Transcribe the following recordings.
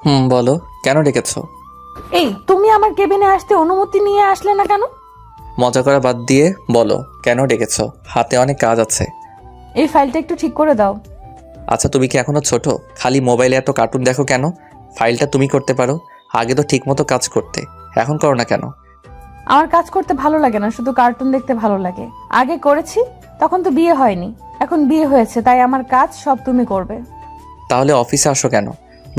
বলো, কেন ডেকেছো? এই তুমি আমার কেবিনে আসতে অনুমতি নিয়ে আসলে না কেন? মজা করা বাদ দিয়ে বলো, কেন ডেকেছো? হাতে অনেক কাজ আছে। এই ফাইলটা একটু ঠিক করে দাও। আচ্ছা, তুমি কি এখনো ছোট? খালি মোবাইলে এত কার্টুন দেখো কেন? ফাইলটা তুমি করতে পারো। আগে তো ঠিক মতো কাজ করতে, এখন করো না কেন? আমার কাজ করতে ভালো লাগে না, শুধু কার্টুন দেখতে ভালো লাগে। আগে করেছি, তখন তো বিয়ে হয়নি। এখন বিয়ে হয়েছে, তাই আমার কাজ সব তুমি করবে। তাহলে অফিসে আসো কেন?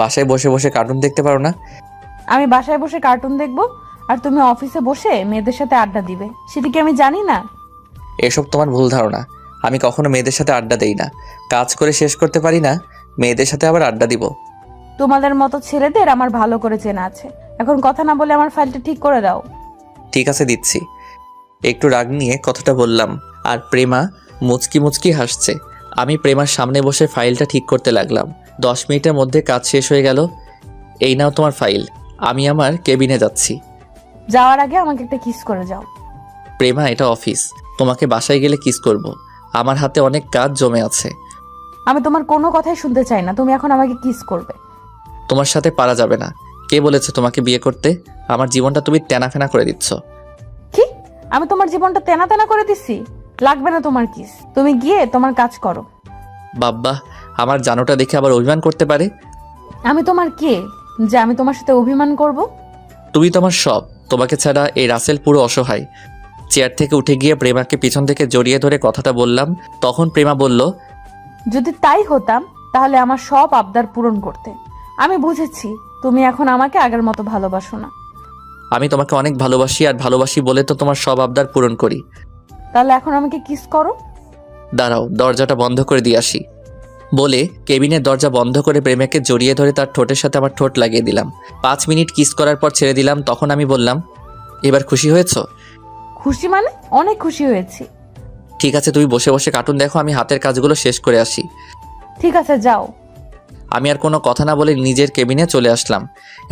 বাসায় বসে বসে কার্টুন দেখতে পারো না? আমি বাসায় বসে কার্টুন দেখবো, আর তুমি অফিসে বসে মেয়েদের সাথে আড্ডা দিবে, সেটা কি আমি জানি না? এসব তোমার ভুল ধারণা। আমি কখনো মেয়েদের সাথে আড্ডা দেই না। কাজ করে শেষ করতে পারি না, মেয়েদের সাথে আবার আড্ডা দিব? তোমাদের মতো ছেলেদের আমার ভালো করে চেনা আছে। এখন কথা না বলে আমার ফাইলটা ঠিক করে দাও। ঠিক আছে, দিচ্ছি। একটু রাগ নিয়ে কথাটা বললাম, আর প্রেমা মুচকি মুচকি হাসছে। আমি প্রেমার সামনে বসে ফাইলটা ঠিক করতে লাগলাম। 10 মিনিটের মধ্যে কাজ শেষ হয়ে গেল। এই নাও তোমার ফাইল। আমি আমার কেবিনে যাচ্ছি। যাওয়ার আগে আমাকে একটা কিস করে যাও। প্রেমা, এটা অফিস। তোমাকে বাসায় গেলে কিস করব। আমার হাতে অনেক কাজ জমে আছে। আমি তোমার কোনো কথাই শুনতে চাই না, তুমি এখন আমাকে কিস করবে। তোমার সাথে পারা যাবে না। কে বলেছে তোমাকে বিয়ে করতে? আমার জীবনটা তুমি তেনাফেনা করে দিচ্ছ। কি? আমি তোমার জীবনটা তেনা তেনা করে দিছি? লাগবে না তোমার কিস, তুমি গিয়ে তোমার কাজ করো। বাব্বা, আমার জানোটা দেখে আবার অভিমান করতে পারে। আমি তোমার কে যে আমি তোমার সাথে অভিমান করব? তুমি তো আমার সব। তোমাকে ছাড়া এই রাসেল পুরো অসহায়। চেয়ার থেকে উঠে গিয়ে প্রেমাকে পিছন থেকে জড়িয়ে ধরে কথাটা বললাম। তখন প্রেমা বলল, যদি তাই হতাম তাহলে আমার সব আবদার পূরণ করতে। আমি বুঝেছি তুমি এখন আমাকে আগের মতো ভালোবাসো না। আমি তোমাকে অনেক ভালোবাসি, আর ভালোবাসি বলে তো তোমার সব আবদার পূরণ করি। তাহলে এখন আমাকে কিস করো। দাঁড়াও, দরজাটা বন্ধ করে দিয়ে আসি। বলে কেবিনের দরজা বন্ধ করে প্রেমাকে জড়িয়ে ধরে তার ঠোঁটের সাথে আমার ঠোঁট লাগিয়ে দিলাম। 5 মিনিট কিস করার পর ছেড়ে দিলাম। তখন আমি বললাম, এবার খুশি হয়েছো? খুশি মানে? অনেক খুশি হয়েছি। ঠিক আছে, তুমি বসে বসে কার্টুন দেখো, আমি হাতের কাজগুলো শেষ করে আসি। ঠিক আছে, যাও। আমি আর কোনো কথা না বলে নিজের কেবিনে চলে আসলাম।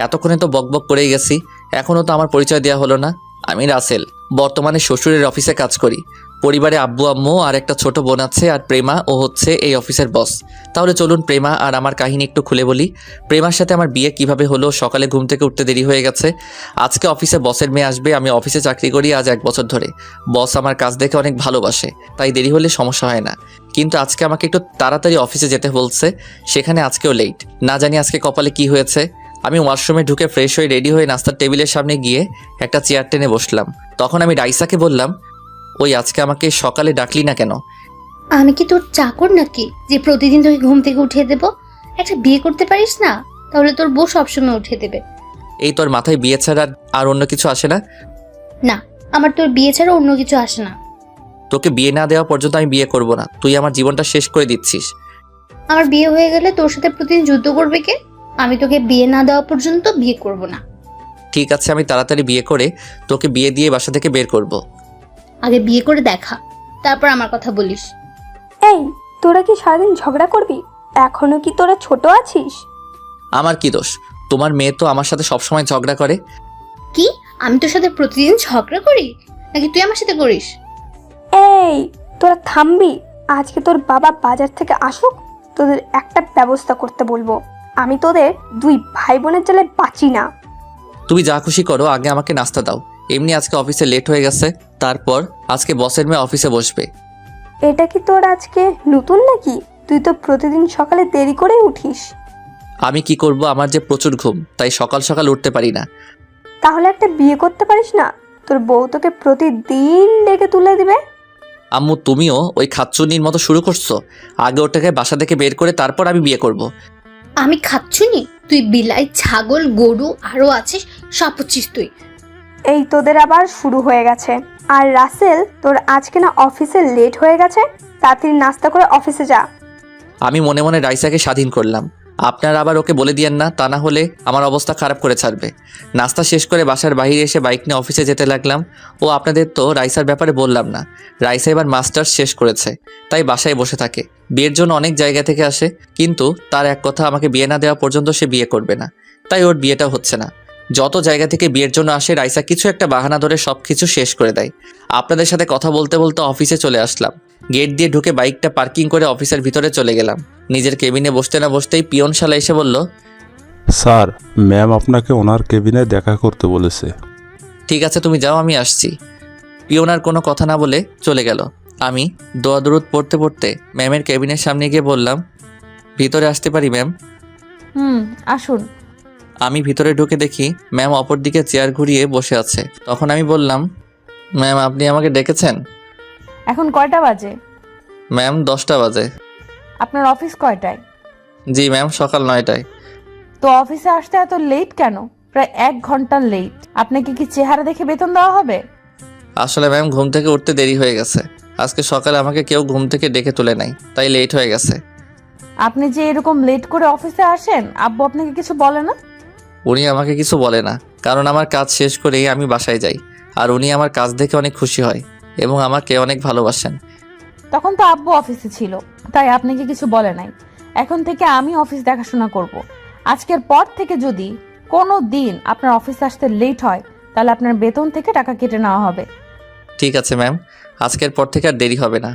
এতক্ষণে তো বকবক করেই গেছি, এখনও তো আমার পরিচয় দেওয়া হলো না। আমি রাসেল, বর্তমানে শ্বশুরের অফিসে কাজ করি। পরিবারে আব্বু আম্মু আর একটা ছোট বোন আছে, আর প্রেমা ও হচ্ছে এই অফিসের বস। তাহলে চলুন প্রেমা আর আমার কাহিনী একটু খুলে বলি। প্রেমার সাথে আমার বিয়ে কিভাবে হলো। সকালে ঘুম থেকে উঠতে দেরি হয়ে গেছে। আজকে অফিসে বসের মেয়ে আসবে। আমি অফিসে চাকরি করি আজ 1 বছর ধরে। বস আমার কাজ দেখে অনেক ভালোবাসে, তাই দেরি হলে সমস্যা হয় না। কিন্তু আজকে আমাকে একটু তাড়াতাড়ি অফিসে যেতে বলছে, সেখানে আজকেও লেট। না জানি আজকে কপালে কি হয়েছে। আমি ওয়াশরুমে ঢুকে ফ্রেশ হয়ে রেডি হয়ে নাস্তার টেবিলের সামনে গিয়ে একটা চেয়ার টেনে বসলাম। তখন আমি রাইসাকে বললাম, ওই আজকে আমাকে সকালে ডাকলি না কেন? আমি কি তোর চাকর নাকি যে প্রতিদিন তোকে ঘুম থেকে উঠিয়ে দেব? একটা বিয়ে করতে পারিস না? তাহলে তোর বউ সবসময় উঠিয়ে দেবে। এই তোর মাথায় বিয়ে ছাড়া আর অন্য কিছু আসে না? না, আমার তোর বিয়ে ছাড়া অন্য কিছু আসে না। তোকে বিয়ে না দেওয়া পর্যন্ত আমি বিয়ে করব না। তুই আমার জীবনটা শেষ করে দিচ্ছিস। আমার বিয়ে হয়ে গেলে তোর সাথে প্রতিদিন যুদ্ধ করবে কে? আমি তোকে বিয়ে না দেওয়া পর্যন্ত বিয়ে করব না। ঠিক আছে, আমি তাড়াতাড়ি বিয়ে করে তোকে বিয়ে দিয়ে বাসা থেকে বের করব। আগে বিয়ে করে দেখা, তারপর আমার কথা বলিস। এই, তোরা কি সারাদিন ঝগড়া করবি? এখনো কি তোরা ছোট আছিস? আমার কি দোষ? তোমার মেয়ে তো আমার সাথে সবসময় ঝগড়া করে। কি? আমি তোর সাথে প্রতিদিন ঝগড়া করি নাকি তুই আমার সাথে করিস? এই, তোরা থামবি? আজকে তোর বাবা বাজার থেকে আসুক, তোদের একটা ব্যবস্থা করতে বলবো। আমি তোদের 2 ভাই বোনের জ্বালায় বাঁচি না। তুমি যা খুশি করো, আগে আমাকে নাস্তা দাও। এমনি আজকে অফিসে লেট হয়ে গেছে। তারপর আজকে বসের মেয়ে অফিসে বসবে। এটা কি তোর আজকে নতুন নাকি? তুই তো প্রতিদিন সকালে দেরি করে উঠিস। আমি কি করব, আমার যে প্রচুর ঘুম, তাই সকাল সকাল উঠতে পারি না। তাহলে একটা বিয়ে করতে পারিস না? তোর বউ তোকে প্রতিদিন ডেকে তুলে দিবে। আম্মু, তুমিও ওই খাচ্চুনির মতো শুরু করছো। আগে ওটাকে বাসা থেকে বের করে তারপর আমি বিয়ে করব। আমি খাচ্ছুনি? তুই বিলাই, ছাগল, গরু আরো আছিস, সব হচ্ছিস তুই। এই তোদের আবার শুরু হয়ে গেছে। আর রাসেল, তোর আজকে না অফিসে লেট হয়ে গেছে, তাড়াতাড়ি নাস্তা করে অফিসে যা। আমি মনে মনে রাইসাকে স্বাধীন করলাম। আপনার আবার ওকে বলে দিয়েন না, তা না হলে আমার অবস্থা খারাপ করে ছাড়বে। নাস্তা শেষ করে বাসার বাইরে এসে বাইক নিয়ে অফিসে যেতে লাগলাম। ও আপনাদের তো রাইসার ব্যাপারে বললাম না। রাইসা এবার মাস্টার্স শেষ করেছে, তাই বাসায় বসে থাকে। বিয়ের জন্য অনেক জায়গা থেকে আসে, কিন্তু তার এক কথা, আমাকে বিয়ে না দেওয়া পর্যন্ত সে বিয়ে করবে না। তাই ওর বিয়েটা হচ্ছে না। যত জায়গা থেকে বিয়ের জন্য আসে, রাইসা কিছু একটা বাহানা ধরে সব কিছু শেষ করে দেয়। আপনাদের সাথে কথা বলতে বলতে অফিসে চলে আসলাম। গেট দিয়ে ঢুকে বাইকটা পার্কিং করে অফিসের ভিতরে চলে গেলাম। নিজের কেবিনে বসতে না বসতেই পিয়ন শালা এসে বলল, স্যার, ম্যাম আপনাকে ওনার কেবিনে দেখা করতে বলেছে। ঠিক আছে, তুমি যাও, আমি আসছি। পিয়ন আর কোনো কথা না বলে চলে গেল। আমি দোয়া দরুদ পড়তে পড়তে ম্যামের কেবিনের সামনে গিয়ে বললাম, ভিতরে আসতে পারি ম্যাম? আসুন। আমি ভিতরে ঢুকে দেখি ম্যাম অপর দিকে চেয়ার ঘুরিয়ে বসে আছে। তখন আমি বললাম, ম্যাম আপনি আমাকে ডেকেছেন? এখন কয়টা বাজে? ম্যাম 10টা বাজে। আপনার অফিস কয়টায়? জি ম্যাম, সকাল 9টায়। তো অফিসে আসতে এত লেট কেন? প্রায় 1 ঘন্টা লেট। আপনাকে কি চেহারা দেখে বেতন দেওয়া হবে? আসলে ম্যাম ঘুম থেকে উঠতে দেরি হয়ে গেছে। আজকে সকালে আমাকে কেউ ঘুম থেকে ডেকে তুলে নাই, তাই লেট হয়ে গেছে। আপনি যে এরকম লেট করে অফিসে আসেন, আব্বু আপনাকে কিছু বলে না? উনি আমাকে কিছু বলে না, কারণ আমার কাজ শেষ করেই আমি বাসায় যাই। আর উনি আমার কাজ দেখে অনেক খুশি হয় এবং আমাকে অনেক ভালোবাসেন। তখন তো আব্বু অফিসে ছিল, তাই আপনাকে কিছু বলে নাই। এখন থেকে আমি অফিস দেখাশোনা করব। আজকের পর থেকে যদি কোনো দিন আপনার অফিসে আসতে লেট হয়, তাহলে আপনার বেতন থেকে টাকা কেটে নেওয়া হবে। ঠিক আছে ম্যাম, আজকের পর থেকে আর দেরি হবে না।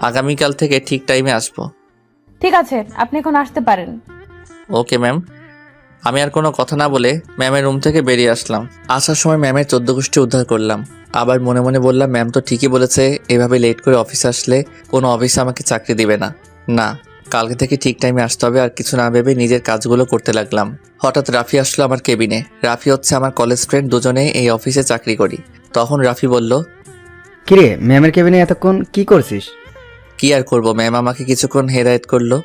আগামীকাল থেকে ঠিক টাইমে আসবো। ঠিক আছে, আপনি এখন আসতে পারেন। Okay ma'am. আমি আর কোনো কথা না বলে ম্যামের রুম থেকে বেরিয়ে আসলাম। আসার সময় ম্যামের 14 গোষ্ঠী উদ্ধার করলাম। আবার মনে মনে বললাম, ম্যাম তো ঠিকই বলেছে, এভাবে লেট করে অফিসে আসলে কোনো অফিসে আমাকে চাকরি দিবে না। না, কালকে থেকে ঠিক টাইমে আসতে হবে। আর কিছু না ভেবে নিজের কাজগুলো করতে লাগলাম। হঠাৎ রাফি আসলো আমার কেবিনে। রাফি হচ্ছে আমার কলেজ ফ্রেন্ড, দুজনে এই অফিসে চাকরি করি। তখন রাফি বলল, কিরে, ম্যামের কেবিনে এতক্ষণ কি করছিস? কি আর করব, ম্যাম আমাকে কিছুক্ষণ হেদায়েত করলো।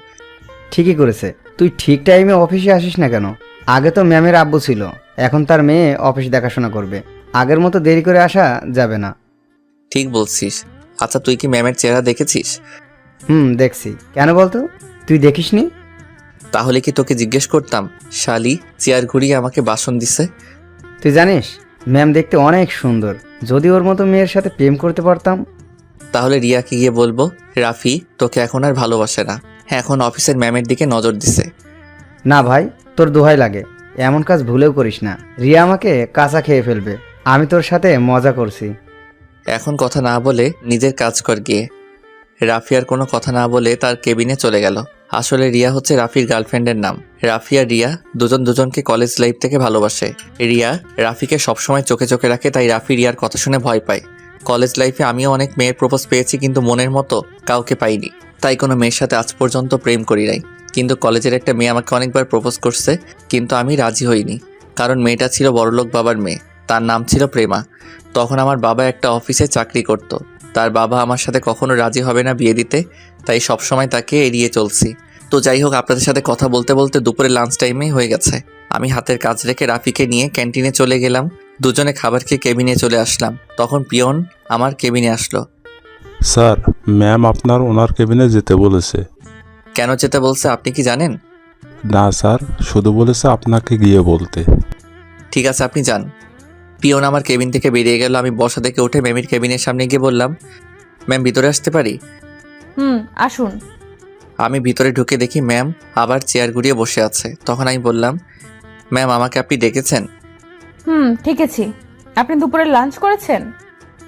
ঠিকই করেছে। তুই ঠিক টাইমে অফিসে আসিস না কেন? আগে তো ম্যামের আব্বু ছিল, এখন তার মেয়ে অফিস দেখাশোনা করবে। আগের মতো দেরি করে আসা যাবে না। ঠিক বলছিস। আচ্ছা, তুই কি ম্যামের চেহারা দেখেছিস? দেখছি। কেন বলতো, তুই দেখিসনি? তাহলে কি তোকে জিজ্ঞেস করতাম? শালি চেয়ার ঘুরিয়ে আমাকে বাসন দিছে। তুই জানিস, ম্যাম দেখতে অনেক সুন্দর। যদি ওর মতো মেয়ের সাথে প্রেম করতে পারতাম। তাহলে রিয়াকে গিয়ে বলবো, রাফি তোকে এখন আর ভালোবাসে না, এখন অফিসের ম্যামের দিকে নজর দিছে। না ভাই, তোর দোহাই লাগে, এমন কাজ ভুলেও করিস না। রিয়া আমাকে কাঁচা খেয়ে ফেলবে। আমি তোর সাথে মজা করছি। এখন কথা না বলে নিজের কাজ কর গিয়ে। রাফি আর কোনো কথা না বলে তার কেবিনে চলে গেল। আসলে রিয়া হচ্ছে রাফির গার্লফ্রেন্ডের নাম। রাফি আর রিয়া দুজন দুজনকে কলেজ লাইফ থেকে ভালোবাসে। রিয়া রাফিকে সবসময় চোখে চোখে রাখে, তাই রাফি রিয়ার কথা শুনে ভয় পায়। কলেজ লাইফে আমিও অনেক মেয়ের প্রপোজ পেয়েছি, কিন্তু মনের মতো কাউকে পাইনি, তাই কোনো মেয়ের সাথে আজ পর্যন্ত প্রেম করি নাই। কিন্তু কলেজের একটা মেয়ে আমাকে অনেকবার প্রপোজ করছে, কিন্তু আমি রাজি হইনি, কারণ মেয়েটা ছিল বড়লোক বাবার মেয়ে। তার নাম ছিল প্রেমা। তখন আমার বাবা একটা অফিসে চাকরি করত। তার বাবা আমার সাথে কখনো রাজি হবে না বিয়ে দিতে, তাই সবসময় তাকে এড়িয়ে চলছি। তো যাই হোক, আপনাদের সাথে কথা বলতে বলতে দুপুরে লাঞ্চ টাইমে হয়ে গেছে। আমি হাতের কাজ রেখে রাফিকে নিয়ে ক্যান্টিনে চলে গেলাম। দুজনে খাবার খেয়ে কেবিনে চলে আসলাম। তখন পিয়ন আমার কেবিনে আসলো। স্যার, ম্যাম আপনার ওনার কেবিনে যেতে বলেছে। কেন যেতে বলছে আপনি কি জানেন? না স্যার, শুধু বলেছে আপনাকে গিয়ে বলতে। ঠিক আছে, আপনি যান। পিয়ন আমার কেবিন থেকে বেরিয়ে গেল। আমি বসা থেকে উঠে ম্যামের কেবিনের সামনে গিয়ে বললাম, ম্যাম ভিতরে আসতে পারি? আসুন। আমি ভিতরে ঢুকে দেখি ম্যাম আবার চেয়ার ঘুরিয়ে বসে আছে। তখন আমি বললাম, ম্যাম আমাকে আপনি ডেকেছেন? ঠিক আছে। আপনি দুপুরে লাঞ্চ করেছেন?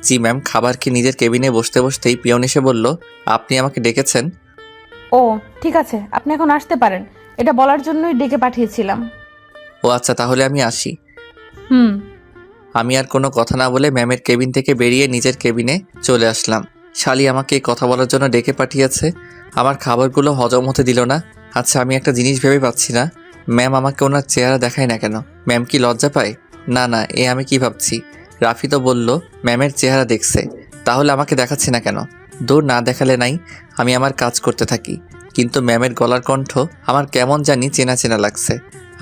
জি ম্যাম। খাবার খেয়ে নিজের কেবিনে বসতে বসতেই পিয়ন এসে বলল, আপনি আমাকে ডেকেছেন? ও ঠিক আছে, আপনি এখন আসতে পারেন। এটা বলার জন্যই ডেকে পাঠিয়েছিলাম। ও আচ্ছা, তাহলে আমি আসি। হুম। আমি আর কোনো কথা না বলে ম্যামের কেবিন থেকে বেরিয়ে নিজের কেবিনে চলে আসলাম। শালি আমাকে কথা বলার জন্য ডেকে পাঠিয়েছে, আমার খাবারগুলো হজম হতে দিল না। আচ্ছা, আমি একটা জিনিস ভেবে পাচ্ছি না, ম্যাম আমাকে ওনার চেহারা দেখায় না কেন? ম্যাম কি লজ্জা পায়? না না, আমি কি ভাবছি? রাফি তো বলল ম্যামের চেহারা দেখছে, তাহলে আমাকে দেখাচ্ছে না কেন? দূর, না দেখালে নাই, আমি আমার কাজ করতে থাকি। কিন্তু ম্যামের গলার কণ্ঠ আমার কেমন জানি চেনা চেনা লাগছে।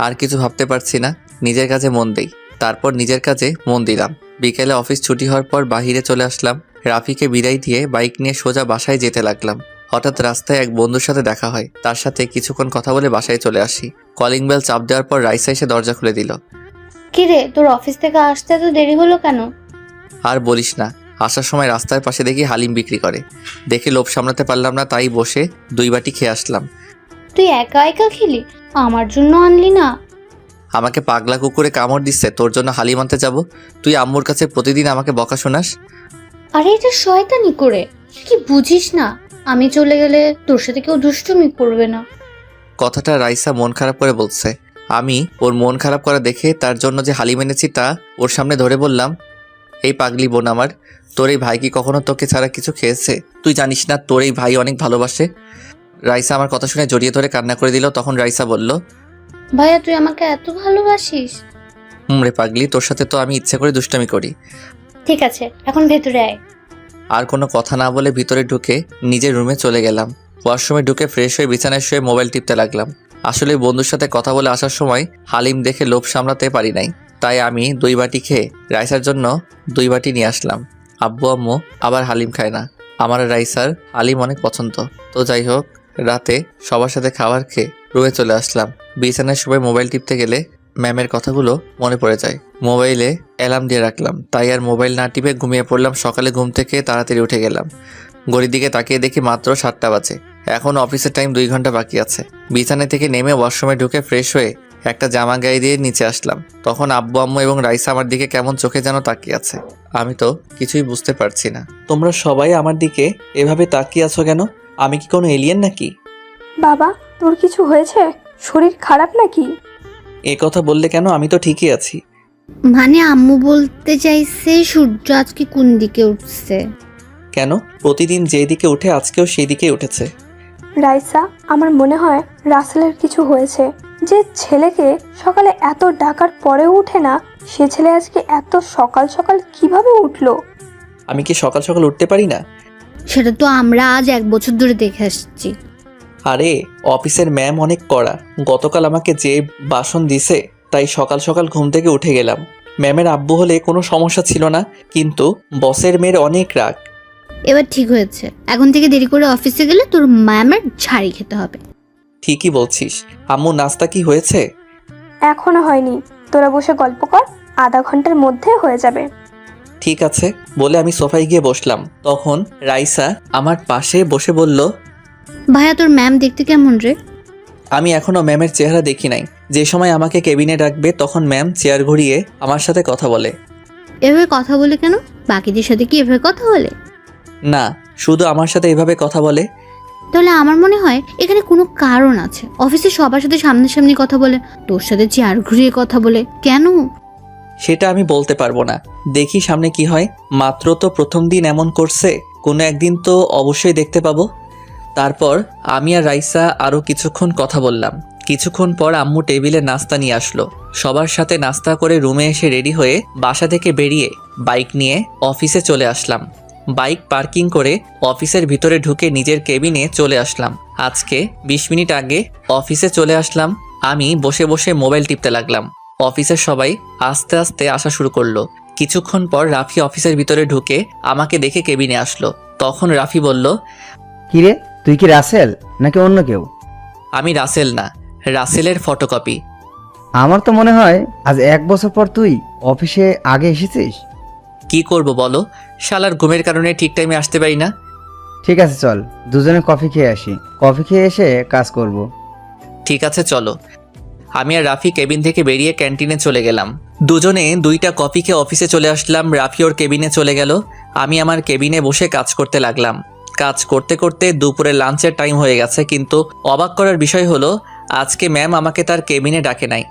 আর কিছু ভাবতে পারছি না, নিজের কাজে মন দেই। তারপর নিজের কাজে মন দিলাম। বিকেলে অফিস ছুটি হওয়ার পর বাহিরে চলে আসলাম। রাফিকে বিদায় দিয়ে বাইক নিয়ে সোজা বাসায় যেতে লাগলাম। হঠাৎ রাস্তায় এক বন্ধুর সাথে দেখা হয়। তার সাথে কিছুক্ষণ কথা বলে বাসায় চলে আসি। কলিং বেল চাপ দেওয়ার পর রাইসা এসে দরজা খুলে দিল। কিরে, তোর অফিস থেকে আসতে তো দেরি হলো কেন? আর বলিস না, আসার সময় রাস্তার পাশে দেখি হালিম বিক্রি করে। দেখে লোভ সামলাতে পারলাম না, তাই বসে 2 বাটি খেয়ে আসলাম। তুই একা একা খেলি, আমার জন্য আনলি না? আমাকে পাগলা কুকুরে কামড় দিচ্ছে, তোর জন্য হালিম আনতে যাব? তুই আম্মুর কাছে প্রতিদিন আমাকে বকা শোনাস। আরে এটা শয়তানি করে, কি বুঝিস না? আমি চলে গেলে তোর সাথে কেউ দুষ্টুমি করবে না। কথাটা রাইসা মন খারাপ করে বলছে। আমি ওর মন খারাপ করা দেখে তার জন্য যে হালিম এনেছি তা ওর সামনে ধরে বললাম, এই পাগলি বোন আমার, তোর এই ভাই কি কখনো তোকে ছাড়া কিছু খেয়েছে? তুই জানিস না তোর এই ভাই অনেক ভালোবাসে? রাইসা আমার কথা শুনে জড়িয়ে ধরে কান্না করে দিল। তখন রাইসা বলল, ভাইয়া তুই আমাকে এত ভালোবাসিস? রে পাগলি, তোর সাথে তো আমি ইচ্ছে করে দুষ্টামি করি। ঠিক আছে, এখন ভেতরে আয়। আর কোনো কথা না বলে ভিতরে ঢুকে নিজের রুমে চলে গেলাম। ওয়াশরুমে ঢুকে ফ্রেশ হয়ে বিছানায় শুয়ে মোবাইল টিপতে লাগলাম। আসলে বন্ধুর সাথে কথা বলে আসার সময় হালিম দেখে লোভ সামলাতে পারি নাই, তাই আমি 2 বাটি খেয়ে রাইসার জন্য 2 বাটি নিয়ে আসলাম। আব্বু আম্মু আবার হালিম খায় না, আমার রাইসার হালিম অনেক পছন্দ। তো যাই হোক, রাতে সবার সাথে খাবার খেয়ে রুমে চলে আসলাম। বিছানায় শুয়ে মোবাইল টিপতে গেলে ম্যামের কথাগুলো মনে পড়ে যায়। মোবাইলে অ্যালার্ম দিয়ে রাখলাম, তাই আর মোবাইল না টিপে ঘুমিয়ে পড়লাম। সকালে ঘুম থেকে তাড়াতাড়ি উঠে গেলাম। ঘড়ির দিকে তাকিয়ে দেখি মাত্র 7টা বাজে। এখন অফিসের টাইম 2 ঘন্টা বাকি আছে। বিছানা থেকে নেমে ওয়াশরুমে ঢুকে ফ্রেশ হয়ে একটা জামা গায়ে দিয়ে নিচে আসলাম। তখন আব্বু আম্মু এবং রাইসা আমার দিকে কেমন চোখে যেন তাকিয়ে আছে। আমি তো কিছুই বুঝতে পারছি না। তোমরা সবাই আমার দিকে এভাবে তাকিয়ে আছো কেন? আমি কি কোনো এলিয়েন নাকি? বাবা, তোর কিছু হয়েছে? শরীর খারাপ নাকি? এ কথা বললে কেন? আমি তো ঠিকই আছি। মানে আম্মু বলতে চাইছে সূর্য আজকে কোন দিকে উঠছে। কেন? প্রতিদিন যেই দিকে উঠে আজকেও সেই দিকেই উঠেছে। রাইসা, আমার মনে হয় রাসেলের কিছু হয়েছে। যে ছেলেকে সকালে এত ডাকার পরেও উঠে না, সে ছেলে আজকে এত সকাল সকাল কিভাবে উঠলো? আমি কি সকাল সকাল উঠতে পারি না? সেটা তো আমরা আজ 1 বছর ধরে দেখে আসছি। আরে অফিসের ম্যাম অনেক কড়া। গতকাল আমাকে যে বাসন দিছে, তাই সকাল সকাল ঘুম থেকে উঠে গেলাম। ম্যামের আব্বু হলে কোনো সমস্যা ছিল না, কিন্তু বসের মেয়ের অনেক রাগ। এবার ঠিক হয়েছে, এখন থেকে দেরি করে অফিসে গেলে তোর ম্যামের ঝাড়ি খেতে হবে। ঠিকই বলছিস। আম্মু নাস্তা কি হয়েছে? এখনো হয়নি, তোরা বসে গল্প কর, আধা ঘন্টার মধ্যে হয়ে যাবে। ঠিক আছে বলে আমি সোফায় গিয়ে বসলাম। তখন রাইসা আমার পাশে বসে বলল, ভাইয়া তোর ম্যাম দেখতে কেমন রে? আমি এখনো ম্যামের চেহারা দেখি নাই। যে সময় আমাকে কেবিনে ডাকবে তখন ম্যাম চেয়ার ঘুরিয়ে আমার সাথে কথা বলে। এভাবে কথা বলে কেন? বাকিদের সাথে কি এভাবে কথা বলে? না, শুধু আমার সাথে এভাবে কথা বলে। তাহলে আমার মনে হয় এখানে কোনো কারণ আছে। অফিসে সবার সাথে সামনাসামনি কথা বলে, তোর সাথে চেয়ার ঘুরিয়ে কথা বলে কেন? সেটা আমি বলতে পারবো না। দেখি সামনে কি হয়। মাত্র তো প্রথম দিন এমন করছে, কোনো একদিন তো অবশ্যই দেখতে পাবো। তারপর আমি আর রাইসা আরও কিছুক্ষণ কথা বললাম। কিছুক্ষণ পর আম্মু টেবিলে নাস্তা নিয়ে আসলো। সবার সাথে নাস্তা করে রুমে এসে রেডি হয়ে বাসা থেকে বেরিয়ে বাইক নিয়ে অফিসে চলে আসলাম। বাইক পার্কিং করে অফিসের ভিতরে ঢুকে নিজের কেবিনে চলে আসলাম। আজকে 20 মিনিট আগে অফিসে চলে আসলাম। আমি বসে বসে মোবাইল টিপতে লাগলাম। অফিসের সবাই আস্তে আস্তে আসা শুরু করলো। কিছুক্ষণ পর রাফি অফিসের ভিতরে ঢুকে আমাকে দেখে কেবিনে আসলো। তখন রাফি বলল, কিরে, তুই কি রাসেল নাকি অন্য কেউ? আমি রাসেল না, রাসেলের ফটোকপি। আমার তো মনে হয় আজ 1 বছর পর তুই অফিসে আগে এসেছিস। কি করব বলো, শালার ঘুমের কারণে ঠিক টাইমে আসতে পারি না। ঠিক আছে, চল দুজনে কফি খেয়ে আসি, কফি খেয়ে এসে কাজ করব। ঠিক আছে চলো। আমি আর রাফি কেবিন থেকে বেরিয়ে ক্যান্টিনে চলে গেলাম। দুজনে 2টা কফি খেয়ে অফিসে চলে আসলাম। রাফি ওর কেবিনে চলে গেল, আমি আমার কেবিনে বসে কাজ করতে লাগলাম। কাজ করতে করতে দুপুরে লাঞ্চের টাইম হয়ে গেছে, কিন্তু অবাক করার বিষয় হলো আজকে ম্যাম আমাকে তার কেবিনে ডাকে নাই।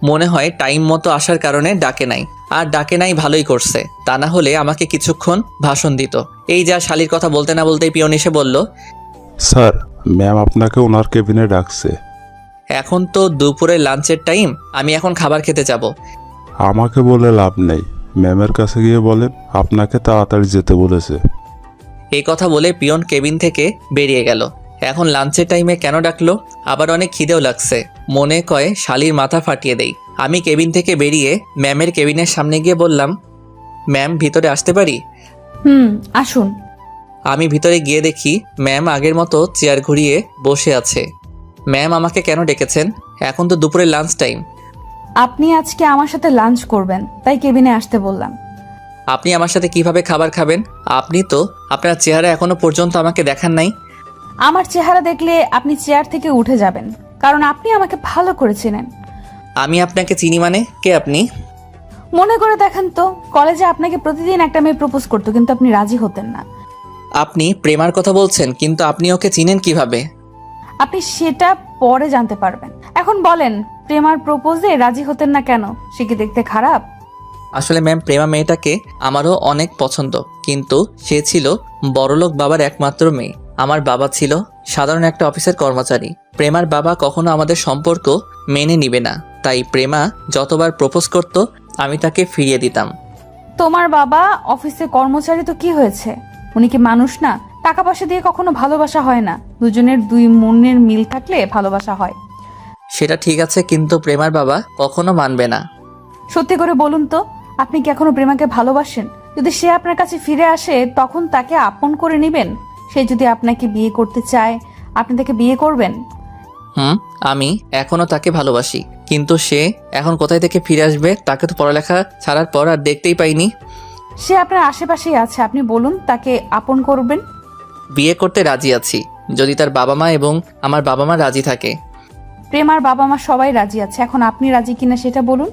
মনে হয় টাইম মতো আসার কারণে ডাকে নাই। আর ডাকে নাই ভালোই করছে, তা না হলে আমাকে কিছুক্ষণ ভাষণ দিত। এই যা শালির কথা বলতে না বলতেই পিয়ন এসে বলল, স্যার, ম্যাম আপনাকে ওনার কেবিনে ডাকছে। এখন তো দুপুরে লাঞ্চের টাইম, আমি এখন খাবার খেতে যাব। আমাকে বলে লাভ নেই, ম্যামের কাছে গিয়ে বলেন আপনাকে তাড়াতাড়ি যেতে বলেছে। এই কথা বলে পিয়ন কেবিন থেকে বেরিয়ে গেল। এখন লাঞ্চের টাইমে কেন ডাকলো? আবার অনেক খিদেও লাগছে, মনে কয় শালির মাথা ফাটিয়ে দেই। আমি কেবিন থেকে বেরিয়ে ম্যামের কেবিনের সামনে গিয়ে বললাম, ম্যাম ভিতরে আসতে পারি? আসুন। আমি ভিতরে গিয়ে দেখি ম্যাম আগের মতো চেয়ার ঘুরিয়ে বসে আছে। ম্যাম আমাকে কেন ডেকেছেন? এখন তো দুপুরে লাঞ্চ টাইম। আপনি আজকে আমার সাথে লাঞ্চ করবেন, তাই কেবিনে আসতে বললাম। আপনি আমার সাথে কিভাবে খাবার খাবেন? আপনি তো আপনার চেহারা এখনো পর্যন্ত আমাকে দেখান নাই। আমার চেহারা দেখলে আপনি চেয়ার থেকে উঠে যাবেন, কারণ আপনি আমাকে ভালো করে চেনেন। আমি আপনাকে চিনি মানে? কে আপনি? মনে করে দেখেন তো, কলেজে আপনাকে প্রতিদিন একটা মেয়ে প্রপোজ করতো, কিন্তু আপনি রাজি হতেন না। আপনি প্রেমার কথা বলছেন, কিন্তু আপনি ওকে চিনেন কিভাবে? আপনি সেটা পরে জানতে পারবেন। এখন বলেন, প্রেমার প্রপোজে রাজি হতেন না কেন? সে কি দেখতে খারাপ? আসলে ম্যাম, প্রেমা মেয়েটাকে আমারও অনেক পছন্দ, কিন্তু সে ছিল বড়লোক বাবার একমাত্র মেয়ে। আমার বাবা ছিল সাধারণ একটা অফিসের কর্মচারী। প্রেমার বাবা কখনো আমাদের সম্পর্ক মেনে নিবে না, তাই প্রেমা যতবার প্রপোজ করত আমি তাকে ফিরিয়ে দিতাম। তোমার বাবা অফিসে কর্মচারী তো কি হয়েছে? উনি কি মানুষ না? টাকা পয়সা দিয়ে কখনো ভালোবাসা হয় না, দুজনের দুই মনের মিল থাকলে ভালোবাসা হয়। সেটা ঠিক আছে, কিন্তু প্রেমার বাবা কখনো মানবে না। সত্যি করে বলুন তো, আপনি কি এখনো প্রেমাকে ভালোবাসেন? যদি সে আপনার কাছে ফিরে আসে তখন তাকে আপন করে নেবেন? সে যদি আপনাকে বিয়ে করতে চায়, আপনি তাকে বিয়ে করবেন? আমি এখনো তাকে ভালোবাসি, কিন্তু সে এখন কোথায় থেকে ফিরে আসবে? তাকে তো পড়ালেখা ছাড়ার পর আর দেখতেই পাইনি। সে আপনার আশেপাশেই আছে, আপনি বলুন তাকে আপন করবেন। বিয়ে করতে রাজি আছি, যদি তার বাবা মা এবং আমার বাবা মা রাজি থাকে। প্রেমার বাবা মা সবাই রাজি আছে, এখন আপনি রাজি কিনা সেটা বলুন।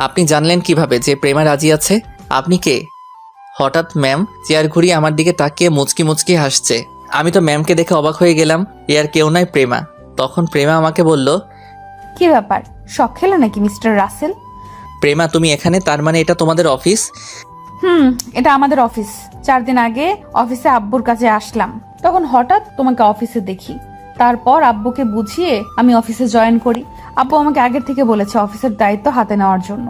আপনি জানলেন কিভাবে যে প্রেমা রাজি আছে? আপনি কে? হঠাৎ ম্যাম চেয়ার ঘুরিয়ে আমার দিকে তাকিয়ে মুচকি মুচকি হাসছে। আমি তো ম্যামকে দেখে অবাক হয়ে গেলাম। এ আর কেউ নয়, প্রেমা। তখন প্রেমা আমাকে বলল, কি ব্যাপার, শখ খেলো নাকি মিস্টার রাসেল? প্রেমা তুমি এখানে? তার মানে এটা তোমাদের অফিস? এটা আমাদের অফিস। 4 দিন আগে অফিসে আব্বুর কাছে আসলাম, তখন হঠাৎ তোমাকে অফিসে দেখি। তারপর আব্বুকে বুঝিয়ে আমি অফিসে জয়েন করি। আব্বু আমাকে আগের থেকে বলেছে অফিসের দায়িত্ব হাতে নেওয়ার জন্য,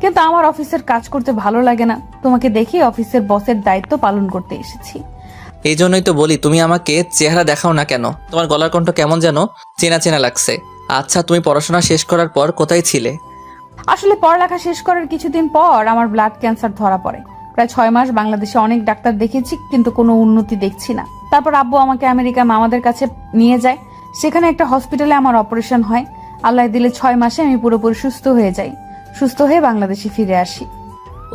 কিন্তু আমার অফিসের কাজ করতে ভালো লাগে না। তোমাকে দেখি অফিসের বসের দায়িত্ব পালন করতে এসেছি। এই জন্যই তো বলি তুমি আমাকে চেহারা দেখাও না কেন? তোমার গলার কণ্ঠ কেমন যেন চেনা চেনা লাগছে। আচ্ছা, তুমি পড়াশোনা শেষ করার পর কোথায় ছিলে? আসলে পড়ালেখা শেষ করার কিছুদিন পর আমার ব্লাড ক্যান্সার ধরা পড়ে। প্রায় 6 মাস বাংলাদেশে অনেক ডাক্তার দেখিয়েছি, কিন্তু কোনো উন্নতি দেখছি না। তারপর আব্বু আমাকে আমেরিকা মামাদের কাছে নিয়ে যায়। সেখানে একটা হসপিটালে আমার অপারেশন হয়। আল্লাহ দিলে 6 মাসে আমি পুরোপুরি সুস্থ হয়ে যাই। সুস্থ হয়ে বাংলাদেশে ফিরে আসি।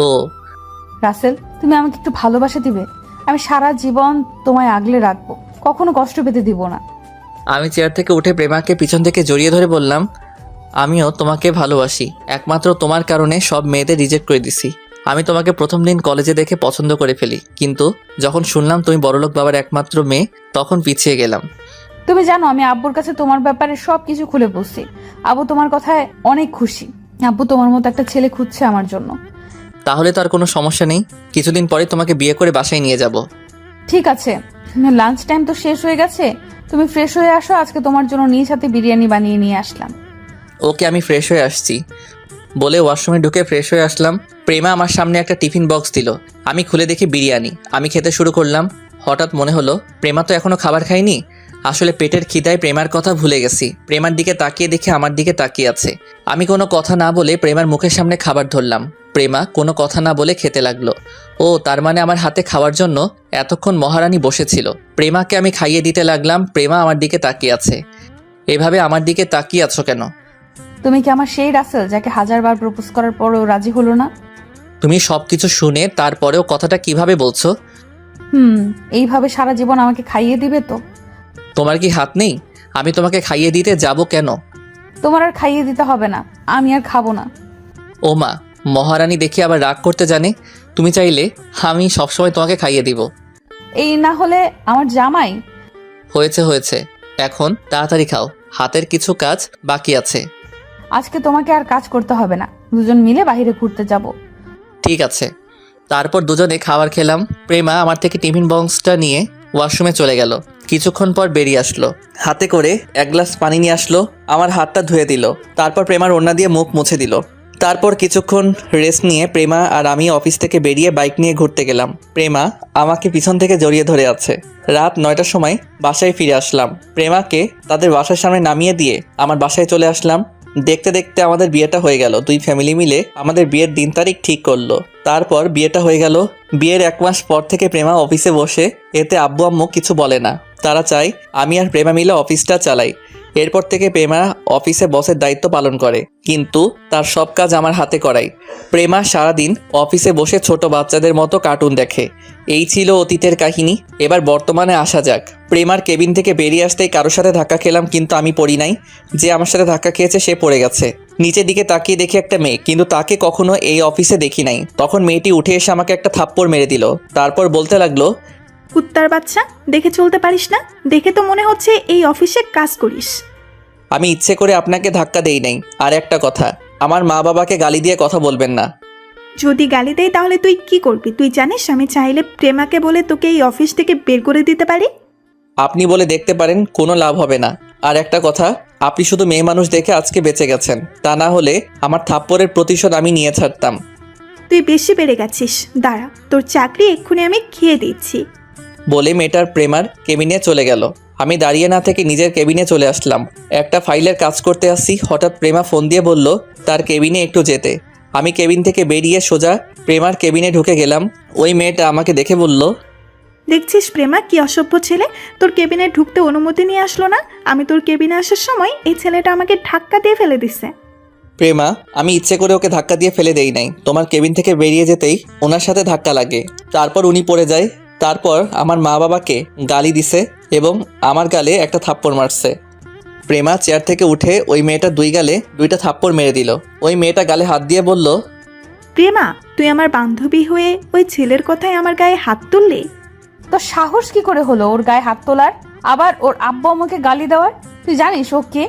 ও রাসেল, তুমি আমাকে একটু ভালোবাসা দিবে? আমি সারা জীবন তোমায় আগলে রাখবো, কখনো কষ্ট পেতে দিব না। আমি চেয়ার থেকে উঠে প্রেমাকে পিছন থেকে জড়িয়ে ধরে বললাম, আমিও তোমাকে ভালোবাসি। একমাত্র তোমার কারণে সব মেয়েদের রিজেক্ট করে দিছি। আমি তোমাকে প্রথম দিন কলেজে দেখে পছন্দ করে ফেলি, কিন্তু যখন শুনলাম তুমি বড়লোক বাবার একমাত্র মেয়ে, তখন পিছিয়ে গেলাম। তুমি জানো আমি আব্বুর কাছে তোমার ব্যাপারে সবকিছু খুলে বসছি। আব্বু তোমার কথায় অনেক খুশি। আব্বু তোমার মতো একটা ছেলে খুঁজছে আমার জন্য। তাহলে তো আর কোনো সমস্যা নেই, কিছুদিন পরে তোমাকে বিয়ে করে বাসায় নিয়ে যাব। ঠিক আছে, লাঞ্চ টাইম তো শেষ হয়ে গেছে, তুমি ফ্রেশ হয়ে আসো। আজকে তোমার জন্য নিজ হাতে বিরিয়ানি বানিয়ে নিয়ে আসলাম। ওকে, আমি ফ্রেশ হয়ে আসছি বলে ওয়াশরুমে ঢুকে ফ্রেশ হয়ে আসলাম। প্রেমা আমার সামনে একটা টিফিন বক্স দিল। আমি খুলে দেখি বিরিয়ানি। আমি খেতে শুরু করলাম। হঠাৎ মনে হলো প্রেমা তো এখনো খাবার খায়নি। আসলে পেটের খিদায় প্রেমার কথা ভুলে গেছি। প্রেমার দিকে তাকিয়ে দেখে আমার দিকে তাকিয়ে আছে। আমি কোনো কথা না বলে প্রেমার মুখের সামনে খাবার ধরলাম। প্রেমা কোনো কথা না বলে খেতে লাগলো। ও তার মানে আমার হাতে খাওয়ার জন্য এতক্ষণ মহারানী বসেছিল। প্রেমাকে আমি খাইয়ে দিতে লাগলাম। প্রেমা আমার দিকে তাকিয়ে আছে। এভাবে আমার দিকে তাকিয়ে আছো কেন? তুমি কি আমার সেই রাসেল যাকে 1000বার প্রপোজ করার পরেও রাজি হলো না? তুমি সবকিছু শুনে তারপরেও কথাটা কিভাবে বলছো? এইভাবে সারা জীবন আমাকে খাইয়ে দিবে তো? তোমার কি হাত নেই? আমি তোমাকে খাইয়ে দিতে যাব কেন? তোমার আর খাইয়ে দিতে হবে না, আমি আর খাবো না। ও মা, মহারানী দেখি আবার রাগ করতে জানে। তুমি চাইলে আমি সবসময় তোমাকে খাইয়ে দিব। এই না হলে আমার জামাই। হয়েছে হয়েছে, এখন তাড়াতাড়ি খাও, হাতের কিছু কাজ বাকি আছে। আজকে তোমাকে আর কাজ করতে হবে না, দুজন মিলে বাইরে ঘুরতে যাব। ঠিক আছে। তারপর দুজনে খাবার খেলাম। প্রেমা আমার থেকে টিফিন বক্সটা নিয়ে ওয়াশরুমে চলে গেল। কিছুক্ষণ পর বেরিয়ে আসলো, হাতে করে 1 গ্লাস পানি নিয়ে আসলো। আমার হাতটা ধুয়ে দিল। তারপর প্রেমার ওড়না দিয়ে মুখ মুছে দিল। তারপর কিছুক্ষণ রেস্ট নিয়ে প্রেমা আর আমি অফিস থেকে বেরিয়ে বাইক নিয়ে ঘুরতে গেলাম। প্রেমা আমাকে পিছন থেকে জড়িয়ে ধরে আছে। রাত 9টার সময় বাসায় ফিরে আসলাম। প্রেমাকে তাদের বাসার সামনে নামিয়ে দিয়ে আমার বাসায় চলে আসলাম। দেখতে দেখতে আমাদের বিয়েটা হয়ে গেল। 2 ফ্যামিলি মিলে আমাদের বিয়ের দিন তারিখ ঠিক করলো। তারপর বিয়েটা হয়ে গেল। বিয়ের 1 মাস পর থেকে প্রেমা অফিসে বসে, এতে আব্বু আম্মু কিছু বলে না। তারা চায় আমি আর প্রেমা মিলে অফিসটা চালাই। এরপর থেকে প্রেমা অফিসে বসের দায়িত্ব পালন করে, কিন্তু তার সব কাজ আমার হাতে করাই। প্রেমা সারাদিন অফিসে বসে ছোট বাচ্চাদের মতো কার্টুন দেখে। এই ছিল অতীতের কাহিনী। এবার বর্তমানে আসা যাক। প্রেমার কেবিন থেকে বেরিয়ে আসতেই কারোর সাথে ধাক্কা খেলাম, কিন্তু আমি পড়ি নাই। যে আমার সাথে ধাক্কা খেয়েছে সে পড়ে গেছে। নিচের দিকে তাকিয়ে দেখি একটা মেয়ে, কিন্তু তাকে কখনো এই অফিসে দেখি নাই। তখন মেয়েটি উঠে এসে আমাকে একটা থাপ্পড় মেরে দিল। তারপর বলতে লাগলো, কুত্তার বাচ্চা, দেখে চলতে পারিস না? দেখে তো মনে হচ্ছে এই অফিসে কাজ করিস। আমি ইচ্ছে করে আপনাকে ধাক্কা দেই নাই। আর একটা কথা, আমার মা বাবাকে গালি দিয়ে কথা বলবেন না। যদি গালি দেয় তাহলে তুই কি করবি? তুই জানিস আমি চাইলে প্রেমাকে বলে তোকে এই অফিস থেকে বের করে দিতে পারি। আপনি বলে দেখতে পারেন, কোনো লাভ হবে না। আর একটা কথা, আপনি শুধু মেয়ে মানুষ দেখে আজকে বেঁচে গেছেন, তা না হলে আমার থাপ্পড়ের প্রতিশোধ আমি নিয়ে ছাড়তাম। তুই বেশি বেড়ে গেছিস, দাঁড়া তোর চাকরি এক্ষুনি আমি খেয়ে দিচ্ছি। বলে মেয়েটার প্রেমার কেবিনে চলে গেল। আমি দাঁড়িয়ে না থেকে নিজের কেবিনে চলে আসলাম। একটা ফাইলের কাজ করতে আসছি, হঠাৎ প্রেমা ফোন দিয়ে বলল তার কেবিনে একটু যেতে। আমি কেবিন থেকে বেরিয়ে সোজা প্রেমার কেবিনে ঢুকে গেলাম। ওই মেয়েটা আমাকে দেখে বলল, দেখছিস প্রেমা কি অসভ্য ছেলে, তোর কেবিনে ঢুকতে অনুমতি নিয়ে আসলো না। আমি তোর কেবিনে আসার সময় এই ছেলেটা আমাকে ধাক্কা দিয়ে ফেলে দিচ্ছে। প্রেমা, আমি ইচ্ছে করে ওকে ধাক্কা দিয়ে ফেলে দেই নাই। তোমার কেবিন থেকে বেরিয়ে যেতেই ওনার সাথে ধাক্কা লাগে, তারপর উনি পড়ে যায়। তারপর আমার মা বাবাকে গালি দিছে এবং আমার গালে একটা থাপ্পড় মারছে। প্রেমা চেয়ার থেকে উঠে ওই মেয়েটা দুই গালে দুইটা থাপ্পড় মেরে দিল। ওই মেয়েটা গালে হাত দিয়ে বলল, প্রেমা, তুই আমার বান্ধবী হয়ে ওই ছেলের কথায় আমার গায়ে হাত তুললি? তো সাহস কি করে হলো ওর গায়ে হাত তোলার, আবার ওর আব্বু আমাকে গালি দেওয়ার? তুই জানিস ও কে?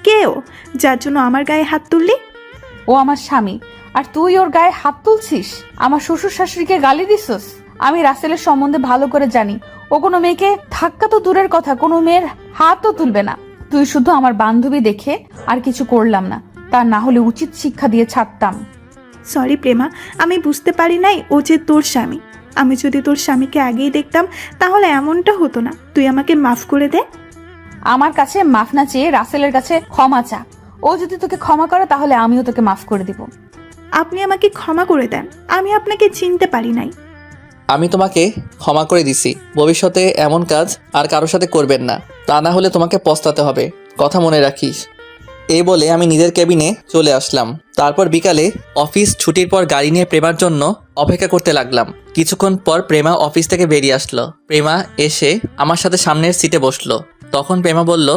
কে ও, যার জন্য আমার গায়ে হাত তুললি? ও আমার স্বামী, আর তুই ওর গায়ে হাত তুলছিস? আমার শ্বশুর শাশুড়িকে গালি দিছস? আমি রাসেলের সম্বন্ধে ভালো করে জানি, ও কোনো মেয়েকে ধাক্কা তো দূরের কথা, কোনো মেয়ের হাতও তুলবে না। তুই শুধু আমার বান্ধবী দেখে আর কিছু করলাম না, তা না হলে উচিত শিক্ষা দিয়ে ছাড়তাম। সরি প্রেমা, আমি বুঝতে পারি নাই ও যে তোর স্বামী। আমি যদি তোর স্বামীকে আগেই দেখতাম তাহলে এমনটা হতো না। তুই আমাকে মাফ করে দে। আমার কাছে মাফ না চেয়ে রাসেলের কাছে ক্ষমা চা। ও যদি তোকে ক্ষমা করে তাহলে আমিও তোকে মাফ করে দিব। আপনি আমাকে ক্ষমা করে দেন, আমি আপনাকে চিনতে পারি নাই। আমি তোমাকে ক্ষমা করে দিছি, ভবিষ্যতে এমন কাজ আর কারোর সাথে করবেন না, তা না হলে তোমাকে পস্তাতে হবে, কথা মনে রাখিস। এই বলে আমি নিজের কেবিনে চলে আসলাম। তারপর বিকালে অফিস ছুটির পর গাড়ি নিয়ে প্রেমার জন্য অপেক্ষা করতে লাগলাম। কিছুক্ষণ পর প্রেমা অফিস থেকে বেরিয়ে আসলো। প্রেমা এসে আমার সাথে সামনের সিটে বসলো। তখন প্রেমা বলল,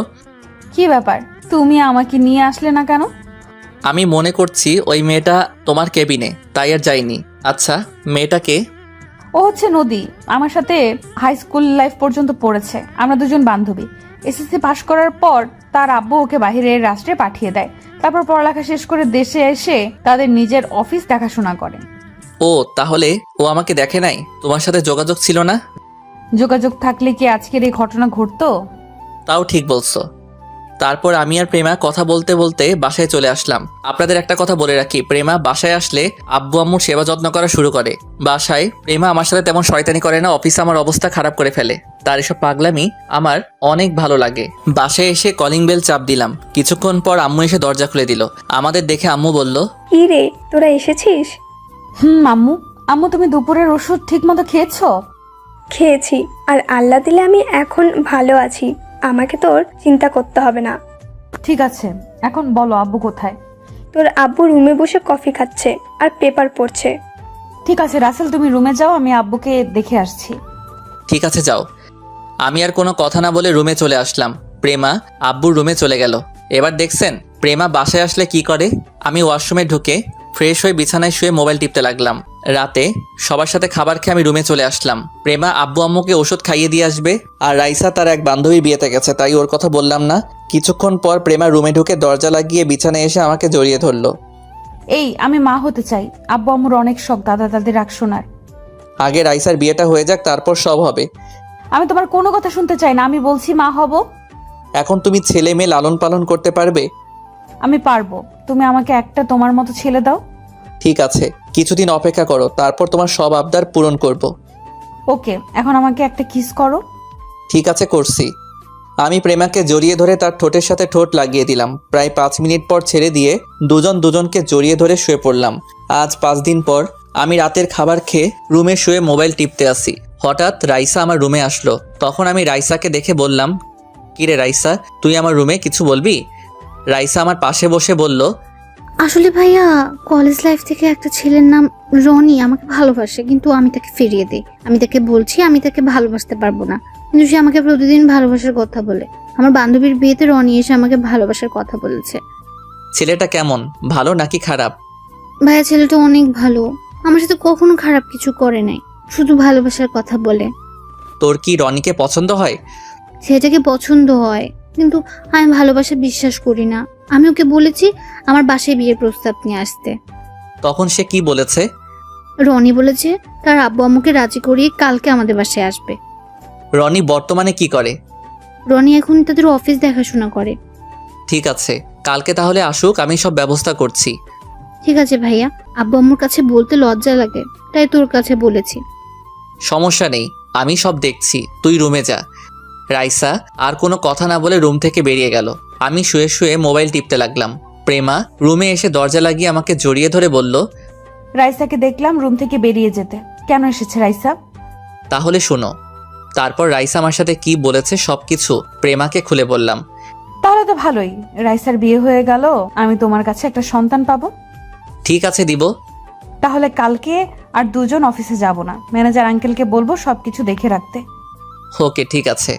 কি ব্যাপার, তুমি আমাকে নিয়ে আসলে না কেন? আমি মনে করছি ওই মেয়েটা তোমার কেবিনে, তাই আর যাইনি। আচ্ছা, মেয়েটাকে? ও হচ্ছে নদী, আমার সাথে হাই স্কুল লাইফ পর্যন্ত পড়েছে। আমরা দুজন বান্ধবী। এসএসসি পাশ করার পর তার আব্বু ওকে বাইরের রাষ্ট্রে পাঠিয়ে দেয়। তারপর পড়ালেখা শেষ করে দেশে এসে তাদের নিজের অফিস দেখাশোনা করে। ও, তাহলে ও আমাকে দেখে নাই? তোমার সাথে যোগাযোগ ছিল না? যোগাযোগ থাকলে কি আজকের এই ঘটনা ঘটতো? তাও ঠিক বলছো। তারপর আমি আর প্রেমা কথা বলতে বলতে বাসায় চলে আসলাম। আপনাদের একটা কথা বলে রাখি, প্রেমা বাসায় আসলে আব্বু আম্মুর সেবা যত্ন করা শুরু করে। বাসায় প্রেমা আমার সাথে তেমন শয়তানি করে না, অফিসে আমার অবস্থা খারাপ করে ফেলে। তার এসব পাগলামি আমার অনেক ভালো লাগে। বাসায় এসে কলিং বেল চাপ দিলাম। কিছুক্ষণ পর আম্মু এসে দরজা খুলে দিল। আমাদের দেখে আম্মু বলল, কি রে, তোরা এসেছিস? আম্মু। আম্মু, তুমি দুপুরের ওষুধ ঠিক মতো খেয়েছো? খেয়েছি, আর আল্লাহ দিলে আমি এখন ভালো আছি। আমাকে তোর চিন্তা করতে হবে না। ঠিক আছে, এখন বলো আব্বু কোথায়? তোর আব্বু রুমে বসে কফি খাচ্ছে আর পেপার পড়ছে। ঠিক আছে রাসেল, তুমি রুমে যাও, আমি আব্বুকে দেখে আসছি। ঠিক আছে যাও। আমি আর কোনো কথা না বলে রুমে চলে আসলাম। প্রেমা আব্বুর রুমে চলে গেল। এবার দেখছেন প্রেমা বাসায় আসলে কি করে। আমি ওয়াশরুমে ঢুকে ফ্রেশ হয়ে বিছানায় শুয়ে মোবাইল টিপতে লাগলাম। রাতে সবার সাথে খাবার খেয়ে আমি রুমে চলে আসলাম। প্রেমা আব্বু আম্মুকে ওষুধ খাইয়ে দিয়ে আসবে, আর রাইসা তার এক বান্ধবীর বিয়েতে গেছে, তাই ওর কথা বললাম না। কিছুক্ষণ পর প্রেমা রুমে ঢুকে দরজা লাগিয়ে বিছানায় এসে আমাকে জড়িয়ে ধরলো। এই, আমি মা হতে চাই। আব্বু আম্মুর অনেক শখ দাদা দাদির রাগ শোনার। আগে রাইসার বিয়েটা হয়ে যাক, তারপর সব হবে। আমি তোমার কোনো কথা শুনতে চাই না, আমি বলছি মা হব। এখন তুমি ছেলে মেয়ে লালন পালন করতে পারবে? আমি পারবো, তুমি আমাকে একটা তোমার মতো ছেলে দাও। ঠিক আছে, কিছুদিন অপেক্ষা করো, তারপর তোমার সব আবদার পূরণ করব। ওকে, এখন আমাকে একটা কিস করো। ঠিক আছে, করছি। আমি প্রেমাকে জড়িয়ে ধরে তার ঠোঁটের সাথে ঠোঁট লাগিয়ে দিলাম। প্রায় 5 মিনিট পর ছেড়ে দিয়ে দুজন দুজনকে জড়িয়ে ধরে শুয়ে পড়লাম। আজ 5 দিন পর আমি রাতের খাবার খেয়ে রুমে শুয়ে মোবাইল টিপতে আসি। হঠাৎ রাইসা আমার রুমে আসলো। তখন আমি রাইসাকে দেখে বললাম, কিরে রাইসা, তুই আমার রুমে কিছু বলবি? রাইসা আমার পাশে বসে বলল, আসলে ভাইয়া, কলেজ লাইফ থেকে একটা ছেলের নাম রনি আমাকে ভালোবাসে, কিন্তু আমি তাকে ফিরিয়ে দিই। আমি তাকে বলছি আমি তাকে ভালোবাসতে পারবো না, কিন্তু সে আমাকে প্রতিদিন ভালোবাসার কথা বলে। আমার বান্ধবীর বিয়েতে রনি এসে আমাকে ভালোবাসার কথা বলেছে। ছেলেটা কেমন, ভালো নাকি খারাপ? ভাইয়া, ছেলেটা অনেক ভালো, আমার সাথে কখনো খারাপ কিছু করে নাই, শুধু ভালোবাসার কথা বলে। তোর কি রনিকে পছন্দ হয়? ছেলেটাকে পছন্দ হয়, কিন্তু আমি ভালোবাসা বিশ্বাস করি না। আমি ওকে বলেছি আমার বাসায় বিয়ের প্রস্তাব নিয়ে আসতে। তখন সে কি বলেছে? রনি বলেছে তার আব্বু আম্মুকে রাজি করিয়ে কালকে আমাদের বাসায় আসবে। রনি বর্তমানে কি করে? রনি এখন তাদের অফিস দেখাশোনা করে। ঠিক আছে, কালকে তাহলে আসুক, আমি সব ব্যবস্থা করছি। ঠিক আছে ভাইয়া, আব্বু আম্মুর কাছে বলতে লজ্জা লাগে, তাই তোর কাছে বলেছি। সমস্যা নেই, আমি সব দেখছি, তুই রুমে যা। রাইসা আর কোনো কথা না বলে রুম থেকে বেরিয়ে গেল। আমি শুয়ে শুয়ে মোবাইল টিপতে লাগলাম। প্রেমা রুমে এসে দরজা লাগিয়ে আমাকে জড়িয়ে ধরে বলল, রাইসাকে দেখলাম রুম থেকে বেরিয়ে যেতে। কেন এসেছে রাইসা? তাহলে শোনো। তারপর রাইসা আমার সাথে কি বলেছে সবকিছু প্রেমাকে খুলে বললাম। তাহলে তো ভালোই, রাইসার বিয়ে হয়ে গেল, আমি তোমার কাছে একটা সন্তান পাবো। ঠিক আছে, দিব। তাহলে কালকে আর দুজন অফিসে যাব না, ম্যানেজার আঙ্কেলকে বলবো সবকিছু দেখে রাখতে। ওকে, ঠিক আছে।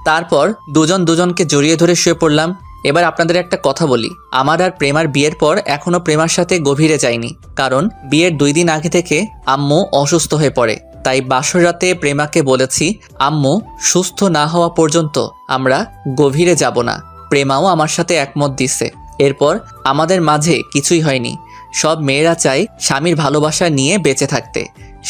তারপর দুজন দুজনকে জড়িয়ে ধরে শুয়ে পড়লাম। এবার আপনাদের একটা কথা বলি, আমার আর প্রেমার বিয়ের পর এখনো প্রেমার সাথে গভীরে যাইনি, কারণ বিয়ের 2 দিন আগে থেকে আম্মু অসুস্থ হয়ে পড়ে। তাই বাসর রাতে প্রেমাকে বলেছি আম্মু সুস্থ না হওয়া পর্যন্ত আমরা গভীরে যাব না। প্রেমাও আমার সাথে একমত দিছে। এরপর আমাদের মাঝে কিছুই হয়নি। সব মেয়েরা চায় স্বামীর ভালোবাসা নিয়ে বেঁচে থাকতে,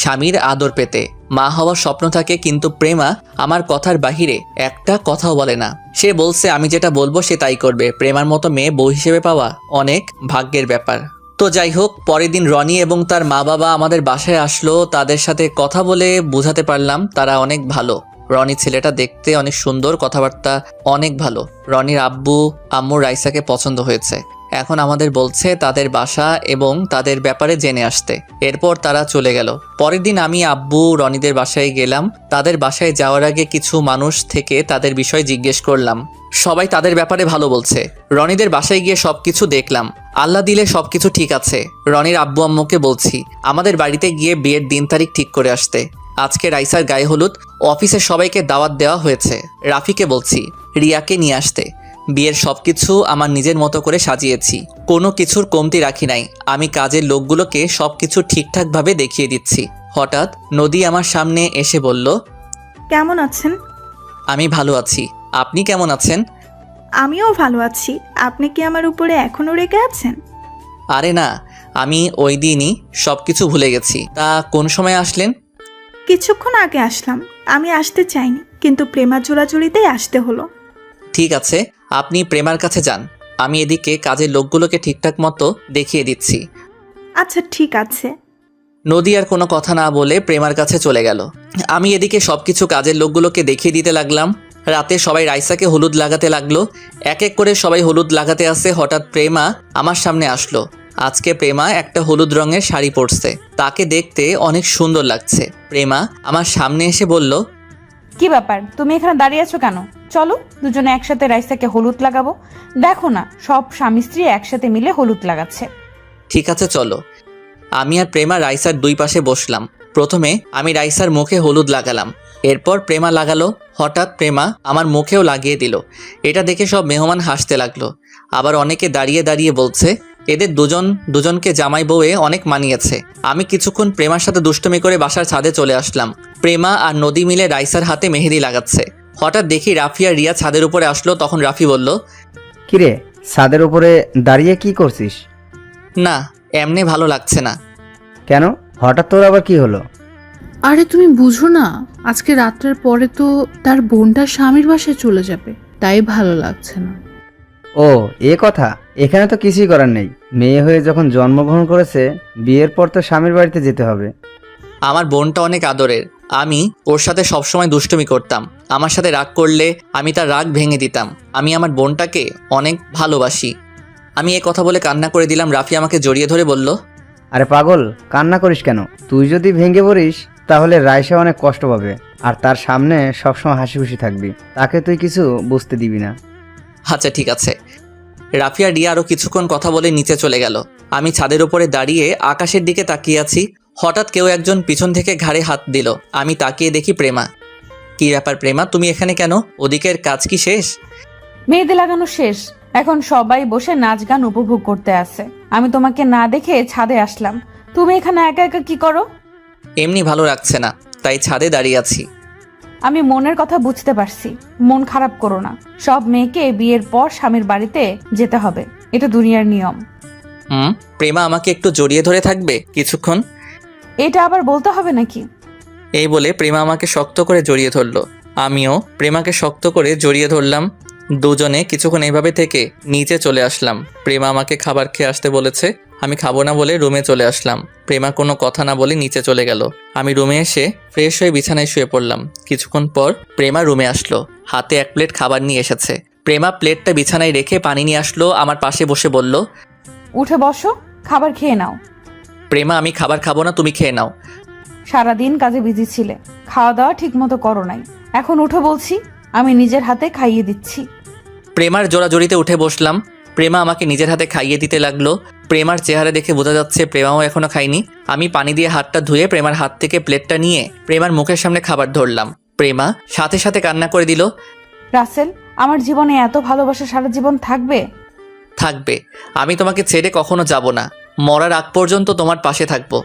স্বামীর আদর পেতে, মা হওয়ার স্বপ্ন থাকে, কিন্তু প্রেমা আমার কথার বাহিরে একটা কথাও বলে না। সে বলছে আমি যেটা বলবো সে তাই করবে। প্রেমার মতো মেয়ে বউ হিসেবে পাওয়া অনেক ভাগ্যের ব্যাপার। তো যাই হোক, পরের দিন রনি এবং তার মা বাবা আমাদের বাসায় আসলো। তাদের সাথে কথা বলে বোঝাতে পারলাম তারা অনেক ভালো। রনি ছেলেটা দেখতে অনেক সুন্দর, কথাবার্তা অনেক ভালো। রনির আব্বু আম্মু রাইসাকে পছন্দ হয়েছে। এখন আমাদের বলছে তাদের বাসা এবং তাদের ব্যাপারে জেনে আসতে। এরপর তারা চলে গেল। পরের দিন আমি আব্বু রনিদের বাসায় গেলাম। তাদের বাসায় যাওয়ার আগে কিছু মানুষ থেকে তাদের বিষয় জিজ্ঞেস করলাম। সবাই তাদের ব্যাপারে ভালো বলছে। রনিদের বাসায় গিয়ে সবকিছু দেখলাম। আল্লাহ দিলে সবকিছু ঠিক আছে। রনির আব্বু আম্মুকে বলছি আমাদের বাড়িতে গিয়ে বিয়ের দিন তারিখ ঠিক করে আসতে। আজকে রাইসার গায়ে হলুদ, অফিসের সবাইকে দাওয়াত দেওয়া হয়েছে। রাফিকে বলছি রিয়াকে নিয়ে আসতে। বিয়ের সবকিছু আমার নিজের মতো করে সাজিয়েছি, কোনো কিছুর কমতি রাখি নাই। আমি কাজের লোকগুলোকে সবকিছু ঠিকঠাকভাবে দেখিয়ে দিচ্ছি। হঠাৎ নদী আমার সামনে এসে বলল, কেমন আছেন? আমি ভালো আছি, আপনি কেমন আছেন? আমিও ভালো আছি। আপনি কি আমার উপরে এখনো রেগে আছেন? আরে না, আমি ওই দিনই সবকিছু ভুলে গেছি। তা কোন সময় আসলেন? কিছুক্ষণ আগে আসলাম। আমি আসতে চাইনি, কিন্তু প্রেমার জোড়াজুড়িতেই আসতে হলো। ঠিক আছে, আপনি প্রেমার কাছে যান, আমি এদিকে কাজের লোকগুলোকে ঠিকঠাক মতো দেখিয়ে দিচ্ছি। আচ্ছা ঠিক আছে। নদী আর কোনো কথা না বলে প্রেমার কাছে চলে গেল। আমি এদিকে সবকিছু কাজের লোকগুলোকে দেখিয়ে দিতে লাগলাম। রাতে সবাই রাইসাকে হলুদ লাগাতে লাগলো। এক এক করে সবাই হলুদ লাগাতে আসে। হঠাৎ প্রেমা আমার সামনে আসলো। আজকে প্রেমা একটা হলুদ রঙের শাড়ি পরছে, তাকে দেখতে অনেক সুন্দর লাগছে। প্রেমা আমার সামনে এসে বলল, কি ব্যাপার, তুমি এখানে দাঁড়িয়ে আছো কেন? চলো দুজনে একসাথে রাইসাকে হলুদ লাগাবো। দেখো না, সব স্বামী স্ত্রী একসাথে মিলে হলুদ লাগাচ্ছে। ঠিক আছে চলো। আমি আর প্রেমা রাইসার 2 পাশে বসলাম। প্রথমে আমি রাইসার মুখে হলুদ লাগালাম, এরপর প্রেমা লাগালো। হঠাৎ প্রেমা আমার মুখেও লাগিয়ে দিল। এটা দেখে সব মেহমান হাসতে লাগলো। আবার অনেকে দাঁড়িয়ে দাঁড়িয়ে বলছে এদের দুজনকে জামাই বউয়ে অনেক মানিয়েছে। আমি কিছুক্ষণ প্রেমার সাথে দুষ্টুমি করে বাসার ছাদে চলে আসলাম। প্রেমা আর নদী মিলে রাইসার হাতে মেহেদি লাগাচ্ছে। হঠাৎ দেখি রাফি আর রিয়া ছাদের উপরে আসলো। তখন রাফি বলল, কিরে, ছাদের উপরে দাঁড়িয়ে কি করছিস? না, এমনি ভালো লাগছে না। কেন, হঠাৎ তোর আবার কি হলো? আরে তুমি বুঝো না, আজকে রাত্রের পরে তো তার বোনটা স্বামীর বাসায় চলে যাবে, তাই ভালো লাগছে না। ও এ কথা, এখানে তো কিছুই করার নেই। মেয়ে হয়ে যখন জন্মগ্রহণ করেছে, বিয়ের পর তো স্বামীর বাড়িতে যেতে হবে। আমার বোনটা অনেক আদরের। আমি ওর সাথে সবসময় দুষ্টুমি করতাম। আমার সাথে রাগ করলে আমি তার রাগ ভেঙে দিতাম। আমি আমার বোনটাকে অনেক ভালোবাসি। আমি এ কথা বলে কান্না করে দিলাম। রাফি আমাকে জড়িয়ে ধরে বলল, আরে পাগল, কান্না করিস কেন? তুই যদি ভেঙে পড়িস তাহলে রাইসা অনেক কষ্ট পাবে, আর তার সামনে সবসময় হাসি খুশি থাকবি, তাকে তুই কিছু বুঝতে দিবি না। আচ্ছা ঠিক আছে। রাফি আর রিয়া আরও কিছুক্ষণ কথা বলে নিচে চলে গেল। আমি ছাদের উপরে দাঁড়িয়ে আকাশের দিকে তাকিয়ে আছি। হঠাৎ কেউ একজন পিছন থেকে ঘাড়ে হাত দিল। আমি তাকিয়ে দেখি প্রেমা। কি ব্যাপার প্রেমা, তুমি এখানে কেন? ওদিকের কাজ কি শেষ? মেহেদি লাগানো শেষ, এখন সবাই বসে নাচ গান উপভোগ করতে আসে। আমি তোমাকে না দেখে ছাদে আসলাম। তুমি এখানে একা একা কি করো? এমনি ভালো লাগছে না, তাই ছাদে দাঁড়িয়ে আছি। আমি মনের কথা বুঝতে পারছি, মন খারাপ করো না। সব মেয়েকে বিয়ের পর স্বামীর বাড়িতে যেতে হবে, এটা দুনিয়ার নিয়ম। প্রেমা আমাকে একটু জড়িয়ে ধরে থাকবে কিছুক্ষণ? এটা আবার বলতে হবে নাকি? এই বলে প্রেমা আমাকে শক্ত করে জড়িয়ে ধরলো। আমিও প্রেমাকে শক্ত করে জড়িয়ে ধরলাম। দুজনে কিছুক্ষণ এইভাবে থেকে নিচে চলে আসলাম। প্রেমা আমাকে খাবার খেয়ে আসতে বলেছে, আমি খাবো না বলে রুমে চলে আসলাম। প্রেমা কোনো কথা না বলে নিচে চলে গেল। আমি রুমে এসে ফ্রেশ হয়ে বিছানায় শুয়ে পড়লাম। কিছুক্ষণ পর প্রেমা রুমে আসলো, হাতে 1 প্লেট খাবার নিয়ে এসেছে। প্রেমা প্লেটটা বিছানায় রেখে পানি নিয়ে আসলো, আমার পাশে বসে বলল, উঠে বসো, খাবার খেয়ে নাও। প্রেমা আমি খাবার খাবো না, তুমি খেয়ে নাও। সারাদিন কাজে বিজি ছিলে, খাওয়া দাওয়া ঠিক মতো করো নাই। এখন উঠে বলছি, আমি নিজের হাতে খাইয়ে দিচ্ছি। প্রেমার জোড়াজড়িতে উঠে বসলাম। প্রেমা আমাকে নিজের হাতে খাইয়ে দিতে লাগলো। প্রেমার চেহারা দেখে বোঝা যাচ্ছে প্রেমাও এখনো খায়নি। আমি পানি দিয়ে হাতটা ধুয়ে প্রেমার হাত থেকে প্লেটটা নিয়ে প্রেমার মুখের সামনে খাবার ধরলাম। প্রেমা সাথে সাথে কান্না করে দিল। রাসেল, আমার জীবনে এত ভালোবাসা সারা জীবন থাকবে? থাকবে, আমি তোমাকে ছেড়ে কখনো যাব না। মরার আগ পর্যন্ত তোমার পাশে থাকবো।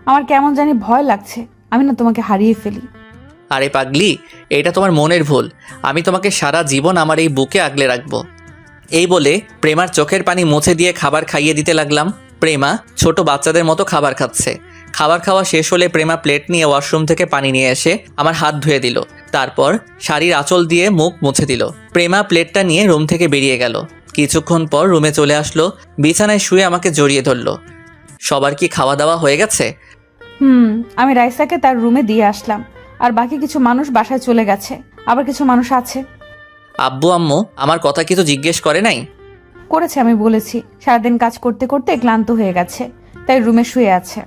আমার কেমন জানি ভয় লাগছে, আমি না তোমাকে হারিয়ে ফেলি। আরে পাগলি, এটা তোমার মনের ভুল। আমি তোমাকে সারা জীবন আমার এই বুকে আগলে রাখবো। এই বলে প্রেমার চোখের পানি মুছে দিয়ে খাবার খাইয়ে দিতে লাগলাম। প্রেমা ছোট বাচ্চাদের মতো খাবার খাচ্ছে। খাবার খাওয়া শেষ হলে প্রেমা প্লেট নিয়ে ওয়াশরুম থেকে পানি নিয়ে এসে আমার হাত ধুয়ে দিল। তারপর শাড়ির আঁচল দিয়ে মুখ মুছে দিল। প্রেমা প্লেটটা নিয়ে রুম থেকে বেরিয়ে গেল। কিছুক্ষণ পর রুমে চলে আসলো, বিছানায় শুয়ে আমাকে জড়িয়ে ধরলো। সবার কি খাওয়া দাওয়া হয়ে গেছে? আমি রাইসাকে তার রুমে দিয়ে আসলাম, আর বাকি কিছু মানুষ বাসায় চলে গেছে, আবার কিছু মানুষ আছে। আব্বু আম্মু আমার কথা কিছু জিজ্ঞেস করে নাই? করেছে, আমি বলেছি সারাদিন কাজ করতে করতে ক্লান্ত হয়ে গেছে, তাই রুমে শুয়ে আছে।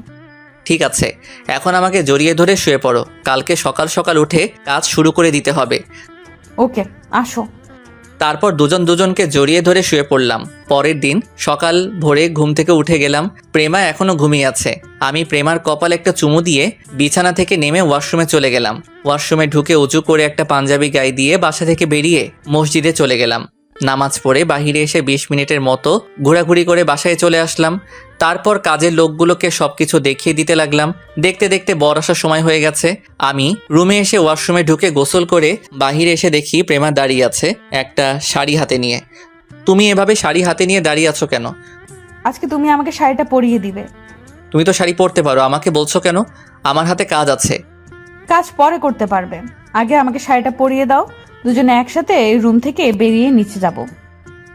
ঠিক আছে, এখন আমাকে জড়িয়ে ধরে শুয়ে পড়ো। কালকে সকাল সকাল উঠে কাজ শুরু করে দিতে হবে। ওকে, আসো। তারপর দুজন দুজনকে জড়িয়ে ধরে শুয়ে পড়লাম। পরের দিন সকাল ভোরে ঘুম থেকে উঠে গেলাম। প্রেমা এখনো ঘুমিয়ে আছে। আমি প্রেমার কপালে একটা চুমু দিয়ে বিছানা থেকে নেমে ওয়াশরুমে চলে গেলাম। ওয়াশরুমে ঢুকে উঁচু করে একটা পাঞ্জাবি গায়ে দিয়ে বাসা থেকে বেরিয়ে মসজিদে চলে গেলাম। নামাজ পড়ে বাহিরে এসে 20 মিনিটের মতো ঘোরাঘুরি করে বাসায় চলে আসলাম। তারপর কাজের লোকগুলোকে সবকিছু দেখিয়ে দিতে লাগলাম। দেখতে দেখতে বর আসার সময় হয়ে গেছে। আমি রুমে এসে ওয়াশরুমে ঢুকে গোসল করে বাহিরে এসে দেখি প্রেমা দাঁড়িয়ে আছে একটা শাড়ি হাতে নিয়ে। তুমি এভাবে শাড়ি হাতে নিয়ে দাঁড়িয়ে আছো কেন? আজকে তুমি আমাকে শাড়িটা পরিয়ে দিবে। তুমি তো শাড়ি পরতে পারো, আমাকে বলছো কেন? আমার হাতে কাজ আছে। কাজ পরে করতে পারবে, আগে আমাকে শাড়িটা পরিয়ে দাও। দুজনে একসাথে রুম থেকে বেরিয়ে নিচে যাব।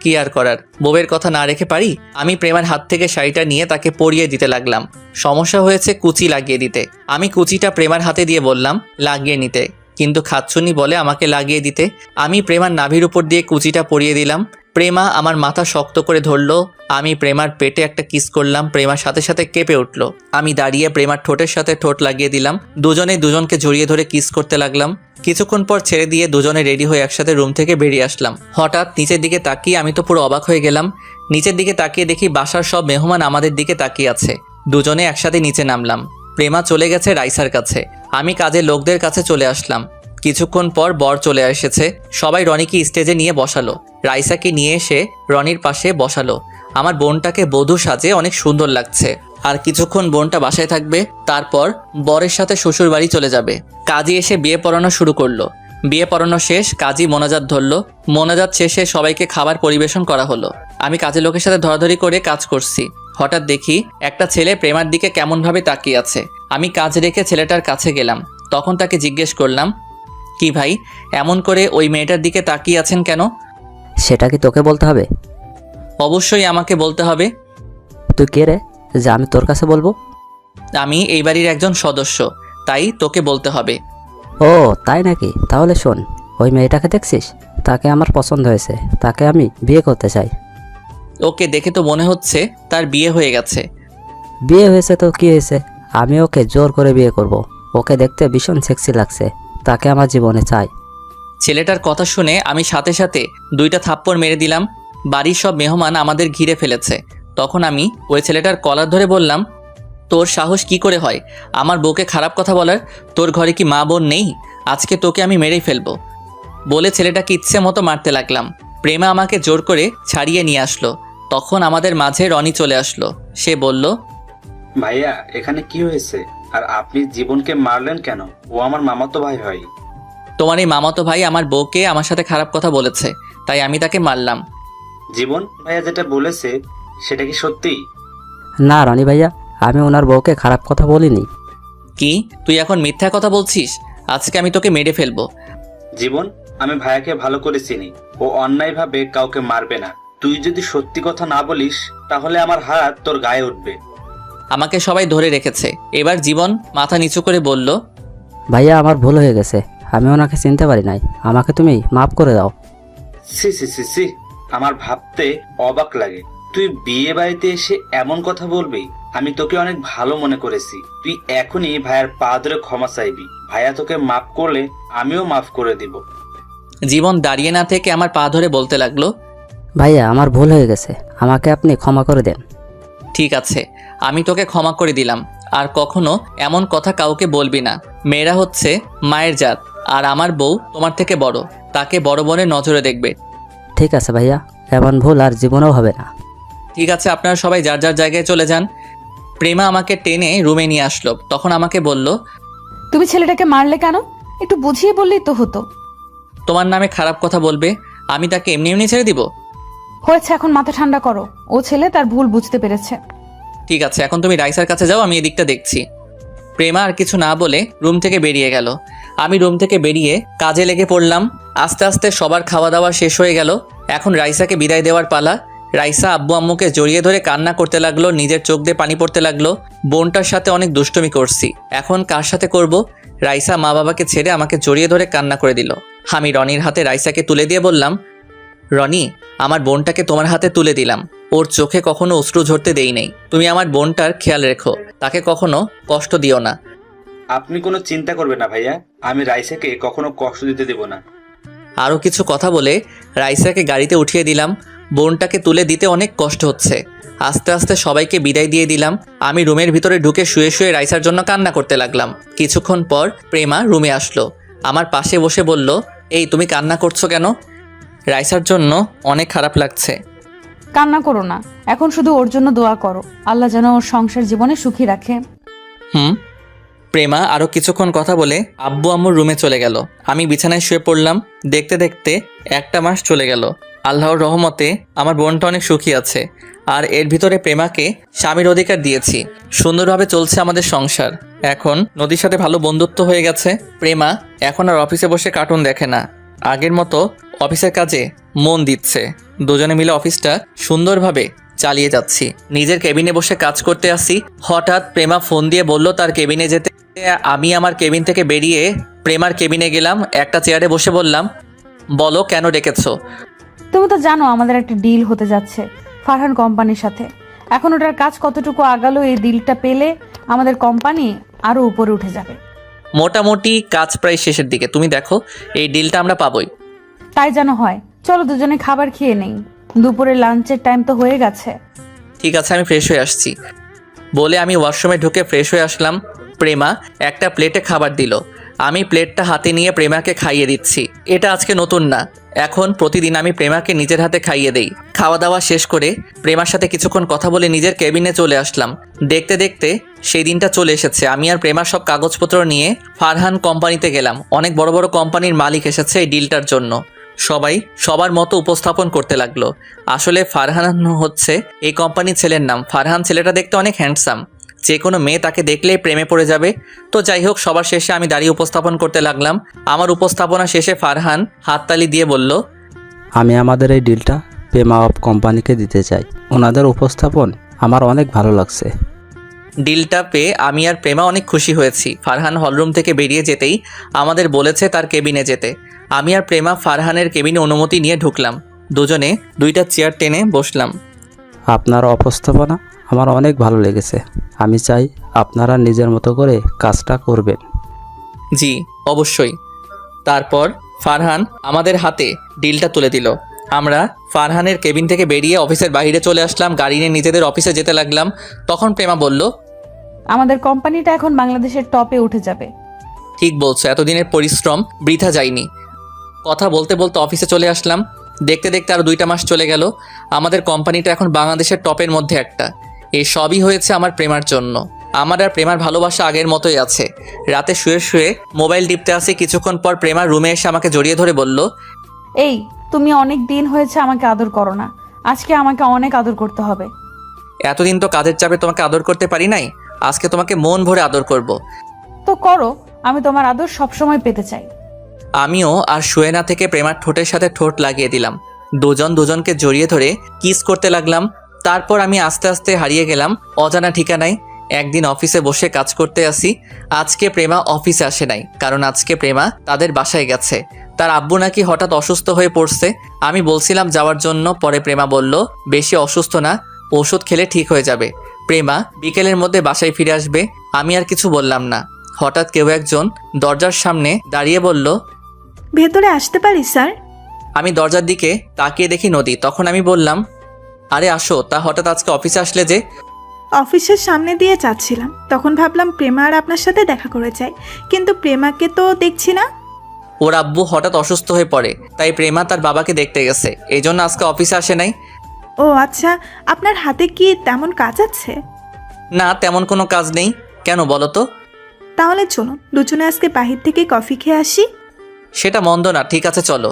কি আর করার, বউয়ের কথা না রেখে পারি। আমি প্রেমার হাত থেকে শাড়িটা নিয়ে তাকে পরিয়ে দিতে লাগলাম। সমস্যা হয়েছে কুচি লাগিয়ে দিতে। আমি কুচিটা প্রেমার হাতে দিয়ে বললাম লাগিয়ে নিতে, কিন্তু খাচ্ছুনি বলে আমাকে লাগিয়ে দিতে। আমি প্রেমার নাভির উপর দিয়ে কুচিটা পরিয়ে দিলাম। প্রেমা আমার মাথা শক্ত করে ধরলো। আমি প্রেমার পেটে একটা কিস করলাম। প্রেমার সাথে সাথে কেঁপে উঠলো। আমি দাঁড়িয়ে প্রেমার ঠোঁটের সাথে ঠোঁট লাগিয়ে দিলাম। দুজনে দুজনকে জড়িয়ে ধরে কিস করতে লাগলাম। কিছুক্ষণ পর ছেড়ে দিয়ে দুজনে রেডি হয়ে একসাথে রুম থেকে বেরিয়ে আসলাম। হঠাৎ নিচের দিকে তাকিয়ে আমি তো পুরো অবাক হয়ে গেলাম। নিচের দিকে তাকিয়ে দেখি বাসার সব মেহমান আমাদের দিকে তাকিয়ে আছে। দুজনে একসাথে নিচে নামলাম। প্রেমা চলে গেছে রাইসার কাছে। আমি কাজের লোকদের কাছে চলে আসলাম। কিছুক্ষণ পর বর চলে এসেছে। সবাই রনিকে স্টেজে নিয়ে বসালো। রাইসাকে নিয়ে এসে রনির পাশে বসালো। আমার বোনটাকে বধূ সাজে অনেক সুন্দর লাগছে। আর কিছুক্ষণ বোনটা বাসায় থাকবে, তারপর বরের সাথে শ্বশুর বাড়ি চলে যাবে। কাজী এসে বিয়ে পড়ানো শুরু করলো। বিয়ে পড়ানো শেষ, কাজী মোনাজাত ধরলো। মোনাজাত শেষে সবাইকে খাবার পরিবেশন করা হলো। আমি কাজের লোকের সাথে ধরাধরি করে কাজ করছি। হঠাৎ দেখি একটা ছেলে প্রেমার দিকে কেমনভাবে তাকিয়ে আছে। আমি কাজ রেখে ছেলেটার কাছে গেলাম। তখন তাকে জিজ্ঞেস করলাম, কি ভাই, এমন করে ওই মেয়েটার দিকে তাকিয়ে আছেন কেন? সেটা কি তোকে বলতে হবে? অবশ্যই আমাকে বলতে হবে। তুই কে রে যে আমি তোর কাছে বলবো? আমি এই বাড়ির একজন সদস্য, তাই তোকে বলতে হবে। ও তাই নাকি? তাহলে শোন, ওই মেয়েটাকে দেখছিস? তাকে আমার পছন্দ হয়েছে, তাকে আমি বিয়ে করতে চাই। ওকে দেখে তো মনে হচ্ছে তার বিয়ে হয়ে গেছে। বিয়ে হয়েছে তো কি হয়েছে, আমি ওকে জোর করে বিয়ে করব। ওকে দেখতে ভীষণ সেক্সি লাগছে, তাকে আমার জীবনে চাই। ছেলেটার কথা শুনে আমি সাথে সাথে 2টা থাপ্পড় মেরে দিলাম। বাড়ির সব মেহমান আমাদের ঘিরে ফেলেছে। তখন আমি ওই ছেলেটার কলার ধরে বললাম, তোর সাহস কি করে হয় আমার বউকে খারাপ কথা বলার? তোর ঘরে কি মা বোন নেই? আজকে তোকে আমি মেরেই ফেলবো। বলে ছেলেটাকে ইচ্ছে মতো মারতে লাগলাম। প্রেমা আমাকে জোর করে ছাড়িয়ে নিয়ে আসলো। তখন আমাদের মাঝে রনি চলে আসলো। সে বলল, ভাইয়া এখানে কি হয়েছে? আর আপনি জীবনকে মারলেন কেন? ও আমার মামাতো ভাই হয়। তোমার এই মামাতো ভাই আমার বউকে আমার সাথে খারাপ কথা বলেছে, তাই আমি তাকে মারলাম। জীবন ভাইয়া যেটা বলেছে সেটা কি সত্যি? না রনি ভাইয়া, আমি ওনার বউকে খারাপ কথা বলিনি। কি তুই এখন মিথ্যা কথা বলছিস? আজকে আমি তোকে মেরে ফেলবো। জীবন, আমি ভাইয়াকে ভালো করে চিনি, ও অন্যায়ভাবে কাউকে মারবে না। তুই যদি সত্যি কথা না বলিস তাহলে আমার হাত তোর গায়ে উঠবে। আমাকে সবাই ধরে রেখেছে। এবার জীবন মাথা নিচু করে বলল, ভাইয়া আমার ভুল হয়ে গেছে, আমি ওনাকে চিনতে পারি নাই, আমাকে তুমি মাফ করে দাও। সি সি সি সি, আমার ভাবতে অবাক লাগে তুই বিয়ে বাড়িতে এসে এমন কথা বলবি। আমি তোকে অনেক ভালো মনে করেছি। তুই এখনই ভাইয়ার পা ধরে ক্ষমা চাইবি। ভাইয়া তোকে মাফ করলে আমিও মাফ করে দিব। জীবন দাঁড়িয়ে না থেকে আমার পা ধরে বলতে লাগলো, ভাইয়া আমার ভুল হয়ে গেছে, আমাকে আপনি ক্ষমা করে দেন। ঠিক আছে, আমি তোকে ক্ষমা করে দিলাম। আর কখনো এমন কথা কাউকে বলবি না। মেয়েরা হচ্ছে মায়ের জাত, আর আমার বউ তোমার থেকে বড়, তাকে বড় বোনের নজরে দেখবে। ঠিক আছে ভাইয়া, এমন ভুল আর জীবনেও হবে না। ঠিক আছে, আপনারা সবাই যার যার জায়গায় চলে যান। প্রেমা আমাকে টেনে রুমে নিয়ে আসলো। তখন আমাকে বলল, তুমি ছেলেটাকে মারলে কেন? একটু বুঝিয়ে বললেই তো হতো। তোমার নামে খারাপ কথা বলবে, আমি তাকে এমনি এমনি ছেড়ে দিব? হয়েছে, এখন মাথা ঠান্ডা করো। ও ছেলে তার ভুল বুঝতে পেরেছে। ঠিক আছে, এখন তুমি রাইসার কাছে যাও, আমি এদিকটা দেখছি। প্রেমা আর কিছু না বলে রুম থেকে বেরিয়ে গেল। আমি রুম থেকে বেরিয়ে কাজে লেগে পড়লাম। আস্তে আস্তে সবার খাওয়া দাওয়া শেষ হয়ে গেল। এখন রাইসাকে বিদায় দেওয়ার পালা। রাইসা আব্বু আম্মুকে জড়িয়ে ধরে কান্না করতে লাগলো, নিজের চোখ দিয়ে পানি পড়তে লাগলো। বোনটার সাথে অনেক দুষ্টুমি করছি, এখন কার সাথে করব? রাইসা মা বাবাকে ছেড়ে আমাকে জড়িয়ে ধরে কান্না করে দিল। আমি রনির হাতে রাইসাকে তুলে দিয়ে বললাম, রনি, আমার বোনটাকে তোমার হাতে তুলে দিলাম। ওর চোখে কখনো অশ্রু ঝরতে দেই নেই। তুমি আমার বোনটার খেয়াল রেখো, তাকে কখনো কষ্ট দিও না। আপনি কোনো চিন্তা করবেন না ভাইয়া, আমি রাইসাকে কখনো কষ্ট দিতে দেব না। আরও কিছু কথা বলে রাইসাকে গাড়িতে উঠিয়ে দিলাম। বোনটাকে তুলে দিতে অনেক কষ্ট হচ্ছে। আস্তে আস্তে সবাইকে বিদায় দিয়ে দিলাম। আমি রুমের ভিতরে ঢুকে শুয়ে শুয়ে রাইসার জন্য কান্না করতে লাগলাম। কিছুক্ষণ পর প্রেমা রুমে আসলো, আমার পাশে বসে বলল, এই তুমি কান্না করছো কেন? রাইসার জন্য অনেক খারাপ লাগছে। কান্না করো না, এখন শুধু ওর জন্য দোয়া করো, আল্লাহ যেন ওর সংসার জীবনে সুখী রাখে। প্রেমা আরও কিছুক্ষণ কথা বলে আব্বু আম্মুর রুমে চলে গেল। আমি বিছানায় শুয়ে পড়লাম। দেখতে দেখতে 1 মাস চলে গেল। আল্লাহর রহমতে আমার বোনটা অনেক সুখী আছে। আর এর ভিতরে প্রেমাকে স্বামীর অধিকার দিয়েছি। সুন্দরভাবে চলছে আমাদের সংসার। এখন নদীর সাথে ভালো বন্ধুত্ব হয়ে গেছে। প্রেমা এখন আর অফিসে বসে কার্টুন দেখে না, আগের মতো অফিসের কাজে মন দিচ্ছে। দুজনে মিলে অফিসটা সুন্দরভাবে চালিয়ে যাচ্ছি। নিজের কেবিনে বসে কাজ করতে আসি। হঠাৎ প্রেমা ফোন দিয়ে বলল তার কেবিনে যেতে। আমি আমার কেবিন থেকে বেরিয়ে প্রেমার কেবিনে গেলাম। একটা চেয়ারে বসে বললাম, বলো কেন ডেকেছো? তুমি তো জানো আমাদের একটা ডিল হতে যাচ্ছে ফারহান কোম্পানির সাথে। এখন ওটার কাজ কতটুকু আগালো, এই ডিলটা পেলে আমাদের কোম্পানি আরো উপরে উঠে যাবে। মোটামুটি কাজ প্রায় শেষের দিকে। তুমি দেখো, এই ডিলটা আমরা পাবোই। তাই যেন হয়। চলো দুজনে খাবার খেয়ে নেই, দুপুরে লাঞ্চের টাইম তো হয়ে গেছে। ঠিক আছে, আমি ফ্রেশ হয়ে আসছি বলে আমি ওয়াশরুমে ঢুকে ফ্রেশ হয়ে আসলাম। প্রেমা একটা প্লেটে খাবার দিল। আমি প্লেটটা হাতে নিয়ে প্রেমাকে খাইয়ে দিচ্ছি। এটা আজকে নতুন না, এখন প্রতিদিন আমি প্রেমাকে নিজের হাতে খাইয়ে দেই। খাওয়া দাওয়া শেষ করে প্রেমার সাথে কিছুক্ষণ কথা বলে নিজের কেবিনে চলে আসলাম। দেখতে দেখতে সেই দিনটা চলে এসেছে। আমি আর প্রেমার সব কাগজপত্র নিয়ে ফারহান কোম্পানিতে গেলাম। অনেক বড় বড় কোম্পানির মালিক এসেছে এই ডিলটার জন্য। সবাই সবার মতো উপস্থাপন করতে লাগলো। আসলে ফারহান হচ্ছে এই কোম্পানির ছেলের নাম। ফারহান ছেলেটা দেখতে অনেক হ্যান্ডসাম, যে কোনো মেয়ে তাকে দেখলেই প্রেমে পড়ে যাবে। তো যাই হোক, সবার শেষে আমি দাঁড়িয়ে উপস্থাপন করতে লাগলাম। আমার উপস্থাপনা শেষে ফারহান হাততালি দিয়ে বলল, আমি আমাদের এই ডিলটা প্রেমা অফ কোম্পানিকে দিতে চাই। ওনাদের উপস্থাপন আমার অনেক ভালো লাগছে। ডিলটা পেয়ে আমি আর প্রেমা অনেক খুশি হয়েছি। ফারহান হলরুম থেকে বেরিয়ে যেতেই আমাদের বলেছে তার কেবিনে যেতে। আমি আর প্রেমা ফারহানের কেবিনে অনুমতি নিয়ে ঢুকলাম। দুজনে 2টা চেয়ার টেনে বসলাম। আপনার উপস্থাপনা আমার অনেক ভালো লেগেছে। আমি চাই আপনারা নিজের মতো করে কাজটা করবেন। জি অবশ্যই। তারপর ফারহান আমাদের হাতে ডিলটা তুলে দিল। আমরা ফারহানের কেবিন থেকে বেরিয়ে অফিসের বাইরে চলে আসলাম। গাড়ি নিয়ে নিজেদের অফিসে যেতে লাগলাম। তখন প্রেমা বলল, আমাদের কোম্পানিটা এখন বাংলাদেশের টপে উঠে যাবে। ঠিক বলছো, এতদিনের পরিশ্রম বৃথা যায়নি। কথা বলতে বলতে অফিসে চলে আসলাম। দেখতে দেখতে আরও 2টা মাস চলে গেল। আমাদের কোম্পানিটা এখন বাংলাদেশের টপের মধ্যে একটা। এই সবই হয়েছে আমার প্রেমার জন্য। আমার আর প্রেমার ভালোবাসা আগের মতোই আছে। রাতে শুয়ে শুয়ে মোবাইল টিপতে আসি, কিছুক্ষণ পর প্রেমা রুমে এসে আমাকে জড়িয়ে ধরে বলল, এই তুমি অনেক দিন হয়েছে আমাকে আদর করো না, আজকে আমাকে অনেক আদর করতে হবে। এতদিন তো কাজের চাপে তোমাকে আদর করতে পারি নাই, আজকে তোমাকে মন ভরে আদর করব। তো করো, আমি তোমার আদর সবসময় পেতে চাই। আমিও আর শুয়ে না থেকে প্রেমার ঠোঁটের সাথে ঠোঁট লাগিয়ে দিলাম। দুজন দুজনকে জড়িয়ে ধরে কিস করতে লাগলাম। তারপর আমি আস্তে আস্তে হারিয়ে গেলাম অজানা ঠিকানায়। একদিন অফিসে বসে কাজ করতে আসি। আজকে প্রেমা অফিসে আসে নাই, কারণ আজকে প্রেমা তাদের বাসায় গেছে। তার আব্বু নাকি হঠাৎ অসুস্থ হয়ে পড়ছে। আমি বলছিলাম যাওয়ার জন্য, পরে প্রেমা বলল বেশি অসুস্থ না, ওষুধ খেলে ঠিক হয়ে যাবে। প্রেমা বিকেলের মধ্যে বাসায় ফিরে আসবে। আমি আর কিছু বললাম না। হঠাৎ কেউ একজন দরজার সামনে দাঁড়িয়ে বলল, ভেতরে আসতে পারি স্যার? আমি দরজার দিকে তাকিয়ে দেখি নদী। তখন আমি বললাম, আরে আসো। তা হঠাৎ আজকে অফিসে আসলে যে? অফিসের সামনে দিয়ে যাচ্ছিলাম, তখন ভাবলাম প্রেমা আর আপনার সাথে দেখা করে যাই, কিন্তু প্রেমাকে তো দেখছি না। ওর আব্বু হঠাৎ অসুস্থ হয়ে পড়ে, তাই প্রেমা তার বাবাকে দেখতে গেছে, এই জন্য আজকে অফিসে আসে নাই। ও আচ্ছা, আপনার হাতে কি তেমন কাজ আছে? না, তেমন কোনো কাজ নেই। কেন বলো তো? তাহলে চলুন দুজনে আজকে বাহির থেকে কফি খেয়ে আসি। সেটা মন্দ না, ঠিক আছে চলো।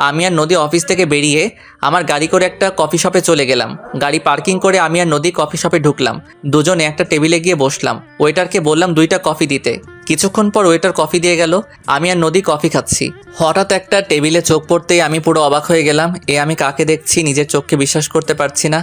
আমি আর নদী অফিস থেকে বেরিয়ে আমার গাড়ি করে একটা কফি শপে চলে গেলাম। গাড়ি পার্কিং করে আমি আর নদী কফি শপে ঢুকলাম। দুজনে একটা টেবিলে গিয়ে বসলাম। ওয়েটারকে বললাম 2টা কফি দিতে। কিছুক্ষণ পর ওয়েটার কফি দিয়ে গেল। আমি আর নদী কফি খাচ্ছি। হঠাৎ একটা টেবিলে চোখ পড়তেই আমি পুরো অবাক হয়ে গেলাম। আমি কাকে দেখছি নিজের চোখকে বিশ্বাস করতে পারছি না।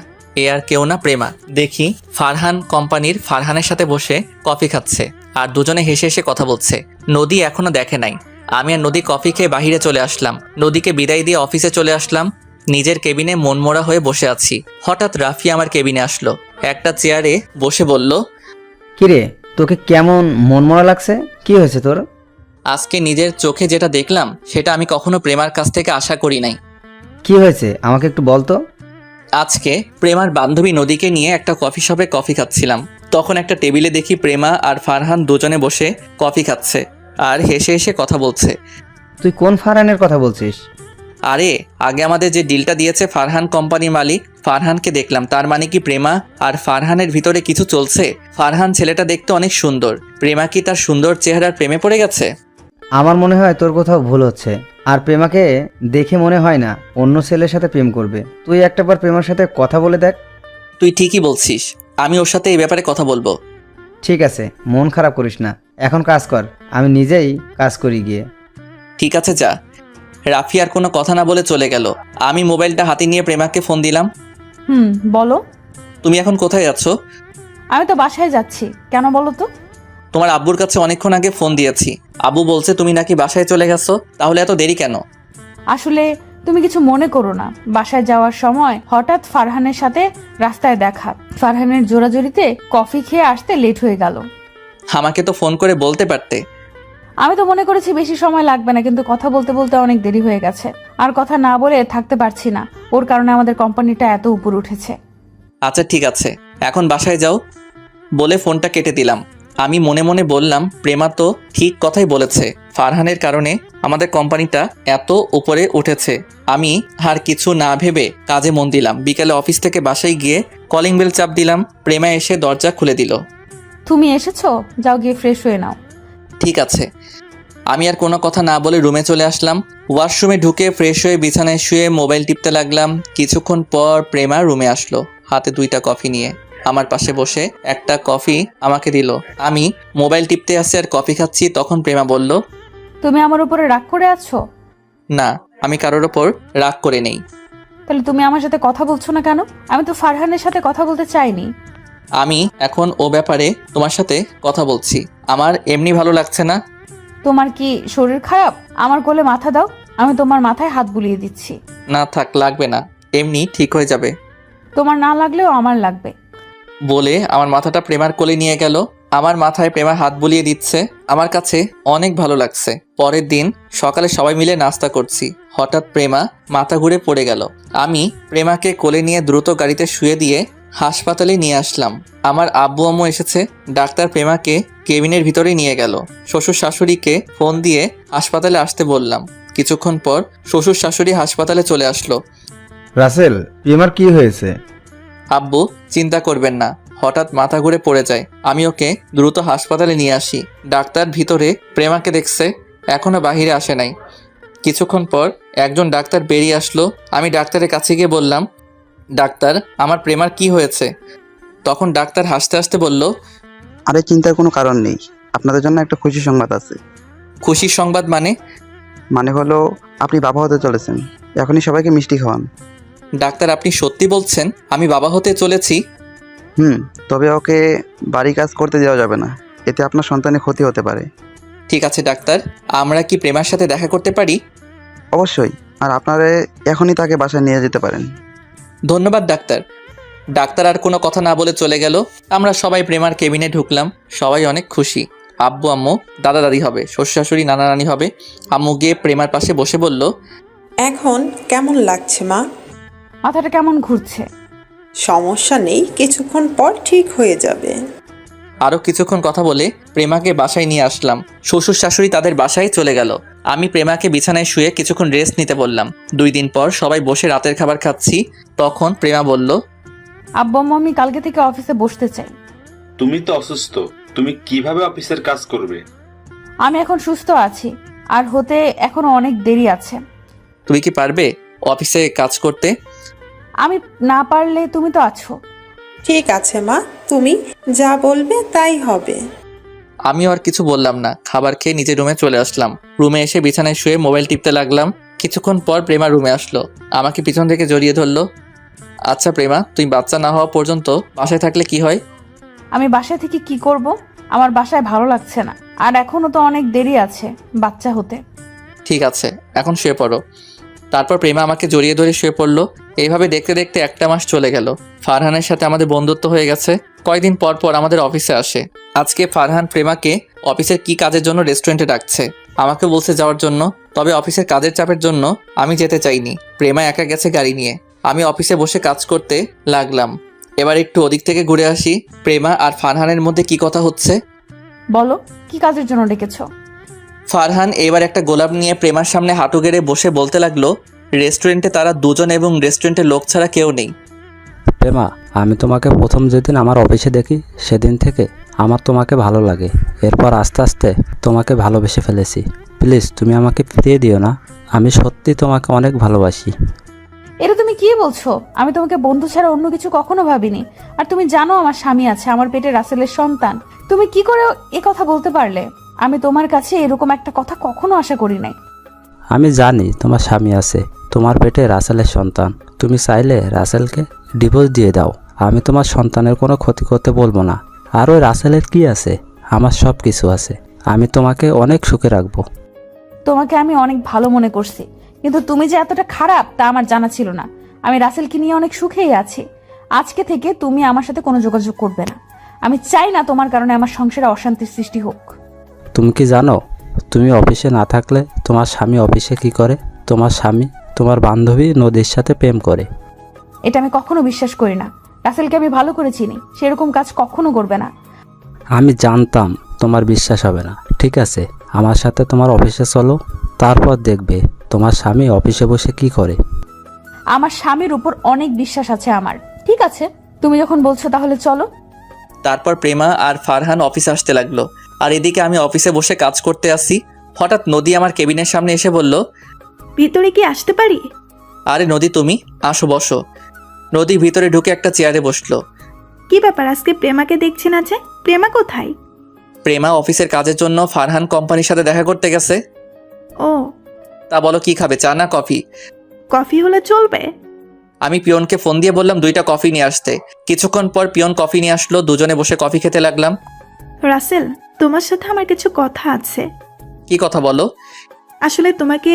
আর কেউ না, প্রেমা। দেখি ফারহান কোম্পানির ফারহানের সাথে বসে কফি খাচ্ছে আর দুজনে হেসে হেসে কথা বলছে। নদী এখনো দেখে নাই। আমি আর নদী কফি খেয়ে বাহিরে চলে আসলাম। নদীকে বিদায় দিয়ে অফিসে চলে আসলাম। নিজের কেবিনে মনমরা হয়ে বসে আছি। হঠাৎ রাফি আমার কেবিনে আসলো। একটা চেয়ারে বসে বলল, কিরে, তোকে কেমন মনমরা লাগছে? কি হয়েছে তোর? আজকে নিজের চোখে যেটা দেখলাম সেটা আমি কখনো প্রেমার কাছ থেকে আশা করি নাই। কি হয়েছে আমাকে একটু বল তো। আজকে প্রেমার বান্ধবী নদীকে নিয়ে একটা কফি শপে কফি খাচ্ছিলাম। তখন একটা টেবিলে দেখি প্রেমা আর ফারহান দুজনে বসে কফি খাচ্ছে আর হেসে হেসে কথা বলছে। তুই কোন ফারহানের কথা বলছিস? আরে আগে আমাদের যে ডিলটা দিয়েছে ফারহান কোম্পানির মালিক, ফারহানকে দেখলাম। তার মানে কি প্রেমা আর ফারহানের ভিতরে কিছু চলছে? ফারহান ছেলেটা দেখতে অনেক সুন্দর। প্রেমা কি তার সুন্দর চেহারার প্রেমে পড়ে গেছে? আমার মনে হয় তোর কোথাও ভুল হচ্ছে। আর প্রেমাকে দেখে মনে হয় না অন্য ছেলের সাথে প্রেম করবে। তুই একটাবার প্রেমার সাথে কথা বলে দেখ। তুই ঠিকই বলছিস, আমি ওর সাথে এই ব্যাপারে কথা বলবো। ঠিক আছে, মন খারাপ করিস না, এখন কাজ কর, আমি নিজেই কাজ করি গিয়ে। ঠিক আছে যা। রাফি আর কোনো কথা না বলে চলে গেল। আমি মোবাইলটা হাতে নিয়ে প্রেমাকে ফোন দিলাম। বলো। তুমি এখন কোথায় যাচ্ছ? আমি তো বাসায় যাচ্ছি। কেন বলো তো? তোমার আব্বুর কাছে অনেকক্ষণ আগে ফোন দিয়েছি। আব্বু বলছে তুমি নাকি বাসায় চলে গেছো। তাহলে এত দেরি কেন? আসলে তুমি কিছু মনে করো না, বাসায় যাওয়ার সময় হঠাৎ ফারহানের সাথে রাস্তায় দেখা। ফারহানের জোরাজোরিতে কফি খেয়ে আসতে লেট হয়ে গেল। আমাকে তো ফোন করে বলতে পারতে। আমি তো মনে করেছি বেশি সময় লাগবে না, কিন্তু কথা বলতে বলতে অনেক দেরি হয়ে গেছে। আর কথা না বলে থাকতে পারছি না। ওর কারণে আমাদের কোম্পানিটা এত উপরে উঠেছে। আচ্ছা ঠিক আছে, এখন বাসায় যাও বলে ফোনটা কেটে দিলাম। আমি মনে মনে বললাম, প্রেমা তো ঠিক কথাই বলেছে। ফারহানের কারণে আমাদের কোম্পানিটা এত উপরে উঠেছে। আমি আর কিছু না ভেবে কাজে মন দিলাম। বিকেলে অফিস থেকে বাসায় গিয়ে কলিং বেল চাপ দিলাম। প্রেমা এসে দরজা খুলে দিল। তুমি এসেছো, যাও গিয়ে ফ্রেশ হয়ে নাও। ঠিক আছে। আমি আর কোনো কথা না বলে রুমে চলে আসলাম। ওয়াশরুমে ঢুকে ফ্রেশ হয়ে বিছানায় শুয়ে মোবাইল টিপতে লাগলাম। কিছুক্ষণ পর প্রেমা রুমে আসলো হাতে 2টা কফি নিয়ে। আমার পাশে বসে একটা কফি আমাকে দিল। আমি মোবাইল টিপতে আসছি আর কফি খাচ্ছি। তখন প্রেমা বলল, তুমি আমার উপরে রাগ করে আছো? না, আমি কারোর ওপর রাগ করে নেই। তাহলে তুমি আমার সাথে কথা বলছো না কেন? আমি তো ফারহানের সাথে কথা বলতে চাইনি। আমি এখন ও ব্যাপারে তোমার সাথে কথা বলছি। আমার এমনি ভালো লাগছে না। তোমার কি শরীর খারাপ? আমার কোলে মাথা দাও, আমি তোমার মাথায় হাত বুলিয়ে দিচ্ছি। না থাক, লাগবে না, এমনি ঠিক হয়ে যাবে। তোমার না লাগলেও আমার লাগবে। বলে আমার মাথাটা প্রেমার কোলে নিয়ে গেল। আমার মাথায় প্রেমা হাত বুলিয়ে দিচ্ছে। আমার কাছে অনেক ভালো লাগছে। পরের দিন সকালে সবাই মিলে নাস্তা করছি। হঠাৎ প্রেমা মাথা ঘুরে পড়ে গেল। আমি প্রেমাকে কোলে নিয়ে দ্রুত গাড়িতে শুয়ে দিয়ে হাসপাতালে নিয়ে আসলাম। আমার আব্বু আম্মু এসেছে। ডাক্তার প্রেমাকে কেবিনের ভিতরে নিয়ে গেল। শ্বশুর শাশুড়িকে ফোন দিয়ে হাসপাতালে আসতে বললাম। কিছুক্ষণ পর শ্বশুর শাশুড়ি হাসপাতালে চলে আসলো। রাসেল, প্রেমার কি হয়েছে? আব্বু চিন্তা করবেন না, হঠাৎ মাথা ঘুরে পড়ে যায়। আমি ওকে দ্রুত হাসপাতালে নিয়ে আসি। ডাক্তার ভিতরে প্রেমাকে দেখছে, এখনো বাহিরে আসে নাই। কিছুক্ষণ পর একজন ডাক্তার বেরিয়ে আসলো। আমি ডাক্তারের কাছে গিয়ে বললাম, ডাক্তার, আমার প্রেমার কি হয়েছে? তখন ডাক্তার হাসতে হাসতে বলল, আরে চিন্তার কোনো কারণ নেই, আপনাদের জন্য একটা খুশি সংবাদ আছে। খুশির সংবাদ মানে? মানে হলো আপনি বাবা হতে চলেছেন, এখনই সবাইকে মিষ্টি খাওয়ান। ডাক্তার, আপনি সত্যি বলছেন আমি বাবা হতে চলেছি? তবে ওকে বাড়ি কাজ করতে দেওয়া যাবে না, এতে আপনার সন্তানের ক্ষতি হতে পারে। ঠিক আছে ডাক্তার, আমরা কি প্রেমার সাথে দেখা করতে পারি? অবশ্যই, আর আপনারা এখনই তাকে বাসায় নিয়ে যেতে পারেন। ধন্যবাদ ডাক্তার। ডাক্তার আর কোনো কথা না বলে চলে গেল। আমরা সবাই প্রেমার কেবিনে ঢুকলাম। সবাই অনেক খুশি। আব্বু আম্মু, দাদা দাদি হবে, শ্বশুর শাশুড়ি, নানা নানি হবে। আম্মু গিয়ে প্রেমার পাশে বসে বলল, এখন কেমন লাগছে মা? মাথাটা কেমন ঘুরছে। সমস্যা নেই, কিছুক্ষণ পর ঠিক হয়ে যাবে। আরও কিছুক্ষণ কথা বলে প্রেমাকে বাসায় নিয়ে আসলাম। শ্বশুর শাশুড়ি তাদের বাসায় চলে গেল। আমি প্রেমাকে বিছানায় শুয়ে কিছুক্ষণ রেস্ট নিতে বললাম। 2 দিন পর সবাই বসে রাতের খাবার খাচ্ছি। তখন প্রেমা বলল, আব্বু আম্মু, আমি কালকে থেকে অফিসে বসতে চাই। তুমি তো অসুস্থ, তুমি কিভাবে অফিসের কাজ করবে? আমি এখন সুস্থ আছি, আর হতে এখনো অনেক দেরি আছে। তুমি কি পারবে অফিসে কাজ করতে? আমি না পারলে তুমি তো আছো। ঠিক আছে মা, তুমি যা বলবে তাই হবে। আমি আর কিছু বললাম না। খাবার খেয়ে নিজের রুমে চলে আসলাম। রুমে এসে বিছানায় শুয়ে মোবাইল টিপতে লাগলাম। কিছুক্ষণ পর প্রেমা রুমে আসলো, আমাকে পিছন থেকে জড়িয়ে ধরলো। আচ্ছা প্রেমা, তুই বাচ্চা না হওয়া পর্যন্ত বাসায় থাকলে কি হয়? আমি বাসায় থেকে কি করব? আমার বাসায় ভালো লাগছে না, আর এখনো তো অনেক দেরি আছে বাচ্চা হতে। ঠিক আছে, এখন শুয়ে পড়ো। তারপর প্রেমা আমাকে জড়িয়ে ধরে শুয়ে পড়লো। এইভাবে দেখতে দেখতে 1 মাস চলে গেল। ফারহানের সাথে আমাদের বন্ধুত্ব হয়ে গেছে। কয়েকদিন পর পর আমাদের অফিসে আসে। আজকে ফারহান প্রেমাকে অফিসের কি কাজের জন্য রেস্টুরেন্টে ডাকছে। আমাকে বলছে যাওয়ার জন্য, তবে অফিসের কাজের চাপের জন্য আমি যেতে চাইনি। প্রেমা একা গেছে গাড়ি নিয়ে। আমি অফিসে বসে কাজ করতে লাগলাম। এবার একটু ওদিক থেকে ঘুরে আসি। প্রেমা আর ফারহানের মধ্যে কি কথা হচ্ছে? বলো, কি কাজের জন্য ডেকেছো? ফারহান এবার একটা গোলাপ নিয়ে প্রেমার সামনে হাঁটু গেড়ে বসে বলতে লাগলো, রেস্টুরেন্টে তারা দুজন এবং রেস্টুরেন্টের লোক ছাড়া কেউ নেই। প্রেমা, আমি তোমাকে প্রথম যেদিন আমার অফিসে দেখি সেদিন থেকে আমার তোমাকে ভালো লাগে। এরপর আস্তে আস্তে তোমাকে ভালোবেসে ফেলেছি। প্লিজ তুমি আমাকে ফিরিয়ে দিও না। আমি সত্যি তোমাকে অনেক ভালোবাসি। এটা তুমি কি বলছো? আমি তোমাকে বন্ধু ছাড়া অন্য কিছু কখনো ভাবিনি। আর তুমি জানো আমার স্বামী আছে, আমার পেটে রাসেলের সন্তান। তুমি কি করে এ কথা বলতে পারলে? আমি তোমার কাছে এরকম একটা কথা কখনো আশা করি নাই। আমি জানি তোমার স্বামী আছে, তোমার পেটে রাসেলের সন্তান। তুমি চাইলে রাসেলকে ডিভোর্স দিয়ে দাও, আমি তোমার সন্তানের কোনো ক্ষতি করতে বলবো না। আর ওই রাসেলের কি আছে? আমার সব কিছু আছে। আমি তোমাকে অনেক সুখে রাখবো। তোমাকে আমি অনেক ভালো মনে করছি, কিন্তু তুমি যে এতটা খারাপ তা আমার জানা ছিল না। আমি রাসেলকে নিয়ে অনেক সুখেই আছি। আজকে থেকে তুমি আমার সাথে কোনো যোগাযোগ করবে না। আমি চাই না তোমার কারণে আমার সংসারে অশান্তির সৃষ্টি হোক। তুমি কি জানো তুমি অফিসে না থাকলে তোমার স্বামী অফিসে কি করে? তোমার স্বামী তোমার বান্ধবী নদীর সাথে প্রেম করে। এটা আমি কখনো বিশ্বাস করি না। রাসেলকে আমি ভালো করে চিনি, সেরকম কাজ কখনো করবে না। আমি জানতাম তোমার বিশ্বাস হবে না। ঠিক আছে, আমার সাথে তোমার অফিসে চলো, তারপর দেখবে তোমার স্বামী অফিসে বসে কি করে। আমার স্বামীর উপর অনেক বিশ্বাস আছে আমার। ঠিক আছে, তুমি যখন বলছো তাহলে চলো। তারপর প্রেমা আর ফারহান অফিসে আসতে লাগলো, আর এদিকে আমি অফিসে বসে কাজ করতে আসি। হঠাৎ নদী আমার কেবিনের সামনে এসে বলল, ভিতরে কি আসতে পারি? আরে নদী, তুমি আসো, বসো। নদী ভিতরে ঢুকে একটা চেয়ারে বসলো। কি ব্যাপার, আজকে প্রেমাকে দেখছি না যে? প্রেমা কোথায়? প্রেমা অফিসের কাজের জন্য ফারহান কোম্পানির সাথে দেখা করতে গেছে। ও, তা বলো কি খাবে, চা না কফি? কফি হলে চলবে। আমি পিয়নকে ফোন দিয়ে বললাম 2টা কফি নিয়ে আসতে। কিছুক্ষণ পর পিয়ন কফি নিয়ে আসলো। দুজনে বসে কফি খেতে লাগলাম। রাসেল, তোমার সাথে আমার কিছু কথা আছে। কি কথা বলো? আসলে তোমাকে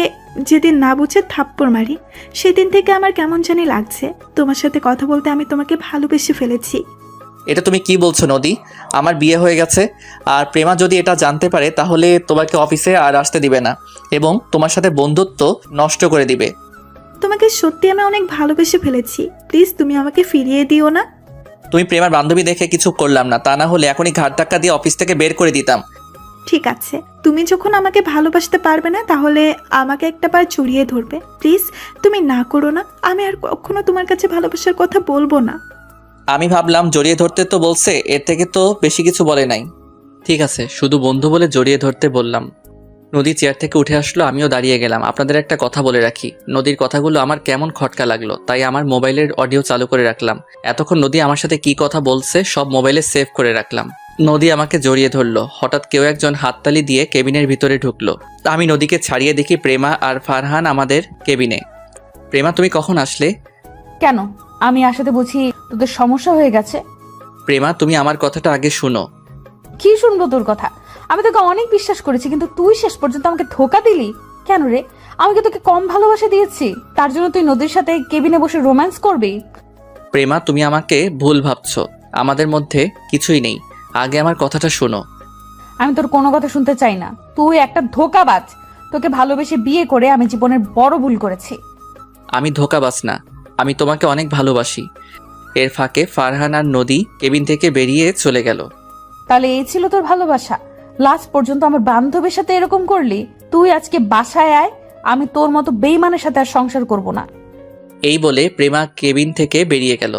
যেদিন না বুঝে থাপ্পড় মারি, সেদিন থেকে আমার কেমন জানি লাগছে। তোমার সাথে কথা বলতে আমি তোমাকে ভালোবেসে ফেলেছি। এটা তুমি কি বলছো নদী? আমার বিয়ে হয়ে গেছে, আর প্রেমা যদি এটা জানতে পারে তাহলে তোমাকে অফিসে আর আসতে দিবে না এবং তোমার সাথে বন্ধুত্ব নষ্ট করে দিবে। তোমাকে সত্যি আমি অনেক ভালোবেসে ফেলেছি। প্লিজ তুমি আমাকে ফিরিয়ে দিও না। তুমি প্রেমার বান্ধবী দেখে কিছু করলাম না, তা না হলে এখনই ঘাট ধাক্কা দিয়ে অফিস থেকে বের করে দিতাম। ঠিক আছে, তুমি যখন আমাকে ভালোবাসতে পারবে না তাহলে আমাকে একটাবার জড়িয়ে ধরবে। প্লিজ তুমি না করো না। আমি আর কখনো তোমার কাছে ভালোবাসার কথা বলবো না। আমি ভাবলাম জড়িয়ে ধরতে তো বলছে, এর থেকে তো বেশি কিছু বলে নাই। ঠিক আছে, শুধু বন্ধু বলে জড়িয়ে ধরতে বললাম। নদী চেয়ার থেকে উঠে আসলো, আমিও দাঁড়িয়ে গেলাম। আপনাদের একটা কথা বলে রাখি, নদীর কথাগুলো আমার কেমন খটকা লাগলো, তাই আমার মোবাইলের অডিও চালু করে রাখলাম। এতক্ষণ নদী আমার সাথে কি কথা বলছে সব মোবাইলে সেভ করে রাখলাম। নদী আমাকে জড়িয়ে ধরলো। হঠাৎ কেউ একজন হাততালি দিয়ে কেবিনের ভিতরে ঢুকলো। আমি নদীকে ছাড়িয়ে দেখি প্রেমা আর ফারহান আমাদের কেবিনে। প্রেমা, তুমি কখন আসলে? কেন? আমি আসাতে বুঝি তোদের সমস্যা হয়ে গেছে? প্রেমা, তুমি আমার কথাটা আগে শুনো। কি শুনবো তোর কথা? আমি তোকে অনেক বিশ্বাস করেছি, কিন্তু তুই শেষ পর্যন্ত আমাকে ধোকা দিলি কেন রে? আমি কি তোকে কম ভালোবাসা দিয়েছি তার জন্য তুই নদীর সাথে কেবিনে বসে রোম্যান্স করবি? প্রেমা, তুমি আমাকে ভুল ভাবছো। আমাদের মধ্যে কিছুই নেই। আগে আমার কথাটা শোনো। আমি তোর কোনো কথা শুনতে চাই না। তুই একটা ধোকাবাজ। তোকে ভালোবেসে বিয়ে করে আমি জীবনের বড় ভুল করেছি। আমি ধোঁকাবাজ না, আমি তোমাকে অনেক ভালোবাসি। এর ফাঁকে ফারহান আর নদী কেবিন থেকে বেরিয়ে চলে গেল। তাহলে এই ছিল তোর ভালোবাসা? লাস্ট পর্যন্ত আমার বান্ধবীর সাথে এরকম করলি? তুই আজকে বাসায় আয়, আমি তোর মতো বেইমানের সাথে আর সংসার করব না। এই বলে প্রেমা কেবিন থেকে বেরিয়ে গেল।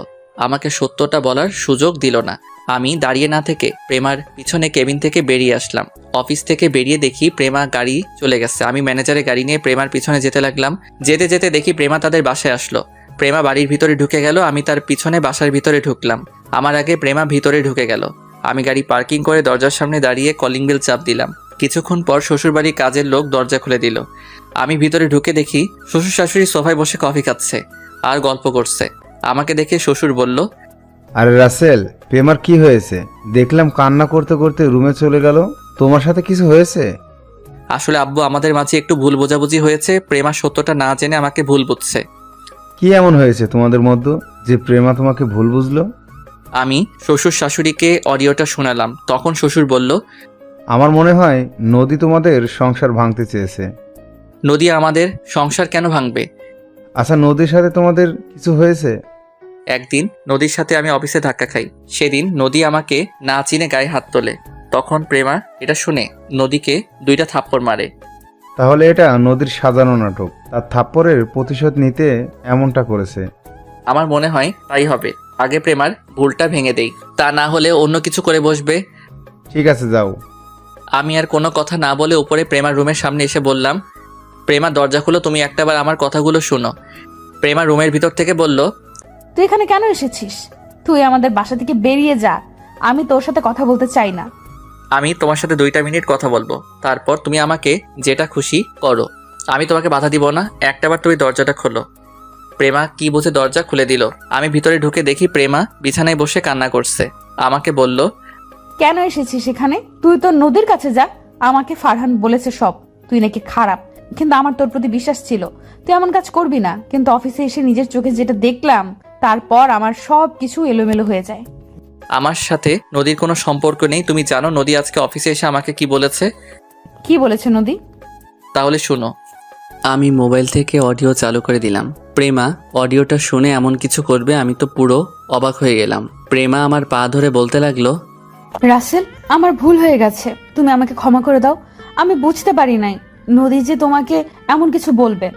আমাকে সত্যটা বলার সুযোগ দিল না। আমি দাঁড়িয়ে না থেকে প্রেমার পিছনে কেবিন থেকে বেরিয়ে আসলাম। অফিস থেকে বেরিয়ে দেখি প্রেমা গাড়ি চলে গেছে। আমি ম্যানেজারের গাড়ি নিয়ে প্রেমার পিছনে যেতে লাগলাম। যেতে যেতে দেখি প্রেমা তাদের বাসায় আসলো। প্রেমা বাড়ির ভিতরে ঢুকে গেল, আমি তার পিছনে বাসার ভিতরে ঢুকলাম। আমার আগে প্রেমা ভিতরে ঢুকে গেল। আমি গাড়ি পার্কিং করে দরজার সামনে দাঁড়িয়ে কলিং বেল চাপ দিলাম। কিছুক্ষণ পর শ্বশুরবাড়ির কাজের লোক দরজা খুলে দিল। আমি ভিতরে ঢুকে দেখি শ্বশুর শাশুড়ি সোফায় বসে কফি খাচ্ছে আর গল্প করছে। আমাকে দেখে শ্বশুর বলল, আরে রাসেল, প্রেমার কি হয়েছে? দেখলাম কান্না করতে করতে রুমে চলে গেল। তোমার সাথে কিছু হয়েছে? আসলে আব্বু, আমাদের মাঝে একটু ভুল বোঝাবুঝি হয়েছে। প্রেমা সত্যটা না জেনে আমাকে ভুল বুঝছে। কি এমন হয়েছে তোমাদের মধ্যে যে প্রেমা তোমাকে ভুল বুঝলো? আমি শ্বশুর শাশুড়িকে অডিওটা শোনালাম। তখন শ্বশুর বলল, আমার মনে হয় নদী তোমাদের সংসার ভাঙতে চেয়েছে। নদী আমাদের সংসার কেন ভাঙবে? আচ্ছা, নদীর সাথে তোমাদের কিছু হয়েছে? একদিন নদীর সাথে আমি অফিসে ধাক্কা খাই। সেদিন নদী আমাকে না চিনে গায়ে হাত তোলে। তখন প্রেমা এটা শুনে নদীকে 2টা থাপ্পড় মারে। তাহলে এটা নদীর সাজানো নাটক, তার থাপ্পড়ের প্রতিশোধ নিতে এমনটা করেছে। আমার মনে হয় তাই হবে। আগে প্রেমার ভুলটা ভেঙে দেই, তা না হলে অন্য কিছু করে বসবে। ঠিক আছে, যাও। আমি আর কোনো কথা না বলে উপরে প্রেমার রুমের সামনে এসে বললাম, প্রেমা দরজা খুলো, তুমি একটাবার আমার কথাগুলো শোনো। প্রেমা রুমের ভিতর থেকে বলল, তুই এখানে কেন এসেছিস? তুই আমাদের বাসা থেকে বেরিয়ে যা। আমি তোর সাথে কথা বলতে চাই না। আমি তোমার সাথে 2টা মিনিট কথা বলবো, তারপর তুমি আমাকে যেটা খুশি করো। আমি তোমাকে বাধা দিব না। একটাবার তুমি দরজাটা খোলো। প্রেমা কি বুঝে দরজা খুলে দিল। আমি ভিতরে ঢুকে দেখি প্রেমা বিছানায় বসে কান্না করছে। আমাকে বলল, কেন এসেছিস এখানে? তুই তো নদীর কাছে যা। আমাকে ফারহান বলেছে সব, তুই নাকি খারাপ। কিন্তু আমার তোর প্রতি বিশ্বাস ছিল, তুই এমন কাজ করবি না। কিন্তু অফিসে এসে নিজের চোখে যেটা দেখলাম, তারপর আমার সব কিছু এলোমেলো হয়ে যায়। আমার সাথে নদীর কোনো সম্পর্ক নেই। তুমি জানো নদী আজকে অফিসে এসে আমাকে কি বলেছে? কি বলেছে নদী? তাহলে শুনো। আমি মোবাইল থেকে অডিও চালু করে দিলাম। প্রেমা অডিওটা শুনে এমন কিছু করবে আমি তো পুরো অবাক হয়ে গেলাম। প্রেমা আমার পা ধরে বলতে লাগলো, রাসেল, আমার ভুল হয়ে গেছে, তুমি আমাকে ক্ষমা করে দাও। আমি বুঝতে পারি নাই নদী যে তোমাকে এমন কিছু বলবে।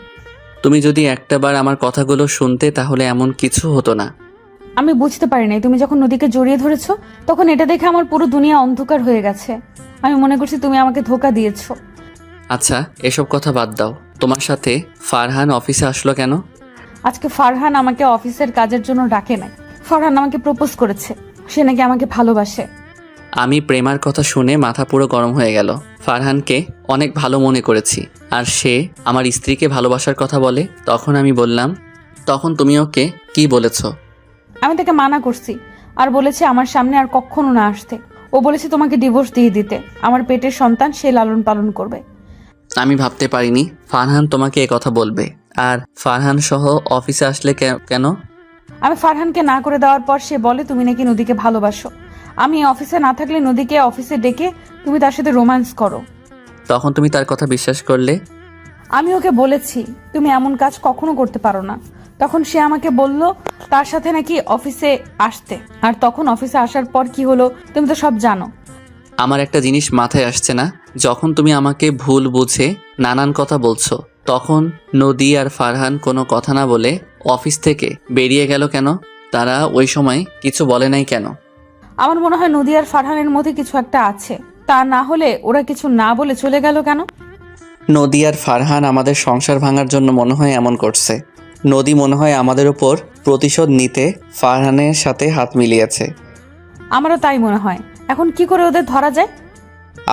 তুমি যদি একটাবার আমার কথাগুলো শুনতে তাহলে এমন কিছু হতো না। আমি বুঝতে পারি নাই, তুমি যখন নদীকে জড়িয়ে ধরেছো তখন এটা দেখে আমার পুরো দুনিয়া অন্ধকার হয়ে গেছে। আমি মনে করছি তুমি আমাকে ধোকা দিয়েছো। আচ্ছা, এসব কথা বাদ দাও। তোমার সাথে ফারহান অফিসে আসলো কেন? আজকে ফারহান আমাকে অফিসের কাজের জন্য ডাকে নাই। ফারহান আমাকে প্রপোজ করেছে, সে নাকি আমাকে ভালোবাসে। আমি প্রেমার কথা শুনে মাথা পুরো গরম হয়ে গেল। ফারহানকে অনেক ভালো মনে করেছি, আর সে আমার স্ত্রীকে ভালোবাসার কথা বলে। তখন আমি বললাম, তখন তুমি ওকে কি বলেছো? আমি তাকে মানা করছি আর বলেছি আমার সামনে আর কখনো না আসতে। ও বলেছে তোমাকে ডিভোর্স দিয়ে দিতে। আমার পেটের সন্তান সে লালন পালন করবে। আমি ভাবতে পারিনি ফারহান তোমাকে এ কথা বলবে। আর ফারহান সহ অফিসে আসলে কেন? আমি ফারহানকে না করে দেওয়ার পর সে বলে তুমি নাকি নদীকে ভালোবাসো। আমি অফিসে না থাকলে নদীকে অফিসে ডেকে তুমি তার সাথে রোম্যান্স করো। তখন তুমি তার কথা বিশ্বাস করলে? আমি ওকে বলেছি তুমি এমন কাজ কখনো করতে পারো না। তখন সে আমাকে বলল তার সাথে নাকি অফিসে আসতে। আর তখন অফিসে আসার পর কি হলো তুমি তো সব জানো। আমার একটা জিনিস মাথায় আসছে না, যখন তুমি আমাকে ভুল বুঝে নানান কথা বলছো, তখন নদী আর ফারহান কোনো কথা না বলে অফিস থেকে বেরিয়ে গেল কেন? তারা ওই সময় কিছু বলে নাই কেন? আমার মনে হয় নদী আর ফারহানের মধ্যে কিছু একটা আছে। তা না হলে ওরা কিছু না বলে চলে গেল কেন? নদী আর ফারহান আমাদের সংসার ভাঙার জন্য মনে হয় এমন করছে। নদী মনে হয় আমাদের উপর প্রতিশোধ নিতে ফারহানের সাথে হাত মিলিয়েছে। আমারও তাই মনে হয়। এখন কি করে ওদের ধরা যায়?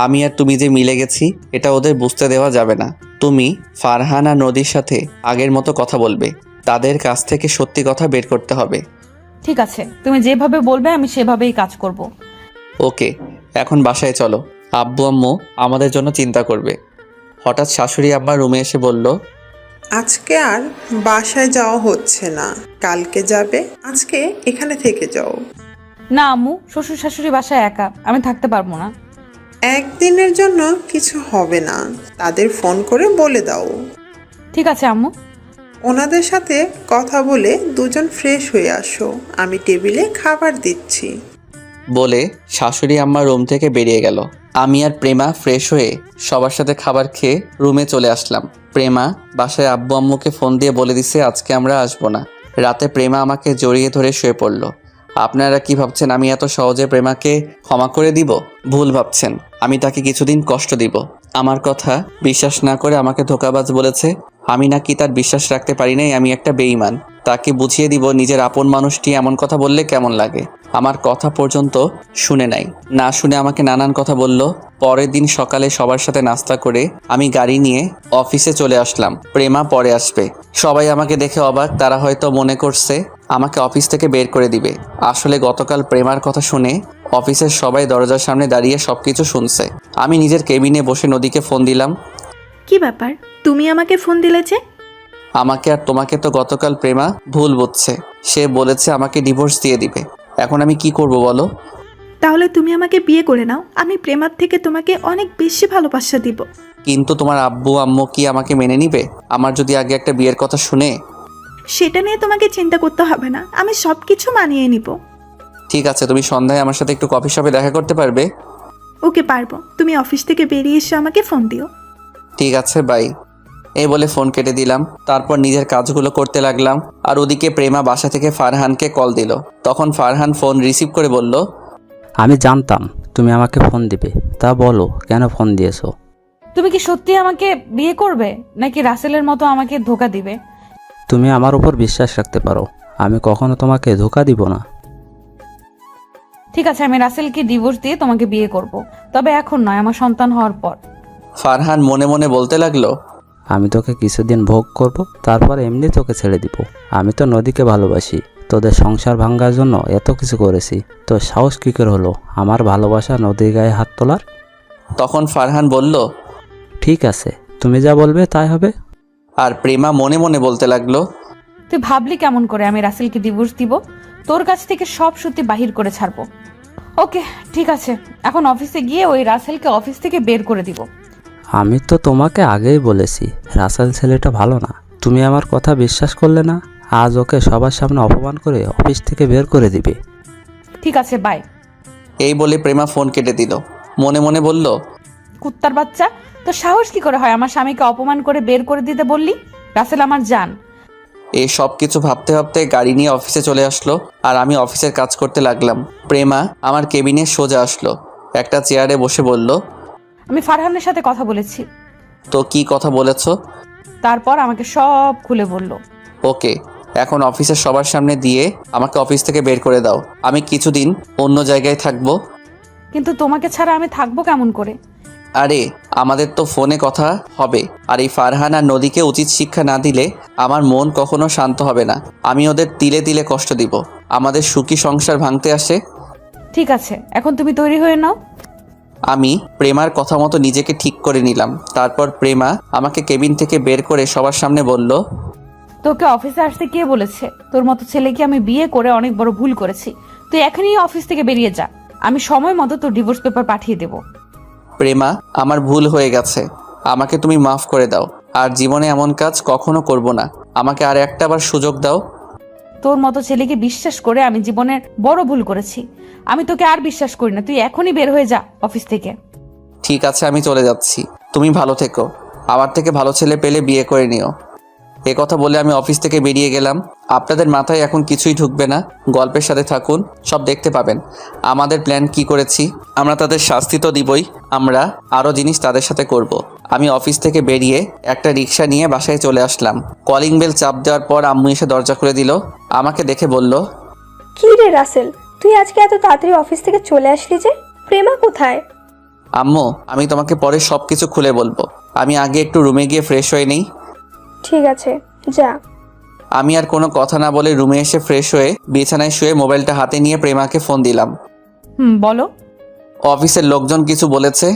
আমি আর তুমি যে মিলে গেছি এটা ওদের বুঝতে দেওয়া যাবে না। তুমি ফারহান আর নদীর সাথে আগের মতো কথা বলবে, তাদের কাছ থেকে সত্যি কথা বের করতে হবে। ঠিক আছে, তুমি যেভাবে বলবে আমি সেভাবেই কাজ করব। ওকে, এখন বাসায় চলো। আব্বু আম্মু আমাদের জন্য চিন্তা করবে। হঠাৎ শাশুড়ি আম্মা রুমে এসে বলল, আজকে আর বাসায় যাওয়া হচ্ছে না, কালকে যাবে। আজকে এখানে থেকে যাও। না আম্মু, শ্বশুর শাশুড়ি বাসায় একা, আমি থাকতে পারবো না। একদিনের জন্য কিছু হবে না, তাদের ফোন করে বলে দাও। ঠিক আছে আম্মু। ওনাদের সাথে কথা বলে দুজন ফ্রেশ হয়ে আসো, আমি টেবিলে খাবার দিচ্ছি। বলে শাশুড়ি আম্মা রুম থেকে বেরিয়ে গেল। আমি আর প্রেমা ফ্রেশ হয়ে সবার সাথে খাবার খেয়ে রুমে চলে আসলাম। প্রেমা বাসায় আব্বু আম্মুকে ফোন দিয়ে বলে দিছে আজকে আমরা আসবো না। রাতে প্রেমা আমাকে জড়িয়ে ধরে শুয়ে পড়ল। আপনারা কি ভাবছেন আমি এত সহজে প্রেমাকে ক্ষমা করে দিব? ভুল ভাবছেন। আমি তাকে কিছুদিন কষ্ট দিব। আমার কথা বিশ্বাস না করে আমাকে ধোঁকাবাজ বলেছে। আমি নাকি তার বিশ্বাস রাখতে পারি নাই, আমি একটা বেঈমান। তাকে বুঝিয়ে দিব নিজের আপন মানুষটি এমন কথা বললে কেমন লাগে। আমার কথা পর্যন্ত শুনে নাই, না শুনে আমাকে নানান কথা বলল। পরের দিন সকালে সবার সাথে নাস্তা করে আমি গাড়ি নিয়ে অফিসে চলে আসলাম। প্রেমা পরে আসবে। সবাই আমাকে দেখে অবাক, তারা হয়তো মনে করছে আমাকে অফিস থেকে বের করে দিবে। আসলে গতকাল প্রেমার কথা শুনে অফিসের সবাই দরজার সামনে দাঁড়িয়ে সবকিছু শুনছে। আমি নিজের কেবিনে বসে নদীকে ফোন দিলাম। কি ব্যাপার, তুমি আমাকে ফোন দিলে যে? আমাকে আর তোমাকে তো গতকাল প্রেমা ভুল বুঝছে। সে বলেছে আমাকে ডিভোর্স দিয়ে দিবে। এখন আমি কি করব বলো? তাহলে তুমি আমাকে বিয়ে করে নাও, আমি প্রেমার থেকে তোমাকে অনেক বেশি ভালোবাসা দিব। কিন্তু তোমার আব্বু আম্মু কি আমাকে মেনে নিবে? আমার যদি আগে একটা বিয়ের কথা শুনে। সেটা নিয়ে তোমাকে চিন্তা করতে হবে না, আমি সব কিছু মানিয়ে নিব। ঠিক আছে, তুমি সন্ধ্যায় আমার সাথে একটু কফি শপে দেখা করতে পারবে? ওকে, পারবো। তুমি অফিস থেকে বেরিয়ে এসে আমাকে ফোন দিও। ঠিক আছে, বাই। এই বলে ফোন কেটে দিলাম। তারপর নিজের কাজগুলো করতে লাগলাম। আর ওদিকে প্রেমা বাসা থেকে ফারহানকে কল দিল। তখন ফারহান ফোন রিসিভ করে বলল, আমি জানতাম তুমি আমাকে ফোন দিবে, তা বলো কেন ফোন দিয়েছো? তুমি কি সত্যি আমাকে বিয়ে করবে নাকি রাসেলের মতো আমাকে ধোকা দিবে? তুমি আমার উপর বিশ্বাস রাখতে পারো, আমি কখনো তোমাকে ধোকা দিব না। ঠিক আছে, আমি রাসেলকে ডিভোর্স দিয়ে তোমাকে বিয়ে করব, তবে এখন নয়, আমার সন্তান হওয়ার পর। ফারহান মনে মনে বলতে লাগলো, আমি তোকে কিছুদিন ভোগ করব, তারপর এমনি তোকে ছেড়ে দিব। আমি তো নদীকে ভালোবাসি, তোদের সংসার ভাঙার জন্য এত কিছু করেছি, তো সাহস কী করে হলো আমার ভালোবাসা নদীর গায়ে হাত তোলার? তখন ফারহান বলল, ঠিক আছে, তুমি যা বলবে তাই হবে। আর প্রেমা মনে মনে বলতে লাগলো, তুই ভাবলি কেমন করে আমি রাসেলকে ডিভোর্স দিব? তোর কাছ থেকে সব সত্যি বাহির করে ছাড়বো। ওকে, ঠিক আছে, এখন অফিসে গিয়ে ওই রাসেলকে অফিস থেকে বের করে দিব। আমি তো তোমাকে আগেই বলেছি রাসেল ছেলেটা ভালো না, তুমি আমার কথা বিশ্বাস করলে না। আজ ওকে সবার সামনে অপমান করে অফিস থেকে বের করে দিবে। ঠিক আছে, বাই। এই বলে প্রেমা ফোন কেটে দিল। মনে মনে বলল, কুত্তার বাচ্চা, তো সাহস কি করে হয় আমার স্বামীকে অপমান করে বের করে দিতে বললি? রাসেল আমার জান। এই সব কিছু ভাবতে ভাবতে গাড়ি নিয়ে অফিসে চলে আসলো। আর আমি অফিসের কাজ করতে লাগলাম। প্রেমা আমার কেবিনে সোজা আসলো, একটা চেয়ারে বসে বলল, আমি ফারহানের সাথে কথা বলেছি। তো কি কথা বলেছ? তারপর আমাকে সব খুলে বলল। ওকে, এখন অফিসের সবার সামনে দিয়ে আমাকে অফিস থেকে বের করে দাও। আমি কিছুদিন অন্য জায়গায় থাকবো। কিন্তু তোমাকে ছাড়া আমি থাকবো কেমন করে? আরে আমাদের তো ফোনে কথা হবে। আর এই ফারহান আর নদীকে উচিত শিক্ষা না দিলে আমার মন কখনো শান্ত হবে না। আমি ওদের তিলে তিলে কষ্ট দিব। আমাদের সুখী সংসার ভাঙতে আসে। ঠিক আছে, এখন তুমি তৈরি হয়ে নাও। আমি প্রেমার কথা মতো নিজেকে ঠিক করে নিলাম। তারপর প্রেমা আমাকে কেবিন থেকে বের করে সবার সামনে বলল, তোকে অফিসে আসতে কে বলেছে? তোর মতো ছেলেকে আমি বিয়ে করে অনেক বড় ভুল করেছি। তুই এখনই অফিস থেকে বেরিয়ে যা, আমি সময় মতো তোর ডিভোর্স পেপার পাঠিয়ে দেব। প্রেমা, আমার ভুল হয়ে গেছে, আমাকে তুমি মাফ করে দাও। আর জীবনে এমন কাজ কখনো করব না। আমাকে আর একটা বার সুযোগ দাও। তোর মতো ছেলেকে বিশ্বাস করে আমি জীবনের বড় ভুল করেছি। আমি তোকে আর বিশ্বাস করি না, তুই এখনই বের হয়ে যা অফিস থেকে। ঠিক আছে, আমি চলে যাচ্ছি। তুমি ভালো থেকো। আমার থেকে ভালো ছেলে পেলে বিয়ে করে নিও। এ কথা বলে আমি অফিস থেকে বেরিয়ে গেলাম। আপনাদের মাথায় এখন কিছুই ঢুকবে না, গল্পের সাথে থাকুন, সব দেখতে পাবেন আমাদের প্ল্যান কি করেছি। আমরা তাদের শাস্তি তো দিবই, আমরা আরও জিনিস তাদের সাথে করব। আমি অফিস থেকে বেরিয়ে একটা রিক্সা নিয়ে বাসায় চলে আসলাম। কলিং বেল চাপ দেওয়ার পর আম্মু এসে দরজা খুলে দিল। আমাকে দেখে বলল, কি রে রাসেল, তুই আজকে এত তাড়াতাড়ি অফিস থেকে চলে আসলি যে? প্রেমা কোথায়? আম্মু আমি তোমাকে পরে সব কিছু খুলে বলবো, আমি আগে একটু রুমে গিয়ে ফ্রেশ হয়ে নিই। ঠিক আছে, যা। আমি আর কোনো কথা না বলে রুমে এসে ফ্রেশ হয়ে বিছানায় শুয়ে মোবাইলটা হাতে নিয়ে প্রেমাকে ফোন দিলাম। বলো। অফিসের লোকজন কিছু বলেছে?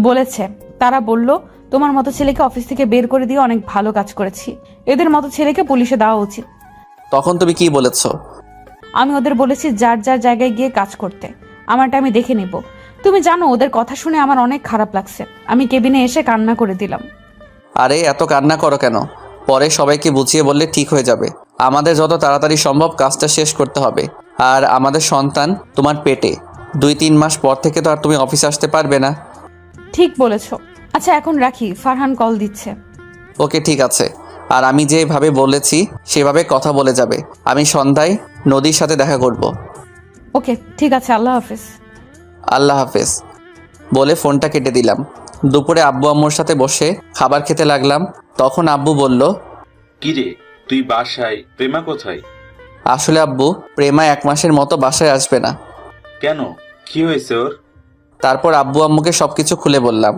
বলেছে। তারা বলল তোমার মতো ছেলেকে অফিস থেকে বের করে দিয়ে অনেক ভালো কাজ করেছি, এদের মতো ছেলেকে পুলিশে দেওয়া উচিত। তখন তুমি কি বলেছো? আমি ওদের বলেছি যার যার জায়গায় গিয়ে কাজ করতে, আমারটা আমি দেখে নিব। তুমি জানো ওদের কথা শুনে আমার অনেক খারাপ লাগছে, আমি কেবিনে এসে কান্না করে দিলাম। আরে এত কান্না করো কেন? পরে সবাইকে বুঝিয়ে বললে ঠিক হয়ে যাবে। আমাদের যত তাড়াতাড়ি সম্ভব কাজটা শেষ করতে হবে। আর আমাদের সন্তান তোমার পেটে, 2-3 মাস পর থেকে তো আর তুমি অফিসে আসতে পারবে না। ঠিক বলেছো। আচ্ছা এখন রাখি, ফারহান কল দিচ্ছে। ওকে ঠিক আছে। আর আমি যেভাবে বলেছি সেভাবে কথা বলে যাবে। আমি সন্ধ্যায় নদীর সাথে দেখা করব। ওকে ঠিক আছে, আল্লাহ হাফেজ। আল্লাহ হাফেজ বলে ফোনটা কেটে দিলাম। দুপুরে আব্বু আম্মুর সাথে বসে খাবার খেতে লাগলাম। তখন আব্বু বলল, কিরে তুই বাসায়, প্রেমা কোথায়? আসলে আব্বু প্রেমা 1 মাসের মতো বাসায় আসবে না। কেন, কি হয়েছে ওর? তারপর আব্বু আম্মুকে সবকিছু খুলে বললাম।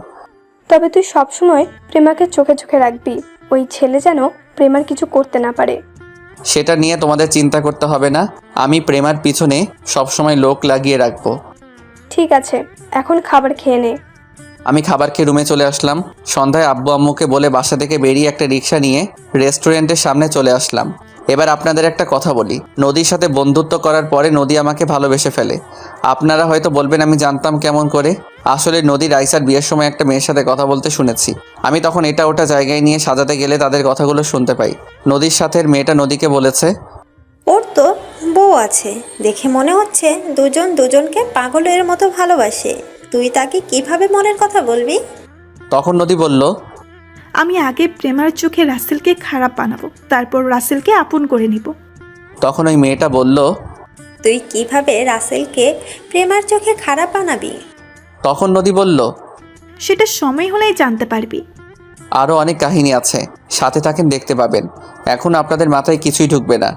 তবে তুই সবসময় প্রেমাকে চোখে চোখে রাখবি, ওই ছেলে যেন প্রেমার কিছু করতে না পারে। সেটা নিয়ে তোমাদের চিন্তা করতে হবে না, আমি প্রেমার পিছনে সবসময় লোক লাগিয়ে রাখবো। ঠিক আছে, এখন খাবার খেয়ে নে। আমি খাবার খেয়ে রুমে চলে আসলাম। সন্ধ্যায় আব্বু আম্মুকে বলে বাসা থেকে বেরিয়ে একটা রিক্সা নিয়ে রেস্টুরেন্টের সামনে চলে আসলাম। এবার আপনাদের একটা কথা বলি, নদীর সাথে বন্ধুত্ব করার পরে নদী আমাকে ভালোবেসে ফেলে। আপনারা হয়তো বলবেন আমি জানতাম কেমন করে। আসলে নদী রাইসার বিয়ের সময় একটা মেয়ের সাথে কথা বলতে শুনেছি। আমি তখন এটা ওটা জায়গায় নিয়ে সাজাতে গেলে তাদের কথাগুলো শুনতে পাই। নদীর সাথে মেয়েটা নদীকে বলেছে, ওর তো বউ আছে, দেখে মনে হচ্ছে দুজন দুজনকে পাগলের মতো ভালোবাসে। তুই তাকে কিভাবে মনের কথা বলবি? তখন নদী বলল, আমি আগে প্রেমার চোখে রাসেলকে খারাপ বানাবো, তারপর রাসেলকে আপন করে নিব। তখন ওই মেয়েটা বলল, তুই কিভাবে রাসেলকে প্রেমার চোখে খারাপ বানাবি? তখন নদী বলল, সেটা সময় হলেই জানতে পারবি। আরও অনেক কাহিনী আছে, সাথে থাকেন দেখতে পাবেন। এখন আপনাদের মাথায় কিছুই ঢুকবে না।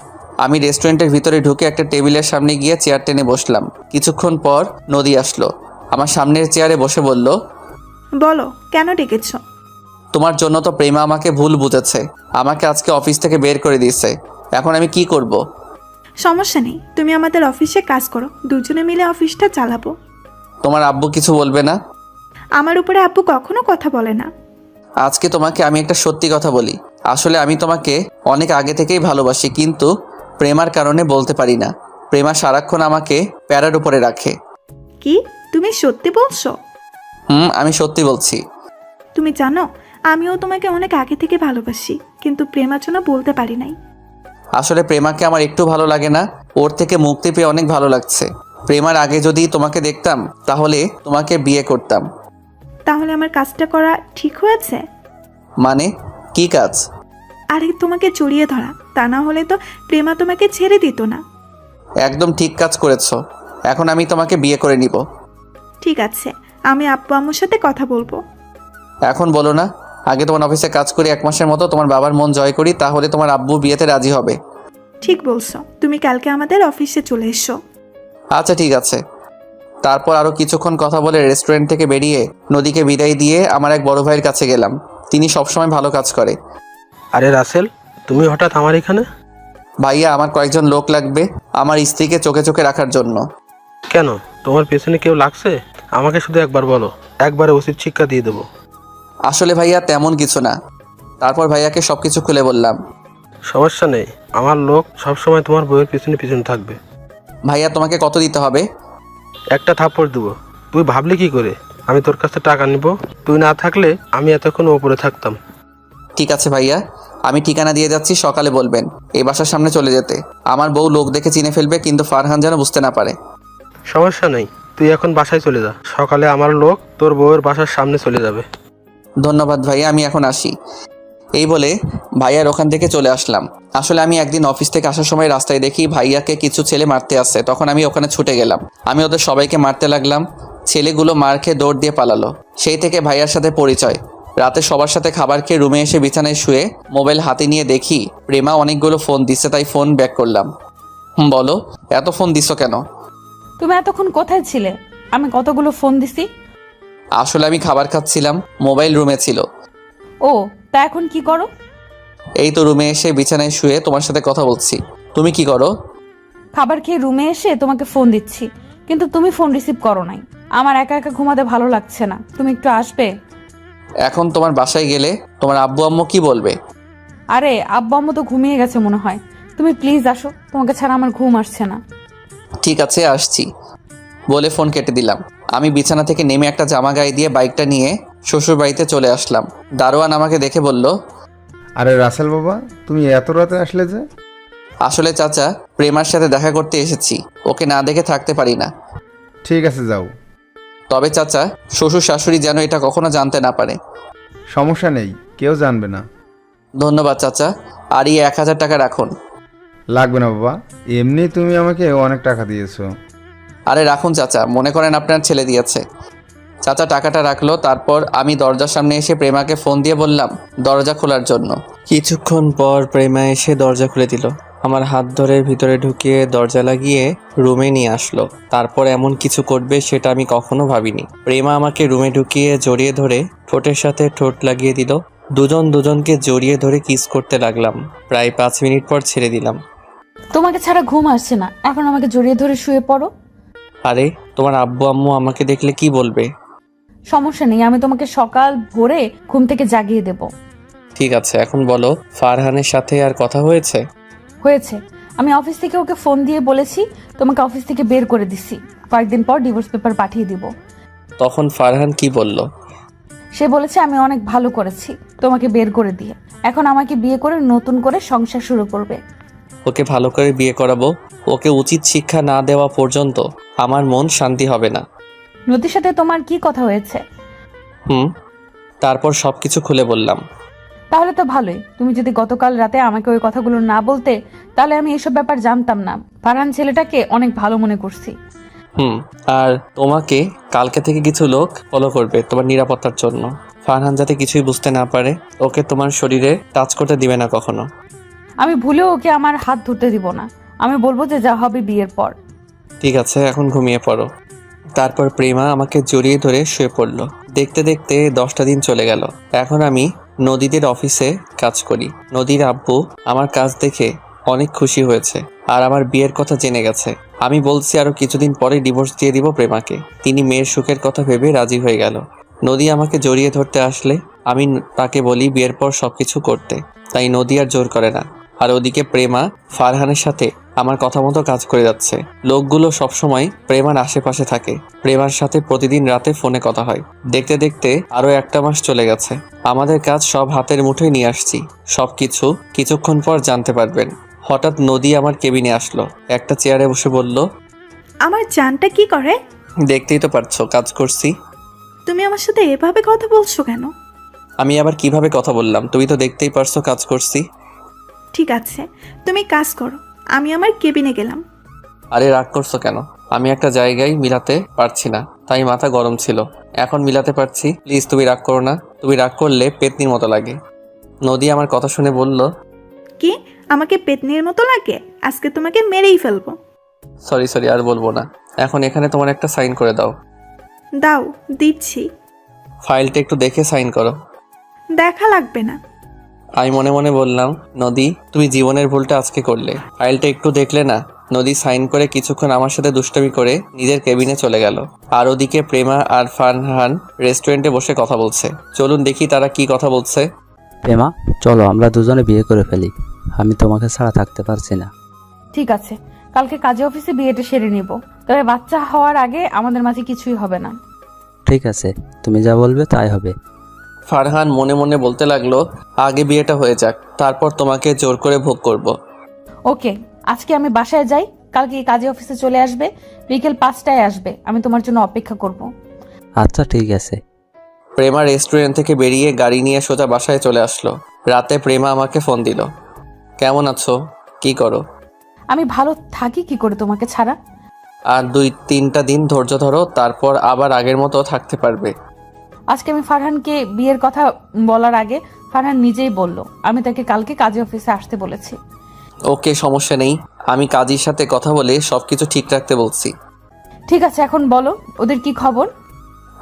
আমি রেস্টুরেন্টের ভিতরে ঢুকে একটা টেবিলের সামনে গিয়ে চেয়ার টেনে বসলাম। কিছুক্ষণ পর নদী আসলো, আমার সামনের চেয়ারে বসে বলল, বলো কেন ডেকেছ? তোমার জন্য তো প্রেমা আমাকে ভুল বুঝেছে, আমাকে আজকে অফিস থেকে বের করে দিয়েছে। এখন আমি কি করব? সমস্যা নেই, তুমি আমাদের অফিসে কাজ করো, দুজনে মিলে অফিসটা চালাবো। তোমার আব্বু কিছু বলবে না? আমার উপরে আব্বু কখনো কথা বলে না। আজকে তোমাকে আমি একটা সত্যি কথা বলি, আসলে আমি তোমাকে অনেক আগে থেকেই ভালোবাসি, কিন্তু প্রেমার কারণে বলতে পারি না। প্রেমা সারাক্ষণ আমাকে প্যারার উপরে রাখে। কি তুমি সত্যি বলছো? আমি সত্যি বলছি। তুমি জানো আমিও তোমাকে অনেক আগে থেকে ভালোবাসি, কিন্তু প্রেমার জন্য বলতে পারি নাই। আসলে প্রেমাকে আমার একটু ভালো লাগে না, ওর থেকে মুক্তি পেয়ে অনেক ভালো লাগছে। প্রেমার আগে যদি তোমাকে দেখতাম তাহলে তোমাকে বিয়ে করতাম। তাহলে আমার কাজটা করা ঠিক হয়েছে? মানে কি কাজ? আরে তোমাকে জড়িয়ে ধরা, তা না হলে তো প্রেমা তোমাকে ছেড়ে দিত না। একদম ঠিক কাজ করেছো, এখন আমি তোমাকে বিয়ে করে নিব। ঠিক আছে, আমি আব্বু আম্মুর সাথে কথা বলবো। এখন বলো না, আগে তোমার অফিসে কাজ করি 1 মাসের মতো, তোমার বাবার মন জয় করি, তাহলে তোমার আব্বু বিয়েতে রাজি হবে। ঠিক বলছো, তুমি কালকে আমাদের অফিসে চলে এসো। আচ্ছা ঠিক আছে। তারপর আরও কিছুক্ষণ কথা বলে রেস্টুরেন্ট থেকে বেরিয়ে নদীকে বিদায় দিয়ে আমার এক বড় ভাইয়ের কাছে গেলাম। তিনি সবসময় ভালো কাজ করে। আরে রাসেল, তুমি হঠাৎ আমার এখানে? ভাইয়া আমার কয়েকজন লোক লাগবে আমার স্ত্রীকে চোখে চোখে রাখার জন্য। কেন, তোমার পেছনে কেউ লাগছে? আমাকে শুধু একবার বলো, একবারে উচিত শিক্ষা দিয়ে দেবো। আসলে ভাইয়া তেমন কিছু না। তারপর ভাইয়াকে সব কিছু খুলে বললাম। সমস্যা নেই, আমার লোক সবসময় তোমার বউয়ের পিছনে পিছনে থাকবে। ভাইয়া তোমাকে কত দিতে হবে? একটা থাপ্পড় দেবো। তুই ভাবলি কি করে আমি তোর কাছে টাকা নিব? তুই না থাকলে আমি এতক্ষণ ওপরে থাকতাম। ঠিক আছে ভাইয়া, আমি ঠিকানা দিয়ে যাচ্ছি, সকালে বলবেন এই বাসার সামনে চলে যেতে। আমার বউ লোক দেখে চিনে ফেলবে, কিন্তু ফারহান যেন বুঝতে না পারে। সমস্যা নেই, তুই এখন বাসায় চলে যা, সকালে আমার লোক তোর বউয়ের বাসার সামনে চলে যাবে। ধন্যবাদ ভাইয়া, আমি এখন আসি। এই বলে ভাইয়ার ওখান থেকে চলে আসলাম। আসলে আমি একদিন অফিস থেকে আসার সময় রাস্তায় দেখি ভাইয়াকে কিছু ছেলে মারতে আসছে, তখন আমি ওখানে ছুটে গেলাম। আমি ওদের সবাইকে মারতে লাগলাম। ছেলেগুলো মার খেয়ে দৌড় দিয়ে পালালো। সেই থেকে ভাইয়ার সাথে পরিচয়। রাতে সবার সাথে খাবার খেয়ে রুমে এসে বিছানায় শুয়ে মোবাইল হাতে নিয়ে দেখি প্রেমা অনেকগুলো ফোন দিচ্ছে, তাই ফোন ব্যাক করলাম। বলো, এত ফোন দিছো কেন? তুমি এতক্ষণ কোথায় ছিলে? আমি কতগুলো ফোন দিছি। আসলে আমি খাবার খাচ্ছিলাম, মোবাইল রুমে ছিল। ও, তা এখন কি করো? এই তো রুমে এসে বিছানায় শুয়ে তোমার সাথে কথা বলছি। তুমি কি করো? খাবার খেয়ে রুমে এসে তোমাকে ফোন দিচ্ছি, কিন্তু তুমি ফোন রিসিভ করো নাই। আমার একা একা ঘুমাতে ভালো লাগছে না, তুমি একটু আসবে? এখন তোমার বাসায় গেলে তোমার আব্বু আম্মু কি বলবে? আরে আব্বু আম্মু তো ঘুমিয়ে গেছে মনে হয়। তুমি প্লিজ আসো, তোমাকে ছাড়া আমার ঘুম আসছে না। ঠিক আছে, আসছি বলে ফোন কেটে দিলাম। আমি বিছানা থেকে নেমে একটা জামা গায়ে দিয়ে বাইকটা নিয়ে শ্বশুর বাড়িতে চলে আসলাম। দারোয়ান আমাকে দেখে বলল, আরে রাসেল বাবা, তুমি এত রাতে আসলে যে? আসলে চাচা, প্রেমার সাথে দেখা করতে এসেছি, ওকে না দেখে থাকতে পারি না। ঠিক আছে, যাও। তবে চাচা, শ্বশুর শাশুড়ি যেন এটা কখনো জানতে না পারে। সমস্যা নেই, কেউ জানবে না। ধন্যবাদ চাচা, আর এই 1000 টাকা রাখুন। লাগবে না বাবা, এমনি তুমি আমাকে অনেক টাকা দিয়েছো। আরে রাখুন চাচা, মনে করেন আপনার ছেলে দিয়েছে। চাচা টাকাটা রাখলো। তারপর আমি দরজার সামনে এসে প্রেমাকে ফোন দিয়ে বললাম দরজা খোলার জন্য। কিছুক্ষণ পর প্রেমা এসে দরজা খুলে দিল। আমার হাত ধরে ভিতরে ঢুকিয়ে দরজা লাগিয়ে রুমে নিয়ে আসলো। তারপর এমন কিছু করবে সেটা আমি কখনো ভাবিনি। প্রেমা আমাকে রুমে ঢুকিয়ে জড়িয়ে ধরে ঠোঁটের সাথে ঠোঁট লাগিয়ে দিল। দুজন দুজনকে জড়িয়ে ধরে কিস করতে লাগলাম। প্রায় 5 মিনিট পর ছেড়ে দিলাম। তোমাকে ছাড়া ঘুম আসছে না, এখন আমাকে জড়িয়ে ধরে শুয়ে পড়ো। আরে তোমার আব্বু আম্মু আমাকে দেখলে কি বলবে? সমস্যা নেই, আমি তোমাকে সকাল ভোরে ঘুম থেকে জাগিয়ে দেব। ঠিক আছে, এখন বলো, ফারহানের সাথে আর কথা হয়েছে? হয়েছে। আমি অফিস থেকে ওকে ফোন দিয়ে বলেছি তোমাকে অফিস থেকে বের করে দিছি, কয়েকদিন পর ডিভোর্স পেপার পাঠিয়ে দিব। তখন ফারহান কি বলল? সে বলেছে আমি অনেক ভালো করেছি তোমাকে বের করে দিয়ে, এখন আমাকে বিয়ে করে নতুন করে সংসার শুরু করবে। ওকে ভালো করে বিয়ে করাবো। ওকে উচিত শিক্ষা না দেওয়া পর্যন্ত আমার মন শান্তি হবে না। নদীর সাথে তোমার কি কথা হয়েছে? তারপর সবকিছু খুলে বললাম। তাহলে তো ভালোই। তুমি যদি গতকাল রাতে আমাকে ওই কথাগুলো না বলতে, তাহলে আমি এসব ব্যাপার জানতাম না। ফারহান ছেলেটাকে অনেক ভালো মনে করছি। আর তোমাকে কালকে থেকে কিছু লোক ফলো করবে তোমার নিরাপত্তার জন্য। ফারহান যাতে কিছুই বুঝতে না পারে, ওকে তোমার শরীরে টাচ করতে দিবে না কখনো। আমি ভুলেও ওকে আমার হাত ধরতে দিব না। আমি বলবো যে যা হবে বিয়ের পর। ঠিক আছে, এখন ঘুমিয়ে পড়ো। তারপর প্রেমা আমাকে জড়িয়ে ধরে শুয়ে পড়লো। দেখতে দেখতে 10টা দিন চলে গেল। এখন আমি নদীদের অফিসে কাজ করি। নদীর আব্বু আমার কাজ দেখে অনেক খুশি হয়েছে আর আমার বিয়ের কথা জেনে গেছে। আমি বলছি আরো কিছুদিন পরে ডিভোর্স দিয়ে দিব প্রেমাকে। তিনি মেয়ের সুখের কথা ভেবে রাজি হয়ে গেল। নদী আমাকে জড়িয়ে ধরতে আসলে আমি তাকে বলি বিয়ের পর সবকিছু করতে, তাই নদী আর জোর করে না। আর ওদিকে প্রেমা ফারহানের সাথে আমার কথা মতো কাজ করে যাচ্ছে। লোকগুলো সবসময় প্রেমার আশেপাশে থাকে। প্রেমার সাথে প্রতিদিন রাতে ফোনে কথা হয়। দেখতে দেখতে আরো 1টা মাস চলে গেছে। আমাদের কাজ সব হাতের মুঠোয় নিয়ে আসছি। সবকিছু কিছুক্ষণ পর জানতে পারবেন। হঠাৎ নদী আমার কেবিনে আসলো, একটা চেয়ারে বসে বলল, আমার জানটা কি করে? দেখতেই তো পারছো কাজ করছি। তুমি আমার সাথে এভাবে কথা বলছো কেন? আমি আবার কিভাবে কথা বললাম? তুমি তো দেখতেই পারছো কাজ করছি। ঠিক আছে, তুমি কাজ করো, আমি আমার কেবিনে গেলাম। আরে রাগ করছো কেন? আমি একটা জায়গায় মিলাতে পারছি না, তাই মাথা গরম ছিল। এখন মিলাতে পারছি। প্লিজ তুমি রাগ করো না। তুমি রাগ করলে পেতনির মতো লাগে। নদী আমার কথা শুনে বলল, কি আমাকে পেতনির মতো লাগে? আজকে তোমাকে মেরেই ফেলবো। সরি আর বলবো না। এখন এখানে তোমার একটা সাইন করে দাও। দাও, দিচ্ছি। ফাইলটা একটু দেখে সাইন করো। দেখা লাগবে না। আমি মনে মনে বললাম, নদী তুমি জীবনের ভুলটা আজকে করলে, ফাইলটা একটু দেখলে না? নদী সাইন করে কিছুক্ষণ আমার সাথে দুষ্টামি করে নিজের কেবিনে চলে গেল। আর ওদিকে প্রেমা আর ফারহান রেস্টুরেন্টে বসে কথা বলছে। চলুন দেখি তারা কি কথা বলছে। প্রেমা, চলো আমরা দুজনে বিয়ে করে ফেলি। আমি তোমাকে ছাড়া থাকতে পারছি না। ঠিক আছে, কালকে কাজে অফিসে বিয়েটা সেরে নিব। তবে বাচ্চা হওয়ার আগে আমাদের মাঝে কিছুই হবে না। ঠিক আছে, তুমি যা বলবে তাই হবে। ফারহান মনে মনে বলতে লাগলো, আগে বিয়েটা হয়ে যাক, তারপর তোমাকে জোর করে ভোগ করব। ওকে, আজকে আমি বাসায় যাই, কালকে কাজে অফিসে চলে আসবে, বিকেল 5টায় আসবে। আমি তোমার জন্য অপেক্ষা করব। আচ্ছা ঠিক আছে। প্রেমা রেস্টুরেন্ট থেকে বেরিয়ে গাড়ি নিয়ে সোজা বাসায় চলে আসলো। রাতে প্রেমা আমাকে ফোন দিল। কেমন আছো, কি করো? আমি ভালো থাকি কি করে তোমাকে ছাড়া? আর 2-3টা দিন ধৈর্য ধরো, তারপর আবার আগের মতো থাকতে পারবে। আজকে আমি ফারহানকে বিয়ের কথা বলার আগে ফারহান নিজেই বলল আমি তাকে কালকে কাজী অফিসে আসতে বলেছি। ওকে, সমস্যা নেই, আমি কাজীর সাথে কথা বলে সবকিছু ঠিক রাখতে বলছি। ঠিক আছে, এখন বলো ওদের কি খবর?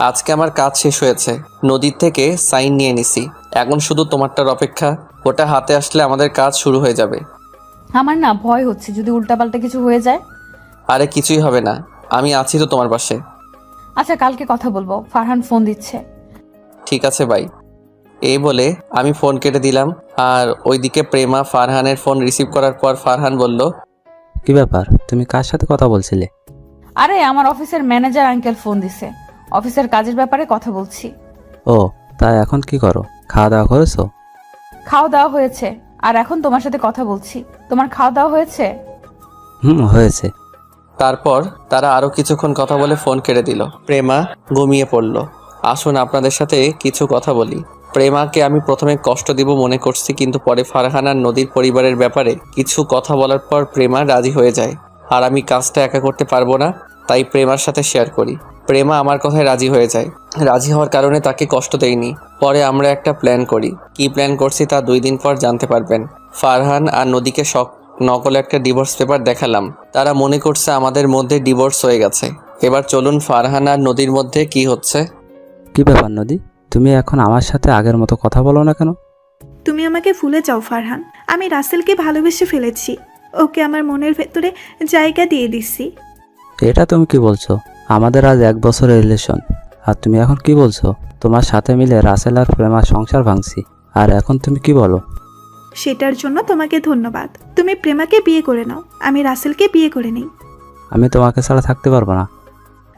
আজকে আমার কাজ শেষ হয়েছে, নদীর থেকে সাইন নিয়ে নিছি। এখন শুধু তোমারটার অপেক্ষা, ওটা হাতে আসলে আমাদের কাজ শুরু হয়ে যাবে। আমার না ভয় হচ্ছে যদি উল্টাপাল্টা কিছু হয়ে যায়। আরে কিছুই হবে না, আমি আছি তো তোমার পাশে। আচ্ছা, কালকে কথা বলবো, ফারহান ফোন দিচ্ছে। ঠিক আছে ভাই। এই বলে আমি ফোন কেটে দিলাম। আর ওইদিকে প্রেমা ফারহানের ফোন রিসিভ করার পর ফারহান বলল, কি ব্যাপার, তুমি কার সাথে কথা বলছিলে? আরে আমার অফিসের ম্যানেজার আঙ্কেল ফোন দিছে, অফিসের কাজের ব্যাপারে কথা বলছি। ও, তাই এখন কি করো? খাওয়া দাওয়া করেছো? খাওয়া দাওয়া হয়েছে, আর এখন তোমার সাথে কথা বলছি। তোমার খাওয়া দাওয়া হয়েছে? হয়েছে। তারপর তারা আরো কিছুক্ষণ কথা বলে ফোন কেটে দিল। প্রেমা ঘুমিয়ে পড়ল। আসুন আপনাদের সাথে কিছু কথা বলি। প্রেমাকে আমি প্রথমে কষ্ট দিব মনে করছি, কিন্তু পরে ফারহান আর নদীর পরিবারের ব্যাপারে কিছু কথা বলার পর প্রেমা রাজি হয়ে যায়। আর আমি কাজটা একা করতে পারবো না, তাই প্রেমার সাথে শেয়ার করি। প্রেমা আমার কথায় রাজি হয়ে যায়। রাজি হওয়ার কারণে তাকে কষ্ট দেয়নি। পরে আমরা একটা প্ল্যান করি। কি প্ল্যান করছি তা 2 দিন পর জানতে পারবেন। ফারহান আর নদীকে নকল একটা ডিভোর্স পেপার দেখালাম। তারা মনে করছে আমাদের মধ্যে ডিভোর্স হয়ে গেছে। এবার চলুন ফারহান আর নদীর মধ্যে কি হচ্ছে। কি ব্যাপার নদী, তুমি এখন আমার সাথে আগের মতো কথা বলো না কেন? তুমি আমাকে ভুলে যাও ফারহান, আমি রাসেলকে ভালোবেসে ফেলেছি, ওকে আমার মনের ভেতরে জায়গা দিয়ে দিচ্ছি। এটা তুমি কি বলছো? আমাদের আজ 1 বছরের রিলেশন, আর তুমি এখন কি বলছো? তোমার সাথে মিলে রাসেল আর প্রেমার সংসার ভাঙছি, আর এখন তুমি কি বলো? সেটার জন্য তোমাকে ধন্যবাদ। তুমি প্রেমাকে বিয়ে করে নাও, আমি রাসেলকে বিয়ে করে নিই। আমি তোমাকে ছাড়া থাকতে পারবো না।